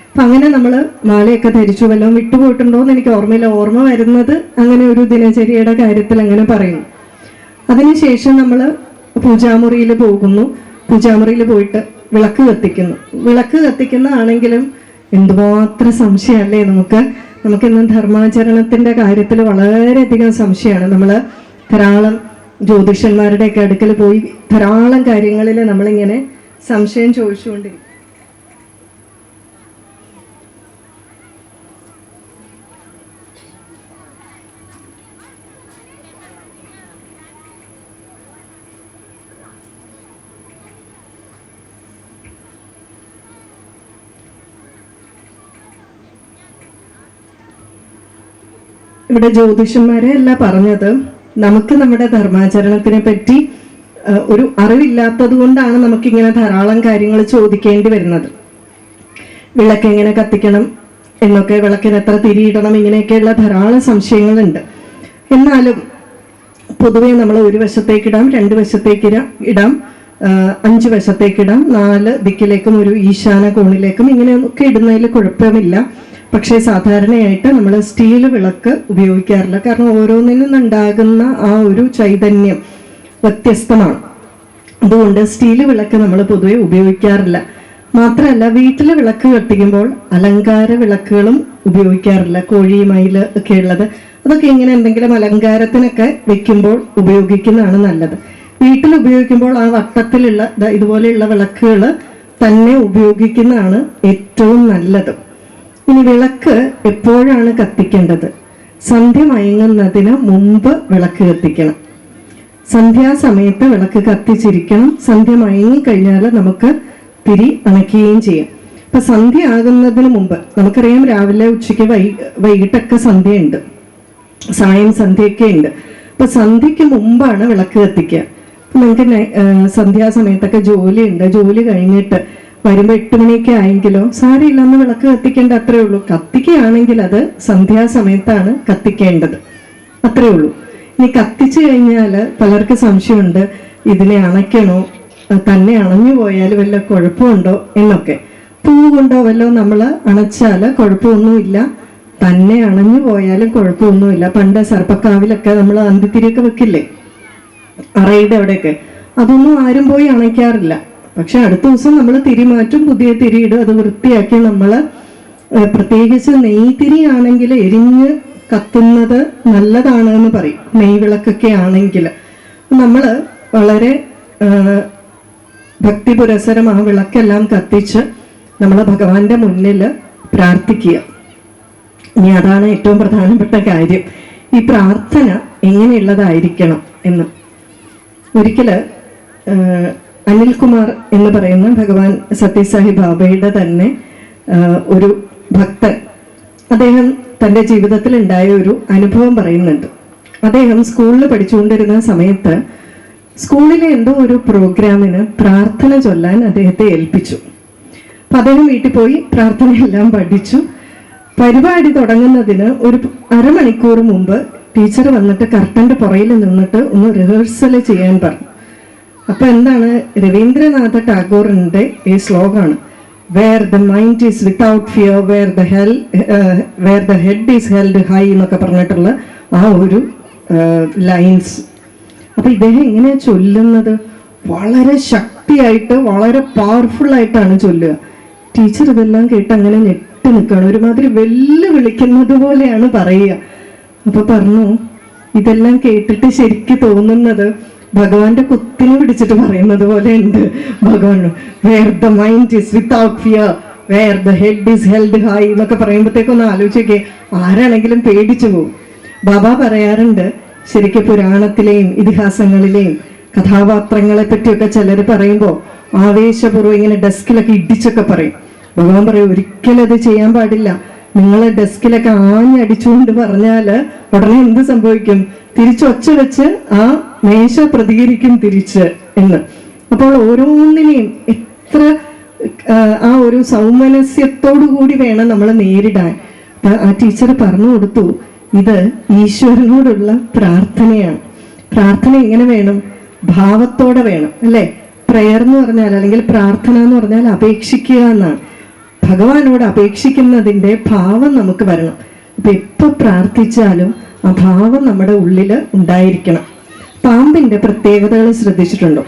അപ്പം അങ്ങനെ നമ്മൾ മാലയൊക്കെ ധരിച്ചു, വല്ലതും വിട്ടുപോയിട്ടുണ്ടോ എന്ന് എനിക്ക് ഓർമ്മയില്ല. ഓർമ്മ വരുന്നത് അങ്ങനെ ഒരു ദിനചര്യയുടെ കാര്യത്തിൽ അങ്ങനെ പറയുന്നു. അതിനുശേഷം നമ്മൾ പൂജാമുറിയിൽ പോകുന്നു. പൂജാമുറിയിൽ പോയിട്ട് വിളക്ക് കത്തിക്കുന്നു. വിളക്ക് കത്തിക്കുന്നതാണെങ്കിലും എന്തുമാത്രം സംശയമല്ലേ നമുക്കിന്ന് ധർമാചരണത്തിന്റെ കാര്യത്തിൽ വളരെയധികം സംശയമാണ്. നമ്മൾ ധാരാളം ജ്യോതിഷന്മാരുടെയൊക്കെ അടുക്കൽ പോയി ധാരാളം കാര്യങ്ങളിൽ നമ്മളിങ്ങനെ സംശയം ചോദിച്ചുകൊണ്ടിരിക്കും. ഇവിടെ ജ്യോതിഷന്മാരെ അല്ല പറഞ്ഞത്, നമുക്ക് നമ്മുടെ ധർമാചരണത്തിനെ പറ്റി ഒരു അറിവില്ലാത്തത് കൊണ്ടാണ് നമുക്കിങ്ങനെ ധാരാളം കാര്യങ്ങൾ ചോദിക്കേണ്ടി വരുന്നത്. വിളക്ക് എങ്ങനെ കത്തിക്കണം എന്നൊക്കെ, വിളക്കിന് എത്ര തിരിയിടണം, ഇങ്ങനെയൊക്കെയുള്ള ധാരാളം സംശയങ്ങളുണ്ട്. എന്നാലും പൊതുവെ നമ്മൾ ഒരു വശത്തേക്കിടാം, 2 വശത്തേക്ക് ഇടാം, 5 വശത്തേക്കിടാം, 4 ദിക്കിലേക്കും ഒരു ഈശാന കോണിലേക്കും ഇങ്ങനെയൊക്കെ ഇടുന്നതിൽ കുഴപ്പമില്ല. പക്ഷേ സാധാരണയായിട്ട് നമ്മൾ സ്റ്റീൽ വിളക്ക് ഉപയോഗിക്കാറില്ല. കാരണം ഓരോന്നിനും ഉണ്ടാകുന്ന ആ ഒരു ചൈതന്യം വ്യത്യസ്തമാണ്. അതുകൊണ്ട് സ്റ്റീൽ വിളക്ക് നമ്മൾ പൊതുവെ ഉപയോഗിക്കാറില്ല. മാത്രമല്ല, വീട്ടിൽ വിളക്ക് കത്തിക്കുമ്പോൾ അലങ്കാര വിളക്കുകളും ഉപയോഗിക്കാറില്ല. കോഴി, മയിൽ ഒക്കെ ഉള്ളത്, അതൊക്കെ ഇങ്ങനെ എന്തെങ്കിലും അലങ്കാരത്തിനൊക്കെ വെക്കുമ്പോൾ ഉപയോഗിക്കുന്നതാണ് നല്ലത്. വീട്ടിൽ ഉപയോഗിക്കുമ്പോൾ ആ വട്ടത്തിലുള്ള ഇതുപോലെയുള്ള വിളക്കുകൾ തന്നെ ഉപയോഗിക്കുന്നതാണ് ഏറ്റവും നല്ലത്. ഇനി വിളക്ക് എപ്പോഴാണ് കത്തിക്കേണ്ടത്? സന്ധ്യ മയങ്ങുന്നതിന് മുമ്പ് വിളക്ക് കത്തിക്കണം. സന്ധ്യാസമയത്ത് വിളക്ക് കത്തിച്ചിരിക്കണം. സന്ധ്യ മയങ്ങിക്കഴിഞ്ഞാൽ നമുക്ക് തിരി അണയ്ക്കുകയും ചെയ്യാം. അപ്പൊ സന്ധ്യ ആകുന്നതിന് മുമ്പ്, നമുക്കറിയാം രാവിലെ ഉച്ചയ്ക്ക് വൈകിട്ടൊക്കെ സന്ധ്യയുണ്ട്, സായം സന്ധ്യയൊക്കെ ഉണ്ട്. അപ്പൊ സന്ധ്യക്ക് മുമ്പാണ് വിളക്ക് കത്തിക്കുക. നമുക്ക് സന്ധ്യാസമയത്തൊക്കെ ജോലിയുണ്ട്, ജോലി കഴിഞ്ഞിട്ട് വരുമ്പോൾ 8 മണിയൊക്കെ ആയെങ്കിലോ സാരമില്ലെന്ന് വിളക്ക് കത്തിക്കേണ്ട, അത്രേ ഉള്ളൂ. കത്തിക്കുകയാണെങ്കിൽ അത് സന്ധ്യാസമയത്താണ് കത്തിക്കേണ്ടത്, അത്രേ ഉള്ളൂ. ഇനി കത്തിച്ചു കഴിഞ്ഞാൽ പലർക്ക് സംശയമുണ്ട്, ഇതിനെ അണയ്ക്കണോ, തന്നെ അണഞ്ഞു പോയാൽ വല്ല കുഴപ്പമുണ്ടോ എന്നൊക്കെ. പൂ കൊണ്ടോ വല്ലോ നമ്മൾ അണച്ചാൽ കുഴപ്പമൊന്നുമില്ല, തന്നെ അണഞ്ഞു പോയാലും കുഴപ്പമൊന്നുമില്ല. പണ്ട് സർപ്പക്കാവിലൊക്കെ നമ്മൾ അന്തിത്തിരിയൊക്കെ വെക്കില്ലേ, അറയുടെ അവിടെയൊക്കെ, അതൊന്നും ആരും പോയി അണയ്ക്കാറില്ല. പക്ഷെ അടുത്ത ദിവസം നമ്മൾ തിരി മാറ്റും, പുതിയ തിരിയിടും, അത് വൃത്തിയാക്കി നമ്മൾ, പ്രത്യേകിച്ച് നെയ്തിരി ആണെങ്കിൽ എരിഞ്ഞ് കത്തുന്നത് നല്ലതാണ് എന്ന് പറയും. നെയ്വിളക്കൊക്കെ ആണെങ്കിൽ നമ്മൾ വളരെ ഭക്തി പുരസരം ആ വിളക്കെല്ലാം കത്തിച്ച് നമ്മൾ ഭഗവാന്റെ മുന്നിൽ പ്രാർത്ഥിക്കുക. ഇനി അതാണ് ഏറ്റവും പ്രധാനപ്പെട്ട കാര്യം, ഈ പ്രാർത്ഥന എങ്ങനെയുള്ളതായിരിക്കണം എന്ന്. ഒരിക്കല് അനിൽകുമാർ എന്ന് പറയുന്ന ഭഗവാൻ സത്യസായി ബാബയുടെ തന്നെ ഒരു ഭക്തൻ, അദ്ദേഹം തൻ്റെ ജീവിതത്തിൽ ഉണ്ടായ ഒരു അനുഭവം പറയുന്നുണ്ട്. അദ്ദേഹം സ്കൂളിൽ പഠിച്ചുകൊണ്ടിരുന്ന സമയത്ത് സ്കൂളിലെ എന്തോ ഒരു പ്രോഗ്രാമിന് പ്രാർത്ഥന ചൊല്ലാൻ അദ്ദേഹത്തെ ഏൽപ്പിച്ചു. അപ്പം അദ്ദേഹം വീട്ടിൽ പോയി പ്രാർത്ഥനയെല്ലാം പഠിച്ചു. പരിപാടി തുടങ്ങുന്നതിന് ഒരു അരമണിക്കൂർ മുമ്പ് ടീച്ചർ വന്നിട്ട് കർട്ടൻ്റെ പുറയിൽ നിന്നിട്ട് ഒന്ന് റിഹേഴ്സൽ ചെയ്യാൻ പറഞ്ഞു. അപ്പൊ എന്താണ്, രവീന്ദ്രനാഥ ടാഗോറിന്റെ ഈ ശ്ലോകമാണ്, where the mind is without fear, where the head is held high എന്നൊക്കെ പറഞ്ഞിട്ടുള്ള ആ ഒരു ലൈൻസ്. അപ്പൊ ഇദ്ദേഹം എങ്ങനെയാ ചൊല്ലുന്നത്? വളരെ ശക്തിയായിട്ട്, വളരെ പവർഫുൾ ആയിട്ടാണ് ചൊല്ലുക. ടീച്ചർ ഇതെല്ലാം കേട്ട് അങ്ങനെ ഞെട്ടി നിൽക്കുകയാണ്, ഒരുമാതിരി വെല്ലുവിളിക്കുന്നത് പോലെയാണ് പറയുക. അപ്പൊ പറഞ്ഞു, ഇതെല്ലാം കേട്ടിട്ട് ശരിക്ക് തോന്നുന്നത് ഭഗവാന്റെ കുത്തിനെ പിടിച്ചിട്ട് പറയുന്നത് പോലെ ഉണ്ട് ഭഗവാൻ. Where the mind is without fear, where the head is held high എന്നൊക്കെ പറയുമ്പോഴത്തേക്കൊന്ന് ആലോചിക്കേ, ആരാണെങ്കിലും പേടിച്ചു പോകും. ബാബ പറയാറുണ്ട്, ശരിക്കും പുരാണത്തിലെയും ഇതിഹാസങ്ങളിലെയും കഥാപാത്രങ്ങളെ പറ്റിയൊക്കെ ചിലർ പറയുമ്പോൾ ആവേശപൂർവ്വം ഇങ്ങനെ ഡെസ്കിലൊക്കെ ഇടിച്ചൊക്കെ പറയും. ഭഗവാൻ പറയും, ഒരിക്കലും അത് ചെയ്യാൻ പാടില്ല. നിങ്ങൾ ഡെസ്കിലൊക്കെ ആഞ്ഞടിച്ചുകൊണ്ട് പറഞ്ഞാല് ഉടനെ എന്ത് സംഭവിക്കും? തിരിച്ചൊച്ച വെച്ച് ആ മേശ പ്രതികരിക്കും തിരിച്ച് എന്ന്. അപ്പോൾ ഓരോന്നിനെയും എത്ര ആ ഒരു സൗമനസ്യത്തോടു കൂടി വേണം നമ്മൾ നേരിടാൻ. ആ ടീച്ചർ പറഞ്ഞു കൊടുത്തു, ഇത് ഈശ്വരനോടുള്ള പ്രാർത്ഥനയാണ്. പ്രാർത്ഥന എങ്ങനെ വേണം? ഭാവത്തോടെ വേണം, അല്ലേ? പ്രയർ എന്ന് പറഞ്ഞാൽ, അല്ലെങ്കിൽ പ്രാർത്ഥന എന്ന് പറഞ്ഞാൽ അപേക്ഷിക്കുക എന്നാണ്. ഭഗവാനോട് അപേക്ഷിക്കുന്നതിൻ്റെ ഭാവം നമുക്ക് വരണം. അപ്പൊ എപ്പോൾ പ്രാർത്ഥിച്ചാലും ആ ഭാവം നമ്മുടെ ഉള്ളില് ഉണ്ടായിരിക്കണം. പാമ്പിന്റെ പ്രത്യേകതകൾ ശ്രദ്ധിച്ചിട്ടുണ്ടോ?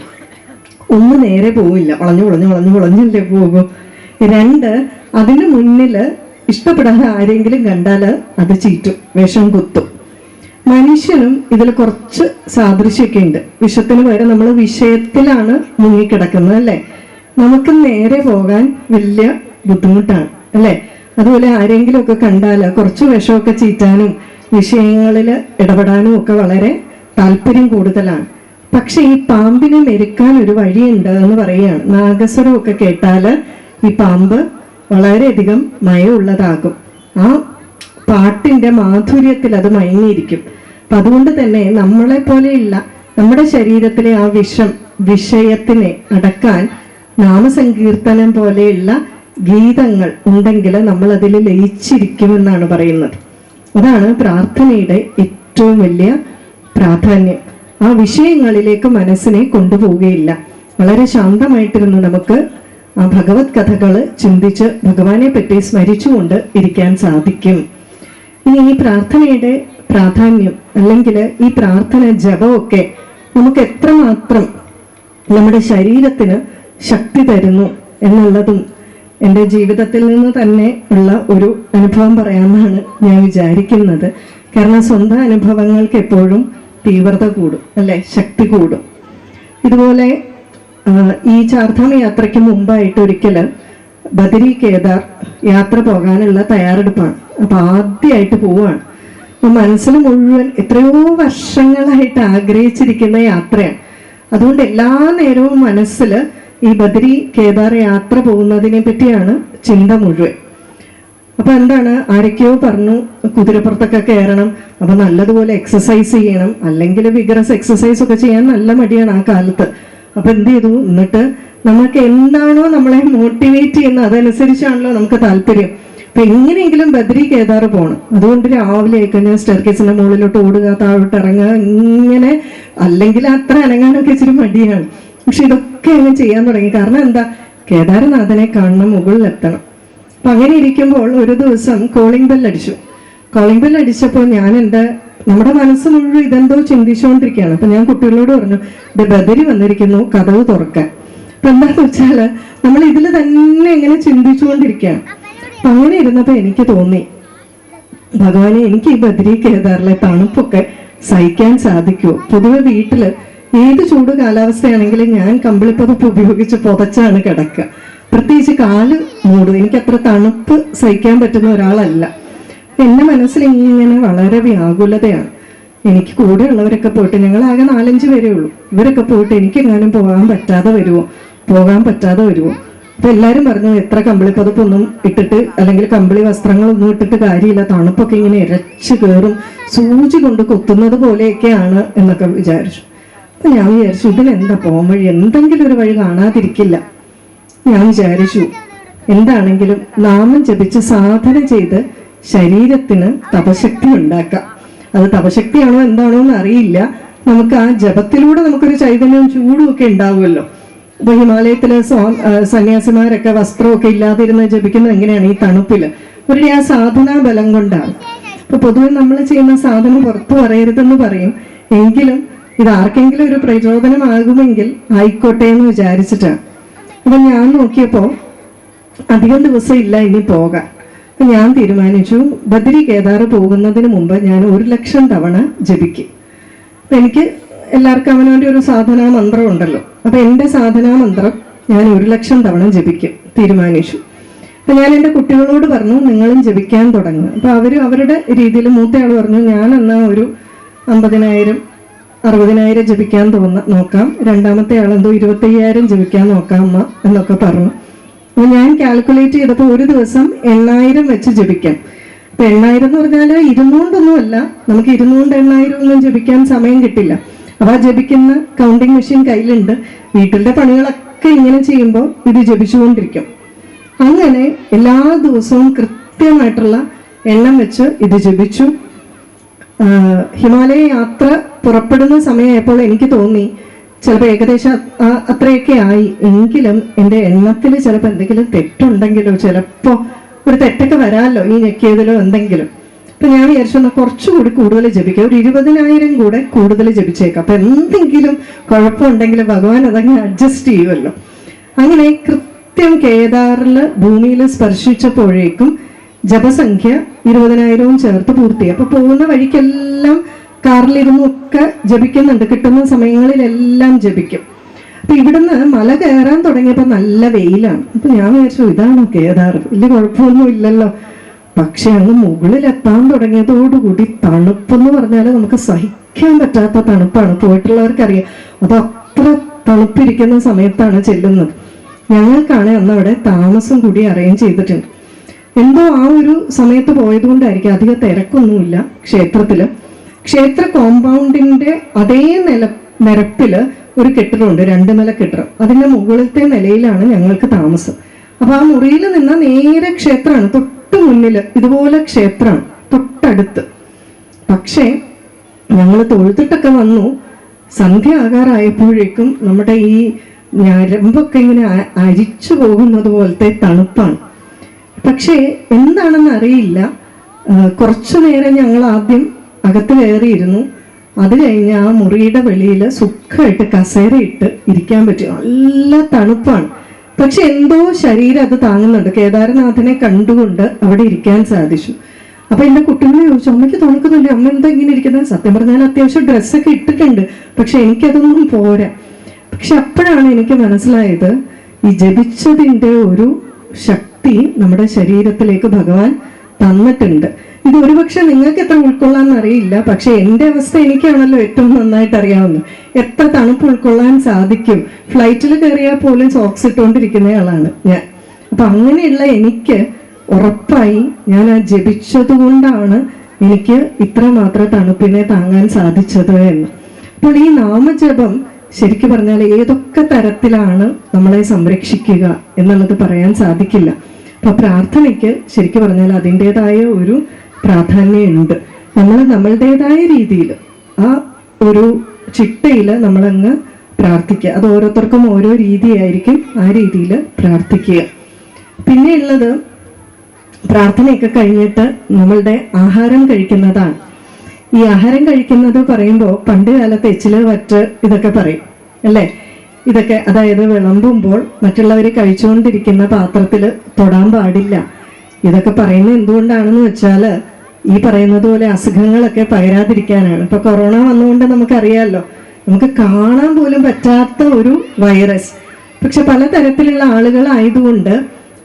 ഒന്ന്, നേരെ പോവില്ല, വളഞ്ഞല്ലേ പോകും. രണ്ട്, അതിന് മുന്നില് ഇഷ്ടപ്പെടാതെ ആരെങ്കിലും കണ്ടാല് അത് ചീറ്റും, വിഷം കുത്തും. മനുഷ്യനും ഇതിൽ കുറച്ച് സാദൃശ്യമൊക്കെ ഉണ്ട്. വിഷത്തിന് പകരം നമ്മൾ വിഷയത്തിലാണ് മുങ്ങിക്കിടക്കുന്നത്, അല്ലേ? നമുക്ക് നേരെ പോകാൻ വലിയ ബുദ്ധിമുട്ടാണ്, അല്ലേ? അതുപോലെ ആരെങ്കിലും ഒക്കെ കണ്ടാൽ കുറച്ച് വിഷമൊക്കെ ചീറ്റാനും വിഷയങ്ങളിൽ ഇടപെടാനും ഒക്കെ വളരെ താല്പര്യം കൂടുതലാണ്. പക്ഷെ ഈ പാമ്പിനെ മെരുക്കാൻ ഒരു വഴിയുണ്ട് എന്ന് പറയുകയാണ്. നാഗസ്വരമൊക്കെ കേട്ടാൽ ഈ പാമ്പ് വളരെയധികം മയമുള്ളതാകും. ആ പാട്ടിന്റെ മാധുര്യത്തിൽ അത് മയങ്ങിയിരിക്കും. അപ്പൊ അതുകൊണ്ട് തന്നെ നമ്മളെ പോലെയുള്ള നമ്മുടെ ശരീരത്തിലെ ആ വിഷയത്തിനെ അടക്കാൻ നാമസങ്കീർത്തനം പോലെയുള്ള ഗീതങ്ങൾ ഉണ്ടെങ്കിൽ നമ്മൾ അതിൽ ലയിച്ചിരിക്കുമെന്നാണ് പറയുന്നത്. അതാണ് പ്രാർത്ഥനയുടെ ഏറ്റവും വലിയ പ്രാധാന്യം. ആ വിഷയങ്ങളിലേക്ക് മനസ്സിനെ കൊണ്ടുപോവുകയില്ല. വളരെ ശാന്തമായിട്ടിരുന്ന് നമുക്ക് ആ ഭഗവത് കഥകൾ ചിന്തിച്ച് ഭഗവാനെ പറ്റി സ്മരിച്ചുകൊണ്ട് ഇരിക്കാൻ സാധിക്കും. ഇനി ഈ പ്രാർത്ഥനയുടെ പ്രാധാന്യം, അല്ലെങ്കിൽ ഈ പ്രാർത്ഥന ജപമൊക്കെ നമുക്ക് എത്രമാത്രം നമ്മുടെ ശരീരത്തിന് ശക്തി തരുന്നു എന്നുള്ളതും എൻ്റെ ജീവിതത്തിൽ നിന്ന് തന്നെ ഉള്ള ഒരു അനുഭവം പറയാമെന്നാണ് ഞാൻ വിചാരിക്കുന്നത്. കാരണം സ്വന്തം അനുഭവങ്ങൾക്ക് എപ്പോഴും തീവ്രത കൂടും, അല്ലെ? ശക്തി കൂടും. ഇതുപോലെ ഈ ചാർധാം യാത്രയ്ക്ക് മുമ്പായിട്ട് ഒരിക്കൽ ബദരി കേദാർ യാത്ര പോകാനുള്ള തയ്യാറെടുപ്പാണ്. അപ്പൊ ആദ്യമായിട്ട് പോവുകയാണ്. അപ്പൊ മനസ്സിൽ മുഴുവൻ എത്രയോ വർഷങ്ങളായിട്ട് ആഗ്രഹിച്ചിരിക്കുന്ന യാത്രയാണ്. അതുകൊണ്ട് എല്ലാ നേരവും മനസ്സിൽ ഈ ബദരി കേദാർ യാത്ര പോകുന്നതിനെ പറ്റിയാണ് ചിന്ത മുഴുവൻ. അപ്പൊ എന്താണ്, ആരൊക്കെയോ പറഞ്ഞു കുതിരപ്പുറത്തൊക്കെ കയറണം, അപ്പൊ നല്ലതുപോലെ എക്സസൈസ് ചെയ്യണം, അല്ലെങ്കിൽ വിഗറസ് എക്സസൈസ് ഒക്കെ ചെയ്യാൻ നല്ല മടിയാണ് ആ കാലത്ത്. അപ്പൊ എന്ത് ചെയ്തു, എന്നിട്ട് നമുക്ക് എന്താണോ നമ്മളെ മോട്ടിവേറ്റ് ചെയ്യുന്നത് അതനുസരിച്ചാണല്ലോ നമുക്ക് താല്പര്യം. അപ്പൊ എങ്ങനെയെങ്കിലും ബദരി കേദാർ പോകണം. അതുകൊണ്ട് രാവിലെ ആയിക്കഴിഞ്ഞാൽ സ്റ്റെയർകേസിന്റെ മുകളിലോട്ട് ഓടുക, താഴോട്ട് ഇറങ്ങുക, ഇങ്ങനെ. അല്ലെങ്കിൽ അത്ര അനങ്ങാനൊക്കെ ഇച്ചിരി മടിയാണ്. പക്ഷെ ഇതൊക്കെ അങ്ങ് ചെയ്യാൻ തുടങ്ങി. കാരണം എന്താ, കേദാരനാഥനെ കാണണം, മുകളിലെത്തണം. അപ്പൊ അങ്ങനെ ഇരിക്കുമ്പോൾ ഒരു ദിവസം കോളിംഗ് ബെൽ അടിച്ചു. കോളിംഗ് ബെൽ അടിച്ചപ്പോൾ നമ്മുടെ മനസ്സ് മുഴുവൻ ഇതെന്തോ ചിന്തിച്ചുകൊണ്ടിരിക്കുകയാണ്. അപ്പൊ ഞാൻ കുട്ടികളോട് പറഞ്ഞു, ഇത് ബദരി വന്നിരിക്കുന്നു, കതവ് തുറക്കാൻ. അപ്പൊ എന്താന്ന് വെച്ചാല് നമ്മൾ ഇതിൽ തന്നെ ഇങ്ങനെ ചിന്തിച്ചുകൊണ്ടിരിക്കുകയാണ്. അപ്പൊ അങ്ങനെ ഇരുന്നപ്പോ എനിക്ക് തോന്നി, ഭഗവാനെ, എനിക്ക് ഈ ബദരി കേദാറിലെ തണുപ്പൊക്കെ സഹിക്കാൻ സാധിക്കുമോ? പൊതുവെ വീട്ടില് ഏത് ചൂട് കാലാവസ്ഥയാണെങ്കിലും ഞാൻ കമ്പിളിപ്പുതപ്പ് ഉപയോഗിച്ച് പുതച്ചാണ് കിടക്കുക. പ്രത്യേകിച്ച് കാല് മൂടും. എനിക്ക് അത്ര തണുപ്പ് സഹിക്കാൻ പറ്റുന്ന ഒരാളല്ല. എന്റെ മനസ്സിൽ ഇങ്ങനെ വളരെ വ്യാകുലതയാണ്. എനിക്ക് കൂടെ ഉള്ളവരൊക്കെ പോയിട്ട്, ഞങ്ങളാകെ 4-5 പേരേ ഉള്ളൂ, ഇവരൊക്കെ പോയിട്ട് എനിക്കെങ്ങാനും പോകാൻ പറ്റാതെ വരുമോ? അപ്പൊ എല്ലാരും പറഞ്ഞു, എത്ര കമ്പിളിപ്പുതപ്പൊന്നും ഇട്ടിട്ട്, അല്ലെങ്കിൽ കമ്പിളി വസ്ത്രങ്ങളൊന്നും ഇട്ടിട്ട് കാര്യമില്ല, തണുപ്പൊക്കെ ഇങ്ങനെ ഇരച്ചു കയറും, സൂചി കൊണ്ട് കുത്തുന്നത് പോലെയൊക്കെയാണ് എന്നൊക്കെ വിചാരിച്ചു. അപ്പൊ ഞാൻ വിചാരിച്ചു, ഇതിനെന്താ പോകാൻ വഴി? എന്തെങ്കിലും ഒരു വഴി കാണാതിരിക്കില്ല. ഞാൻ വിചാരിച്ചു, എന്താണെങ്കിലും നാമം ജപിച്ച് സാധന ചെയ്ത് ശരീരത്തിന് തപശക്തി ഉണ്ടാക്കാം. അത് തപശക്തിയാണോ എന്താണോ എന്ന് അറിയില്ല. നമുക്ക് ആ ജപത്തിലൂടെ നമുക്കൊരു ചൈതന്യവും ചൂടും ഒക്കെ ഉണ്ടാവുമല്ലോ. ഇപ്പൊ ഹിമാലയത്തിലെ സന്യാസിമാരൊക്കെ വസ്ത്രമൊക്കെ ഇല്ലാതിരുന്ന് ജപിക്കുന്നത് എങ്ങനെയാണ്? ഈ തണുപ്പില്. ഒരു ആ സാധനാ ബലം കൊണ്ടാണ്. അപ്പൊ പൊതുവെ നമ്മൾ ചെയ്യുന്ന സാധനം പുറത്തു പറയരുതെന്ന് പറയും. എങ്കിലും ഇത് ആർക്കെങ്കിലും ഒരു പ്രചോദനമാകുമെങ്കിൽ ആയിക്കോട്ടെ എന്ന് വിചാരിച്ചിട്ടാണ്. അപ്പൊ ഞാൻ നോക്കിയപ്പോ അധികം ദിവസം ഇല്ല ഇനി പോകാൻ. അപ്പൊ ഞാൻ തീരുമാനിച്ചു, ബദരി കേദാർ പോകുന്നതിന് മുമ്പ് ഞാൻ 1,00,000 തവണ ജപിക്കും. അപ്പൊ എനിക്ക് എല്ലാവർക്കും അവനവൻ്റെ ഒരു സാധനാ മന്ത്രം ഉണ്ടല്ലോ. അപ്പൊ എൻ്റെ സാധനാ മന്ത്രം ഞാൻ 1,00,000 തവണ ജപിക്കും തീരുമാനിച്ചു. അപ്പൊ ഞാൻ എൻ്റെ കുട്ടികളോട് പറഞ്ഞു, നിങ്ങളും ജപിക്കാൻ തുടങ്ങും. അപ്പൊ അവരുടെ രീതിയിൽ മൂത്തയാൾ പറഞ്ഞു, ഞാൻ എന്നാ ഒരു 50,000 60,000 ജപിക്കാൻ നോക്കാം. രണ്ടാമത്തെ ആളെന്തോ 25,000 ജപിക്കാൻ നോക്കാം അമ്മ എന്നൊക്കെ പറഞ്ഞു. അപ്പൊ ഞാൻ കാൽക്കുലേറ്റ് ചെയ്തപ്പോൾ ഒരു ദിവസം 8,000 വെച്ച് ജപിക്കാം. അപ്പൊ 8,000 എന്ന് പറഞ്ഞാൽ 200 നമുക്ക് 200 ഒന്നും ജപിക്കാൻ സമയം കിട്ടില്ല. അപ്പൊ ആ ജപിക്കുന്ന കൗണ്ടിങ് മെഷീൻ കയ്യിലുണ്ട്. വീട്ടിലെ പണികളൊക്കെ ഇങ്ങനെ ചെയ്യുമ്പോൾ ഇത് ജപിച്ചുകൊണ്ടിരിക്കും. അങ്ങനെ എല്ലാ ദിവസവും കൃത്യമായിട്ടുള്ള എണ്ണം വെച്ച് ഇത് ജപിച്ചു. ഹിമാലയ യാത്ര പുറപ്പെടുന്ന സമയമായപ്പോൾ എനിക്ക് തോന്നി ചിലപ്പോൾ ഏകദേശം അത്രയൊക്കെ ആയി. എങ്കിലും എൻ്റെ എണ്ണത്തിൽ ചിലപ്പോൾ എന്തെങ്കിലും തെറ്റുണ്ടെങ്കിലോ, ചിലപ്പോൾ ഒരു തെറ്റൊക്കെ വരാമല്ലോ ഈ ഞെക്കിയതിലോ എന്തെങ്കിലും. അപ്പൊ ഞാൻ വിചാരിച്ചു കുറച്ചുകൂടി കൂടുതൽ ജപിക്കുക, ഒരു 20,000 കൂടെ കൂടുതൽ ജപിച്ചേക്കാം. അപ്പൊ എന്തെങ്കിലും കുഴപ്പമുണ്ടെങ്കിൽ ഭഗവാൻ അതങ്ങ് അഡ്ജസ്റ്റ് ചെയ്യുമല്ലോ. അങ്ങനെ കൃത്യം കേദാറിൽ ഭൂമിയിൽ സ്പർശിച്ചപ്പോഴേക്കും ജപസംഖ്യ 20,000 ചേർത്ത് പൂർത്തിയായി. അപ്പൊ പോകുന്ന വഴിക്കെല്ലാം കാറിലിരുന്നൊക്കെ ജപിക്കുന്നുണ്ട്. കിട്ടുന്ന സമയങ്ങളിലെല്ലാം ജപിക്കും. അപ്പൊ ഇവിടുന്ന് മല കയറാൻ തുടങ്ങിയപ്പോൾ നല്ല വെയിലാണ്. അപ്പൊ ഞാൻ വിചാരിച്ചു ഇതാണോ കേദാർ, വലിയ കുഴപ്പമൊന്നും ഇല്ലല്ലോ. പക്ഷെ അങ്ങ് മുകളിലെത്താൻ തുടങ്ങിയതോടുകൂടി തണുപ്പെന്ന് പറഞ്ഞാൽ നമുക്ക് സഹിക്കാൻ പറ്റാത്ത തണുപ്പാണ്. പോയിട്ടുള്ളവർക്കറിയാം. അത് അത്ര തണുപ്പിരിക്കുന്ന സമയത്താണ് ചെല്ലുന്നത്. ഞങ്ങൾക്കാണ് അന്ന് അവിടെ താമസം കൂടി അറേഞ്ച് ചെയ്തിട്ടുണ്ട്. എന്തോ ആ ഒരു സമയത്ത് പോയതുകൊണ്ടായിരിക്കും അധികം തിരക്കൊന്നുമില്ല ക്ഷേത്രത്തില്. ക്ഷേത്ര കോമ്പൗണ്ടിന്റെ അതേ നിരപ്പില് ഒരു കെട്ടിടമുണ്ട്, 2 നില കെട്ടിടം. അതിന്റെ മുകളിലത്തെ നിലയിലാണ് ഞങ്ങൾക്ക് താമസം. അപ്പൊ ആ മുറിയിൽ നിന്ന നേരെ ക്ഷേത്രമാണ്. തൊട്ട് മുന്നില് ഇതുപോലെ ക്ഷേത്രമാണ് തൊട്ടടുത്ത്. പക്ഷേ ഞങ്ങൾ തൊഴുതിട്ടൊക്കെ വന്നു. സന്ധ്യ ആകാറായപ്പോഴേക്കും നമ്മുടെ ഈ ഞരമ്പൊക്കെ ഇങ്ങനെ അരിച്ചു പോകുന്നത് പോലത്തെ തണുപ്പാണ്. പക്ഷേ എന്താണെന്ന് അറിയില്ല. കുറച്ചു നേരം ഞങ്ങൾ ആദ്യം അകത്ത് കയറിയിരുന്നു. അത് കഴിഞ്ഞ് ആ മുറിയുടെ വെളിയിൽ സുഖമായിട്ട് കസേരയിട്ട് ഇരിക്കാൻ പറ്റും. നല്ല തണുപ്പാണ്. പക്ഷെ എന്തോ ശരീരം അത് താങ്ങുന്നുണ്ട്. കേദാരനാഥനെ കണ്ടുകൊണ്ട് അവിടെ ഇരിക്കാൻ സാധിച്ചു. അപ്പൊ എന്റെ കുട്ടികളെ ചോദിച്ചു, അമ്മയ്ക്ക് തണുക്കുന്നില്ലേ, അമ്മ എന്താ ഇങ്ങനെ ഇരിക്കുന്നത്? സത്യം പറഞ്ഞാൽ അത്യാവശ്യം ഡ്രസ്സൊക്കെ ഇട്ടിട്ടുണ്ട്, പക്ഷെ എനിക്കതൊന്നും പോരാ. പക്ഷെ അപ്പോഴാണ് എനിക്ക് മനസ്സിലായത്, ഈ ജപിച്ചതിൻ്റെ ഒരു ശക്തി നമ്മുടെ ശരീരത്തിലേക്ക് ഭഗവാൻ തന്നിട്ടുണ്ട്. ഇത് ഒരുപക്ഷെ നിങ്ങൾക്ക് എത്ര ഉൾക്കൊള്ളാൻ അറിയില്ല, പക്ഷെ എൻ്റെ അവസ്ഥ എനിക്കാണല്ലോ ഏറ്റവും നന്നായിട്ട് അറിയാവുന്നത്. എത്ര തണുപ്പ് ഉൾക്കൊള്ളാൻ സാധിക്കും? ഫ്ലൈറ്റിൽ കയറിയാൽ പോലും സോക്സ് ഇട്ടുകൊണ്ടിരിക്കുന്നയാളാണ് ഞാൻ. അപ്പൊ അങ്ങനെയുള്ള എനിക്ക് ഉറപ്പായി ഞാൻ ആ ജപിച്ചത് കൊണ്ടാണ് എനിക്ക് ഇത്രമാത്രം തണുപ്പിനെ താങ്ങാൻ സാധിച്ചത് എന്ന്. അപ്പോൾ ഈ നാമജപം ശരിക്കും പറഞ്ഞാൽ ഏതൊക്കെ തരത്തിലാണ് നമ്മളെ സംരക്ഷിക്കുക എന്നുള്ളത് പറയാൻ സാധിക്കില്ല. അപ്പൊ പ്രാർത്ഥനയ്ക്ക് ശരിക്കും പറഞ്ഞാൽ അതിൻ്റെതായ ഒരു പ്രാധാന്യമുണ്ട്. നമ്മൾ നമ്മളുടേതായ രീതിയിൽ ആ ഒരു ചിട്ടയിൽ നമ്മളങ്ങ് പ്രാർത്ഥിക്കുക. അത് ഓരോരുത്തർക്കും ഓരോ രീതിയായിരിക്കും, ആ രീതിയിൽ പ്രാർത്ഥിക്കുക. പിന്നെ ഉള്ളത് പ്രാർത്ഥനയൊക്കെ കഴിഞ്ഞിട്ട് നമ്മളുടെ ആഹാരം കഴിക്കുന്നതാണ്. ഈ ആഹാരം കഴിക്കുന്നത് പറയുമ്പോൾ പണ്ട് കാലത്ത് എച്ചില് വറ്റ് ഇതൊക്കെ പറയും അല്ലേ? ഇതൊക്കെ അതായത് വിളമ്പുമ്പോൾ മറ്റുള്ളവർ കഴിച്ചുകൊണ്ടിരിക്കുന്ന പാത്രത്തിൽ തൊടാൻ പാടില്ല. ഇതൊക്കെ പറയുന്നത് എന്തുകൊണ്ടാണെന്ന് വെച്ചാൽ ഈ പറയുന്നത് പോലെ അസുഖങ്ങളൊക്കെ പകരാതിരിക്കാനാണ്. ഇപ്പൊ കൊറോണ വന്നുകൊണ്ട് നമുക്കറിയാമല്ലോ, നമുക്ക് കാണാൻ പോലും പറ്റാത്ത ഒരു വൈറസ്. പക്ഷെ പലതരത്തിലുള്ള ആളുകളായതുകൊണ്ട്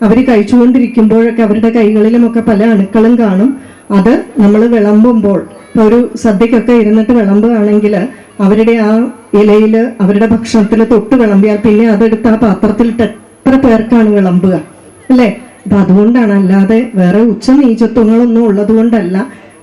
അവർ കഴിച്ചുകൊണ്ടിരിക്കുമ്പോഴൊക്കെ അവരുടെ കൈകളിലുമൊക്കെ പല അണുക്കളും കാണും. അത് നമ്മൾ വിളമ്പുമ്പോൾ, ഇപ്പോൾ ഒരു സദ്യക്കൊക്കെ ഇരുന്നിട്ട് വിളമ്പുകയാണെങ്കിൽ അവരുടെ ആ ഇലയിൽ അവരുടെ ഭക്ഷണത്തിൽ തൊട്ട് വിളമ്പിയാൽ പിന്നെ അതെടുത്ത് ആ പാത്രത്തിലിട്ട് എത്ര പേർക്കാണ് വിളമ്പുക അല്ലേ? അപ്പൊ അതുകൊണ്ടാണ്, അല്ലാതെ വേറെ നീചത്വങ്ങളൊന്നും ഉള്ളത് കൊണ്ടല്ല.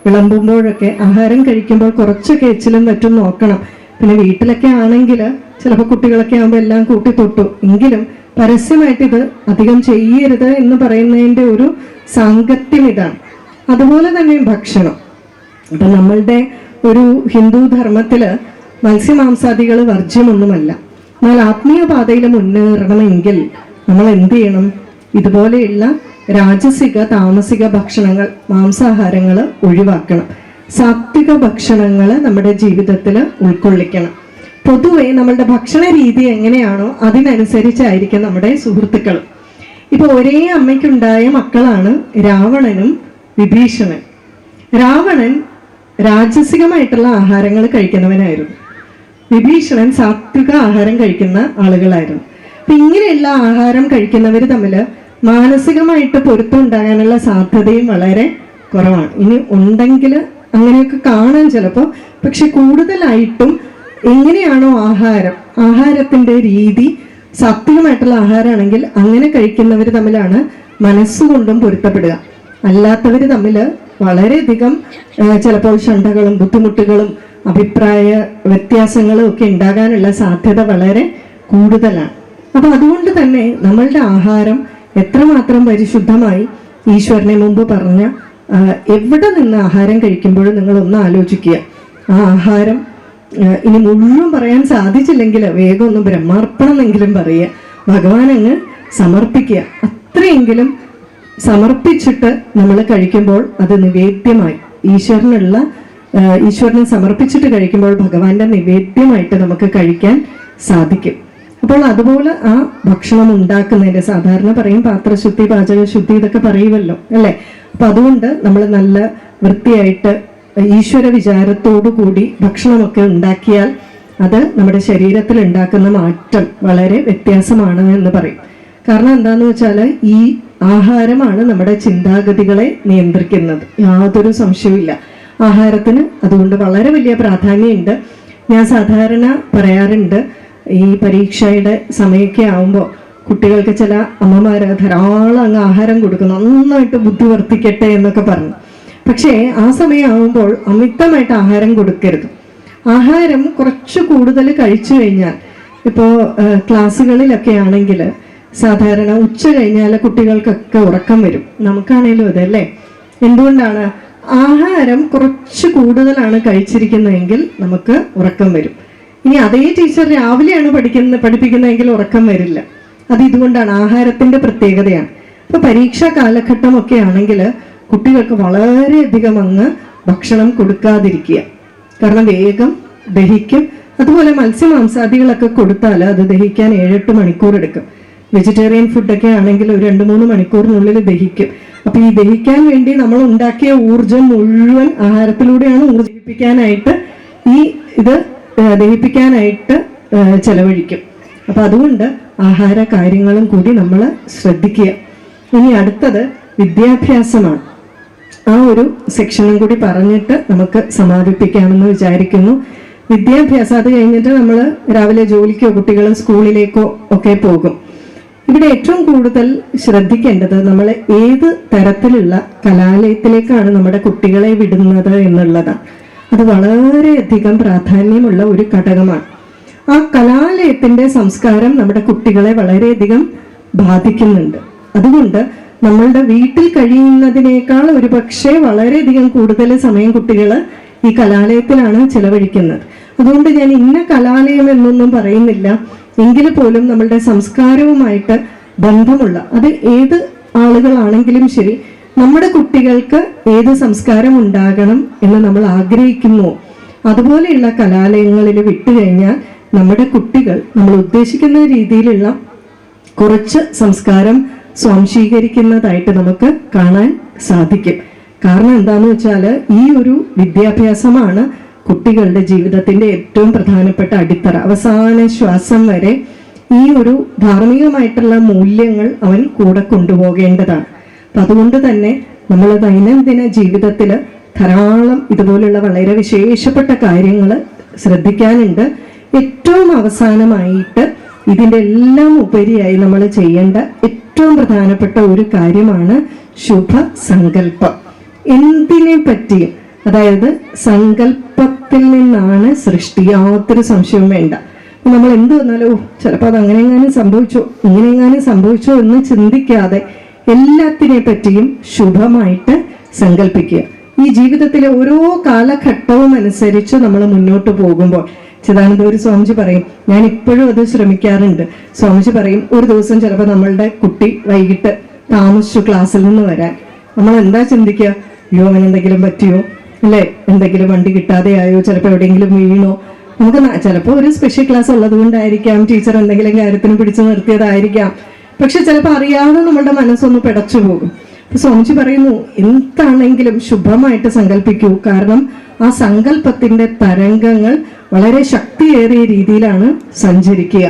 വിളമ്പുമ്പോഴൊക്കെ ആഹാരം കഴിക്കുമ്പോൾ കുറച്ചൊക്കെ എച്ചിലും മറ്റും നോക്കണം. പിന്നെ വീട്ടിലൊക്കെ ആണെങ്കിൽ ചിലപ്പോൾ കുട്ടികളൊക്കെ ആകുമ്പോൾ എല്ലാം കൂട്ടി തൊട്ടു. എങ്കിലും പരസ്യമായിട്ട് ഇത് അധികം ചെയ്യരുത് എന്ന് പറയുന്നതിൻ്റെ ഒരു സാങ്കത്യം ഇതാണ്. അതുപോലെ തന്നെ ഭക്ഷണം. അപ്പൊ നമ്മളുടെ ഒരു ഹിന്ദു ധർമ്മത്തില് മത്സ്യമാംസാദികൾ വർജ്യമൊന്നുമല്ല. എന്നാൽ ആത്മീയ പാതയിൽ മുന്നേറണമെങ്കിൽ നമ്മൾ എന്ത് ചെയ്യണം? ഇതുപോലെയുള്ള രാജസിക താമസിക ഭക്ഷണങ്ങൾ, മാംസാഹാരങ്ങൾ ഒഴിവാക്കണം. സാത്വിക ഭക്ഷണങ്ങൾ നമ്മുടെ ജീവിതത്തിൽ ഉൾക്കൊള്ളിക്കണം. പൊതുവെ നമ്മളുടെ ഭക്ഷണ രീതി എങ്ങനെയാണോ അതിനനുസരിച്ചായിരിക്കും നമ്മുടെ സുഹൃത്തുക്കൾ. ഇപ്പൊ ഒരേ അമ്മയ്ക്കുണ്ടായ മക്കളാണ് രാവണനും വിഭീഷണൻ. രാവണൻ രാജസികമായിട്ടുള്ള ആഹാരങ്ങൾ കഴിക്കുന്നവനായിരുന്നു, വിഭീഷണൻ സാത്വിക ആഹാരം കഴിക്കുന്ന ആളുകളായിരുന്നു. അപ്പൊ ഇങ്ങനെയുള്ള ആഹാരം കഴിക്കുന്നവർ തമ്മിൽ മാനസികമായിട്ട് പൊരുത്തം ഉണ്ടാകാനുള്ള സാധ്യതയും വളരെ കുറവാണ്. ഇനി ഉണ്ടെങ്കിൽ അങ്ങനെയൊക്കെ കാണാൻ ചിലപ്പോൾ, പക്ഷെ കൂടുതലായിട്ടും എങ്ങനെയാണോ ആഹാരത്തിന്റെ രീതി സാത്വികമായിട്ടുള്ള ആഹാരമാണെങ്കിൽ അങ്ങനെ കഴിക്കുന്നവർ തമ്മിലാണ് മനസ്സുകൊണ്ടും പൊരുത്തപ്പെടുക. അല്ലാത്തവർ തമ്മിൽ വളരെയധികം ചിലപ്പോൾ ശണ്ഠകളും ബുദ്ധിമുട്ടുകളും അഭിപ്രായ വ്യത്യാസങ്ങളും ഒക്കെ ഉണ്ടാകാനുള്ള സാധ്യത വളരെ കൂടുതലാണ്. അപ്പൊ അതുകൊണ്ട് തന്നെ നമ്മളുടെ ആഹാരം എത്രമാത്രം പരിശുദ്ധമായി ഈശ്വരനെ മുമ്പ് പറഞ്ഞ എവിടെ നിന്ന് ആഹാരം കഴിക്കുമ്പോഴും നിങ്ങൾ ഒന്ന് ആലോചിക്കുക. ആ ആഹാരം ഇനി മുഴുവൻ പറയാൻ സാധിച്ചില്ലെങ്കിൽ വേഗം ഒന്ന് ബ്രഹ്മാർപ്പണം എന്നെങ്കിലും പറയുക, ഭഗവാൻ അങ്ങ് സമർപ്പിക്കുക. അത്രയെങ്കിലും സമർപ്പിച്ചിട്ട് നമ്മൾ കഴിക്കുമ്പോൾ അത് നിവേദ്യമായി ഈശ്വരനെ സമർപ്പിച്ചിട്ട് കഴിക്കുമ്പോൾ ഭഗവാന്റെ നിവേദ്യമായിട്ട് നമുക്ക് കഴിക്കാൻ സാധിക്കും. അപ്പോൾ അതുപോലെ ആ ഭക്ഷണം ഉണ്ടാക്കുന്നതിന്റെ സാധാരണ പറയും പാത്രശുദ്ധി, പാചകശുദ്ധി ഇതൊക്കെ പറയുമല്ലോ അല്ലേ. അപ്പൊ അതുകൊണ്ട് നമ്മൾ നല്ല വൃത്തിയായിട്ട് ഈശ്വര വിചാരത്തോടു കൂടി ഭക്ഷണമൊക്കെ ഉണ്ടാക്കിയാൽ അത് നമ്മുടെ ശരീരത്തിൽ ഉണ്ടാക്കുന്ന മാറ്റം വളരെ വ്യത്യാസമാണ് എന്ന് പറയും. കാരണം എന്താന്ന് വെച്ചാൽ ഈ ആഹാരമാണ് നമ്മുടെ ചിന്താഗതികളെ നിയന്ത്രിക്കുന്നത്, യാതൊരു സംശയവുമില്ല. ആഹാരത്തിന് അതുകൊണ്ട് വളരെ വലിയ പ്രാധാന്യമുണ്ട്. ഞാൻ സാധാരണ പറയാറുണ്ട്, ഈ പരീക്ഷയുടെ സമയമൊക്കെ ആവുമ്പോൾ കുട്ടികൾക്ക് ചില അമ്മമാര് ധാരാളം അങ്ങ് ആഹാരം കൊടുക്കും, നന്നായിട്ട് ബുദ്ധി വർദ്ധിക്കട്ടെ എന്നൊക്കെ പറഞ്ഞു. പക്ഷേ ആ സമയമാവുമ്പോൾ അമിതമായിട്ട് ആഹാരം കൊടുക്കരുത്. ആഹാരം കുറച്ച് കൂടുതൽ കഴിച്ചു കഴിഞ്ഞാൽ, ഇപ്പോൾ ക്ലാസ്സുകളിലൊക്കെ ആണെങ്കിൽ സാധാരണ ഉച്ച കഴിഞ്ഞാൽ കുട്ടികൾക്കൊക്കെ ഉറക്കം വരും, നമുക്കാണേലും അതല്ലേ. എന്തുകൊണ്ടാണ്? ആഹാരം കുറച്ച് കൂടുതലാണ് കഴിച്ചിരിക്കുന്നതെങ്കിൽ നമുക്ക് ഉറക്കം വരും. ഇനി അതേ ടീച്ചർ രാവിലെയാണ് പഠിപ്പിക്കുന്നതെങ്കിൽ ഉറക്കം വരില്ല. അത് ഇതുകൊണ്ടാണ്, ആഹാരത്തിന്റെ പ്രത്യേകതയാണ്. ഇപ്പൊ പരീക്ഷാ കാലഘട്ടമൊക്കെ ആണെങ്കിൽ കുട്ടികൾക്ക് വളരെയധികം അങ്ങ് ഭക്ഷണം കൊടുക്കാതിരിക്കുക, കാരണം വേഗം ദഹിക്കും. അതുപോലെ മത്സ്യമാംസാദികളൊക്കെ കൊടുത്താൽ അത് ദഹിക്കാൻ 7-8 മണിക്കൂർ എടുക്കും. വെജിറ്റേറിയൻ ഫുഡൊക്കെ ആണെങ്കിൽ ഒരു 2-3 മണിക്കൂറിനുള്ളിൽ ദഹിക്കും. അപ്പൊ ഈ ദഹിക്കാൻ വേണ്ടി നമ്മൾ ഉണ്ടാക്കിയ ഊർജം മുഴുവൻ ആഹാരത്തിലൂടെയാണ് ദഹിപ്പിക്കാനായിട്ട് ചെലവഴിക്കും. അപ്പൊ അതുകൊണ്ട് ആഹാര കാര്യങ്ങളും കൂടി നമ്മൾ ശ്രദ്ധിക്കുക. ഇനി അടുത്തത് വിദ്യാഭ്യാസമാണ്. ആ ഒരു സെക്ഷനും കൂടി പറഞ്ഞിട്ട് നമുക്ക് സമാപിപ്പിക്കാമെന്ന് വിചാരിക്കുന്നു. വിദ്യാഭ്യാസം, അത് കഴിഞ്ഞിട്ട് നമ്മൾ രാവിലെ ജോലിക്കോ കുട്ടികൾ സ്കൂളിലേക്കോ ഒക്കെ പോകും. ഇവിടെ ഏറ്റവും കൂടുതൽ ശ്രദ്ധിക്കേണ്ടത് നമ്മൾ ഏത് തരത്തിലുള്ള കലാലയത്തിലേക്കാണ് നമ്മുടെ കുട്ടികളെ വിടുന്നത് എന്നുള്ളതാണ്. അത് വളരെയധികം പ്രാധാന്യമുള്ള ഒരു ഘടകമാണ്. ആ കലാലയത്തിന്റെ സംസ്കാരം നമ്മുടെ കുട്ടികളെ വളരെയധികം ബാധിക്കുന്നുണ്ട്. അതുകൊണ്ട് നമ്മളുടെ വീട്ടിൽ കഴിയുന്നതിനേക്കാൾ ഒരുപക്ഷെ വളരെയധികം കൂടുതൽ സമയം കുട്ടികൾ ഈ കലാലയത്തിലാണ് ചെലവഴിക്കുന്നത്. അതുകൊണ്ട് ഞാൻ ഇന്ന കലാലയം എന്നൊന്നും പറയുന്നില്ല, എങ്കിൽ പോലും നമ്മളുടെ സംസ്കാരവുമായിട്ട് ബന്ധമുള്ള, അത് ഏത് ആളുകളാണെങ്കിലും ശരി, നമ്മുടെ കുട്ടികൾക്ക് ഏത് സംസ്കാരം ഉണ്ടാകണം എന്ന് നമ്മൾ ആഗ്രഹിക്കുന്നു അതുപോലെയുള്ള കലാലയങ്ങളിൽ വിട്ടുകഴിഞ്ഞാൽ നമ്മുടെ കുട്ടികൾ നമ്മൾ ഉദ്ദേശിക്കുന്ന രീതിയിലുള്ള കുറച്ച് സംസ്കാരം സ്വാംശീകരിക്കുന്നതായിട്ട് നമുക്ക് കാണാൻ സാധിക്കും. കാരണം എന്താന്ന് വെച്ചാൽ ഈ ഒരു വിദ്യാഭ്യാസമാണ് കുട്ടികളുടെ ജീവിതത്തിന്റെ ഏറ്റവും പ്രധാനപ്പെട്ട അടിത്തറ. അവസാന ശ്വാസം വരെ ഈ ഒരു ധാർമ്മികമായിട്ടുള്ള മൂല്യങ്ങൾ അവൻ കൂടെ കൊണ്ടുപോകേണ്ടതാണ്. അപ്പൊ അതുകൊണ്ട് തന്നെ നമ്മൾ ദൈനംദിന ജീവിതത്തിൽ ധാരാളം ഇതുപോലുള്ള വളരെ വിശേഷപ്പെട്ട കാര്യങ്ങൾ ശ്രദ്ധിക്കാനുണ്ട്. ഏറ്റവും അവസാനമായിട്ട് ഇതിൻ്റെ എല്ലാം ഉപരിയായി നമ്മൾ ചെയ്യേണ്ട ഏറ്റവും പ്രധാനപ്പെട്ട ഒരു കാര്യമാണ് ശുഭസങ്കല്പം. എന്തിനെ പറ്റിയും, അതായത് സങ്കല്പത്തിൽ നിന്നാണ് സൃഷ്ടി, യാതൊരു സംശയവും വേണ്ട. നമ്മൾ എന്ത് വന്നാലോ ചിലപ്പോൾ അത് അങ്ങനെയെങ്ങാനും സംഭവിച്ചോ ഇങ്ങനെയെങ്ങാനും സംഭവിച്ചോ എന്ന് ചിന്തിക്കാതെ എല്ലാത്തിനെ പറ്റിയും ശുഭമായിട്ട് സങ്കല്പിക്കുക. ഈ ജീവിതത്തിലെ ഓരോ കാലഘട്ടവും അനുസരിച്ച് നമ്മൾ മുന്നോട്ട് പോകുമ്പോൾ ചിദാനന്ദപുരി സ്വാമിജി പറയും, ഞാൻ ഇപ്പോഴും അത് ശ്രമിക്കാറുണ്ട്. സ്വാമിജി പറയും, ഒരു ദിവസം ചിലപ്പോൾ നമ്മളുടെ കുട്ടി വൈകിട്ട് താമസിച്ചു ക്ലാസ്സിൽ നിന്ന് വരാൻ, നമ്മൾ എന്താ ചിന്തിക്കുക? അയ്യോ, അവൻ എന്തെങ്കിലും പറ്റിയോ, അല്ലേ, എന്തെങ്കിലും വണ്ടി കിട്ടാതെ ആയോ, ചിലപ്പോൾ എവിടെയെങ്കിലും വീണോ. നമുക്ക് ചിലപ്പോൾ ഒരു സ്പെഷ്യൽ ക്ലാസ് ഉള്ളത് കൊണ്ടായിരിക്കാം, ടീച്ചർ എന്തെങ്കിലും കാര്യത്തിന് പിടിച്ചു നിർത്തിയതായിരിക്കാം. പക്ഷെ ചിലപ്പോൾ അറിയാതെ നമ്മളുടെ മനസ്സൊന്ന് പിടച്ചു പോകും. സ്വാമിജി പറയുന്നു, എന്താണെങ്കിലും ശുഭമായിട്ട് സങ്കല്പിക്കൂ. കാരണം ആ സങ്കല്പത്തിന്റെ തരംഗങ്ങൾ വളരെ ശക്തിയേറിയ രീതിയിലാണ് സഞ്ചരിക്കുക.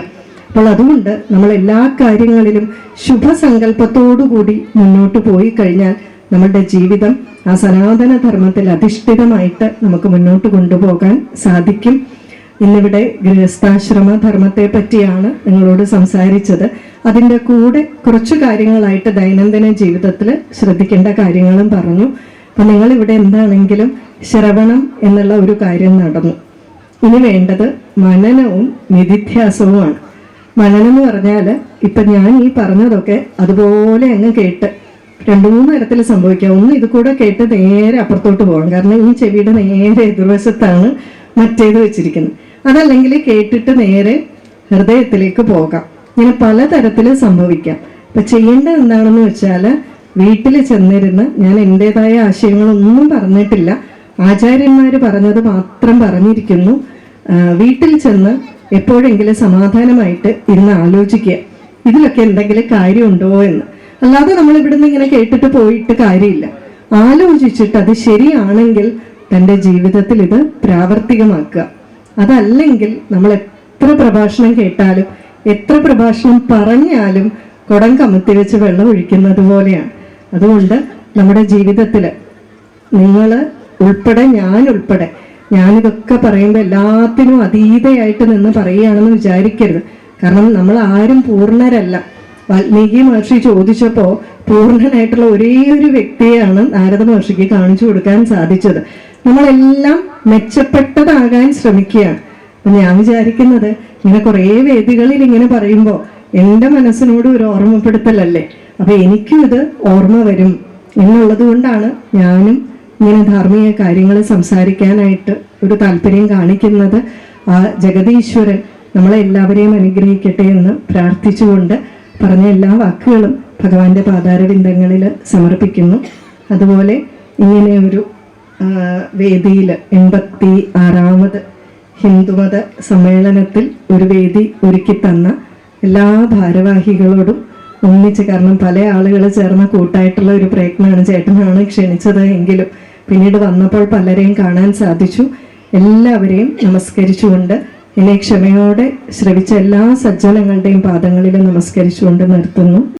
അപ്പോൾ അതുകൊണ്ട് നമ്മൾ എല്ലാ കാര്യങ്ങളിലും ശുഭസങ്കല്പത്തോടുകൂടി മുന്നോട്ട് പോയി കഴിഞ്ഞാൽ നമ്മളുടെ ജീവിതം ആ സനാതന ധർമ്മത്തിൽ അധിഷ്ഠിതമായിട്ട് നമുക്ക് മുന്നോട്ട് കൊണ്ടുപോകാൻ സാധിക്കും. ഇന്നിവിടെ ഗൃഹസ്ഥാശ്രമ ധർമ്മത്തെ പറ്റിയാണ് നിങ്ങളോട് സംസാരിച്ചത്. അതിൻ്റെ കൂടെ കുറച്ചു കാര്യങ്ങളായിട്ട് ദൈനംദിന ജീവിതത്തിൽ ശ്രദ്ധിക്കേണ്ട കാര്യങ്ങളും പറഞ്ഞു. അപ്പം നിങ്ങളിവിടെ എന്താണെങ്കിലും ശ്രവണം എന്നുള്ള ഒരു കാര്യം നടന്നു. ഇനി വേണ്ടത് മനനവും നിധിധ്യാസവുമാണ്. മനനം എന്ന് പറഞ്ഞാൽ ഇപ്പം ഞാൻ ഈ പറഞ്ഞതൊക്കെ അതുപോലെ അങ്ങ് കേട്ട് 2-3 തരത്തിൽ സംഭവിക്കാം. ഒന്ന്, ഇത് കൂടെ കേട്ട് നേരെ അപ്പുറത്തോട്ട് പോകാം, കാരണം ഈ ചെവിയുടെ നേരെ എതിർവശത്താണ് മറ്റേത് വെച്ചിരിക്കുന്നത്. അതല്ലെങ്കിൽ കേട്ടിട്ട് നേരെ ഹൃദയത്തിലേക്ക് പോകാം. ഇങ്ങനെ പലതരത്തിൽ സംഭവിക്കാം. ഇപ്പം ചെയ്യേണ്ടത് എന്താണെന്ന് വെച്ചാൽ, വീട്ടിൽ ചെന്നിരുന്ന്, ഞാൻ എൻ്റെതായ ആശയങ്ങളൊന്നും പറഞ്ഞിട്ടില്ല, ആചാര്യന്മാർ പറഞ്ഞത് മാത്രം പറഞ്ഞിരിക്കുന്നു. വീട്ടിൽ ചെന്ന് എപ്പോഴെങ്കിലും സമാധാനമായിട്ട് ഇരുന്ന് ആലോചിക്കുക, ഇതിലൊക്കെ എന്തെങ്കിലും കാര്യമുണ്ടോ എന്ന്. അല്ലാതെ നമ്മൾ ഇവിടുന്ന് ഇങ്ങനെ കേട്ടിട്ട് പോയിട്ട് കാര്യമില്ല. ആലോചിച്ചിട്ട് അത് ശരിയാണെങ്കിൽ തൻ്റെ ജീവിതത്തിൽ ഇത് പ്രാവർത്തികമാക്കുക. അതല്ലെങ്കിൽ നമ്മൾ എത്ര പ്രഭാഷണം കേട്ടാലും എത്ര പ്രഭാഷണം പറഞ്ഞാലും കുടം കമത്തി വെച്ച് വെള്ളം ഒഴിക്കുന്നത് പോലെയാണ്. അതുകൊണ്ട് നമ്മുടെ ജീവിതത്തിൽ നിങ്ങൾ ഉൾപ്പെടെ, ഞാൻ ഉൾപ്പെടെ, ഞാനിതൊക്കെ പറയുമ്പോൾ എല്ലാത്തിനും അതീതയായിട്ട് നിന്ന് പറയുകയാണെന്ന് വിചാരിക്കരുത്. കാരണം നമ്മൾ ആരും പൂർണ്ണരല്ല. വാൽമീകി മഹർഷി ചോദിച്ചപ്പോൾ പൂർണ്ണനായിട്ടുള്ള ഒരേ ഒരു വ്യക്തിയാണ് നാരദ മഹർഷിക്ക് കാണിച്ചു കൊടുക്കാൻ സാധിച്ചത്. നമ്മളെല്ലാം മെച്ചപ്പെട്ടതാകാൻ ശ്രമിക്കുകയാണ്. അപ്പം ഞാൻ വിചാരിക്കുന്നത്, ഇങ്ങനെ കുറേ വേദികളിൽ ഇങ്ങനെ പറയുമ്പോൾ എൻ്റെ മനസ്സിനോട് ഒരു ഓർമ്മപ്പെടുത്തലല്ലേ. അപ്പം എനിക്കും ഇത് ഓർമ്മ വരും എന്നുള്ളത് കൊണ്ടാണ് ഞാനും ഇങ്ങനെ ധാർമ്മിക കാര്യങ്ങൾ സംസാരിക്കാനായിട്ട് ഒരു താല്പര്യം കാണിക്കുന്നത്. ആ ജഗതീശ്വരൻ നമ്മളെ എല്ലാവരെയും അനുഗ്രഹിക്കട്ടെ എന്ന് പ്രാർത്ഥിച്ചുകൊണ്ട് പറഞ്ഞ എല്ലാ വാക്കുകളും ഭഗവാന്റെ പാതാരവിന്ദങ്ങളിൽ സമർപ്പിക്കുന്നു. അതുപോലെ ഇങ്ങനെ ഒരു വേദിയിൽ 86ാമത് ഹിന്ദുമത സമ്മേളനത്തിൽ ഒരു വേദി ഒരുക്കി തന്ന എല്ലാ ഭാരവാഹികളോടും ഒന്നിച്ച്, കാരണം പല ആളുകൾ ചേർന്ന കൂട്ടായിട്ടുള്ള ഒരു പ്രയത്നമാണ്, ചേട്ടനാണ് ക്ഷണിച്ചത് എങ്കിലും പിന്നീട് വന്നപ്പോൾ പലരെയും കാണാൻ സാധിച്ചു. എല്ലാവരെയും നമസ്കരിച്ചുകൊണ്ട്, എന്നെ ക്ഷമയോടെ ശ്രവിച്ച എല്ലാ സജ്ജനങ്ങളുടെയും പാദങ്ങളിൽ നമസ്കരിച്ചുകൊണ്ട് നിർത്തുന്നു.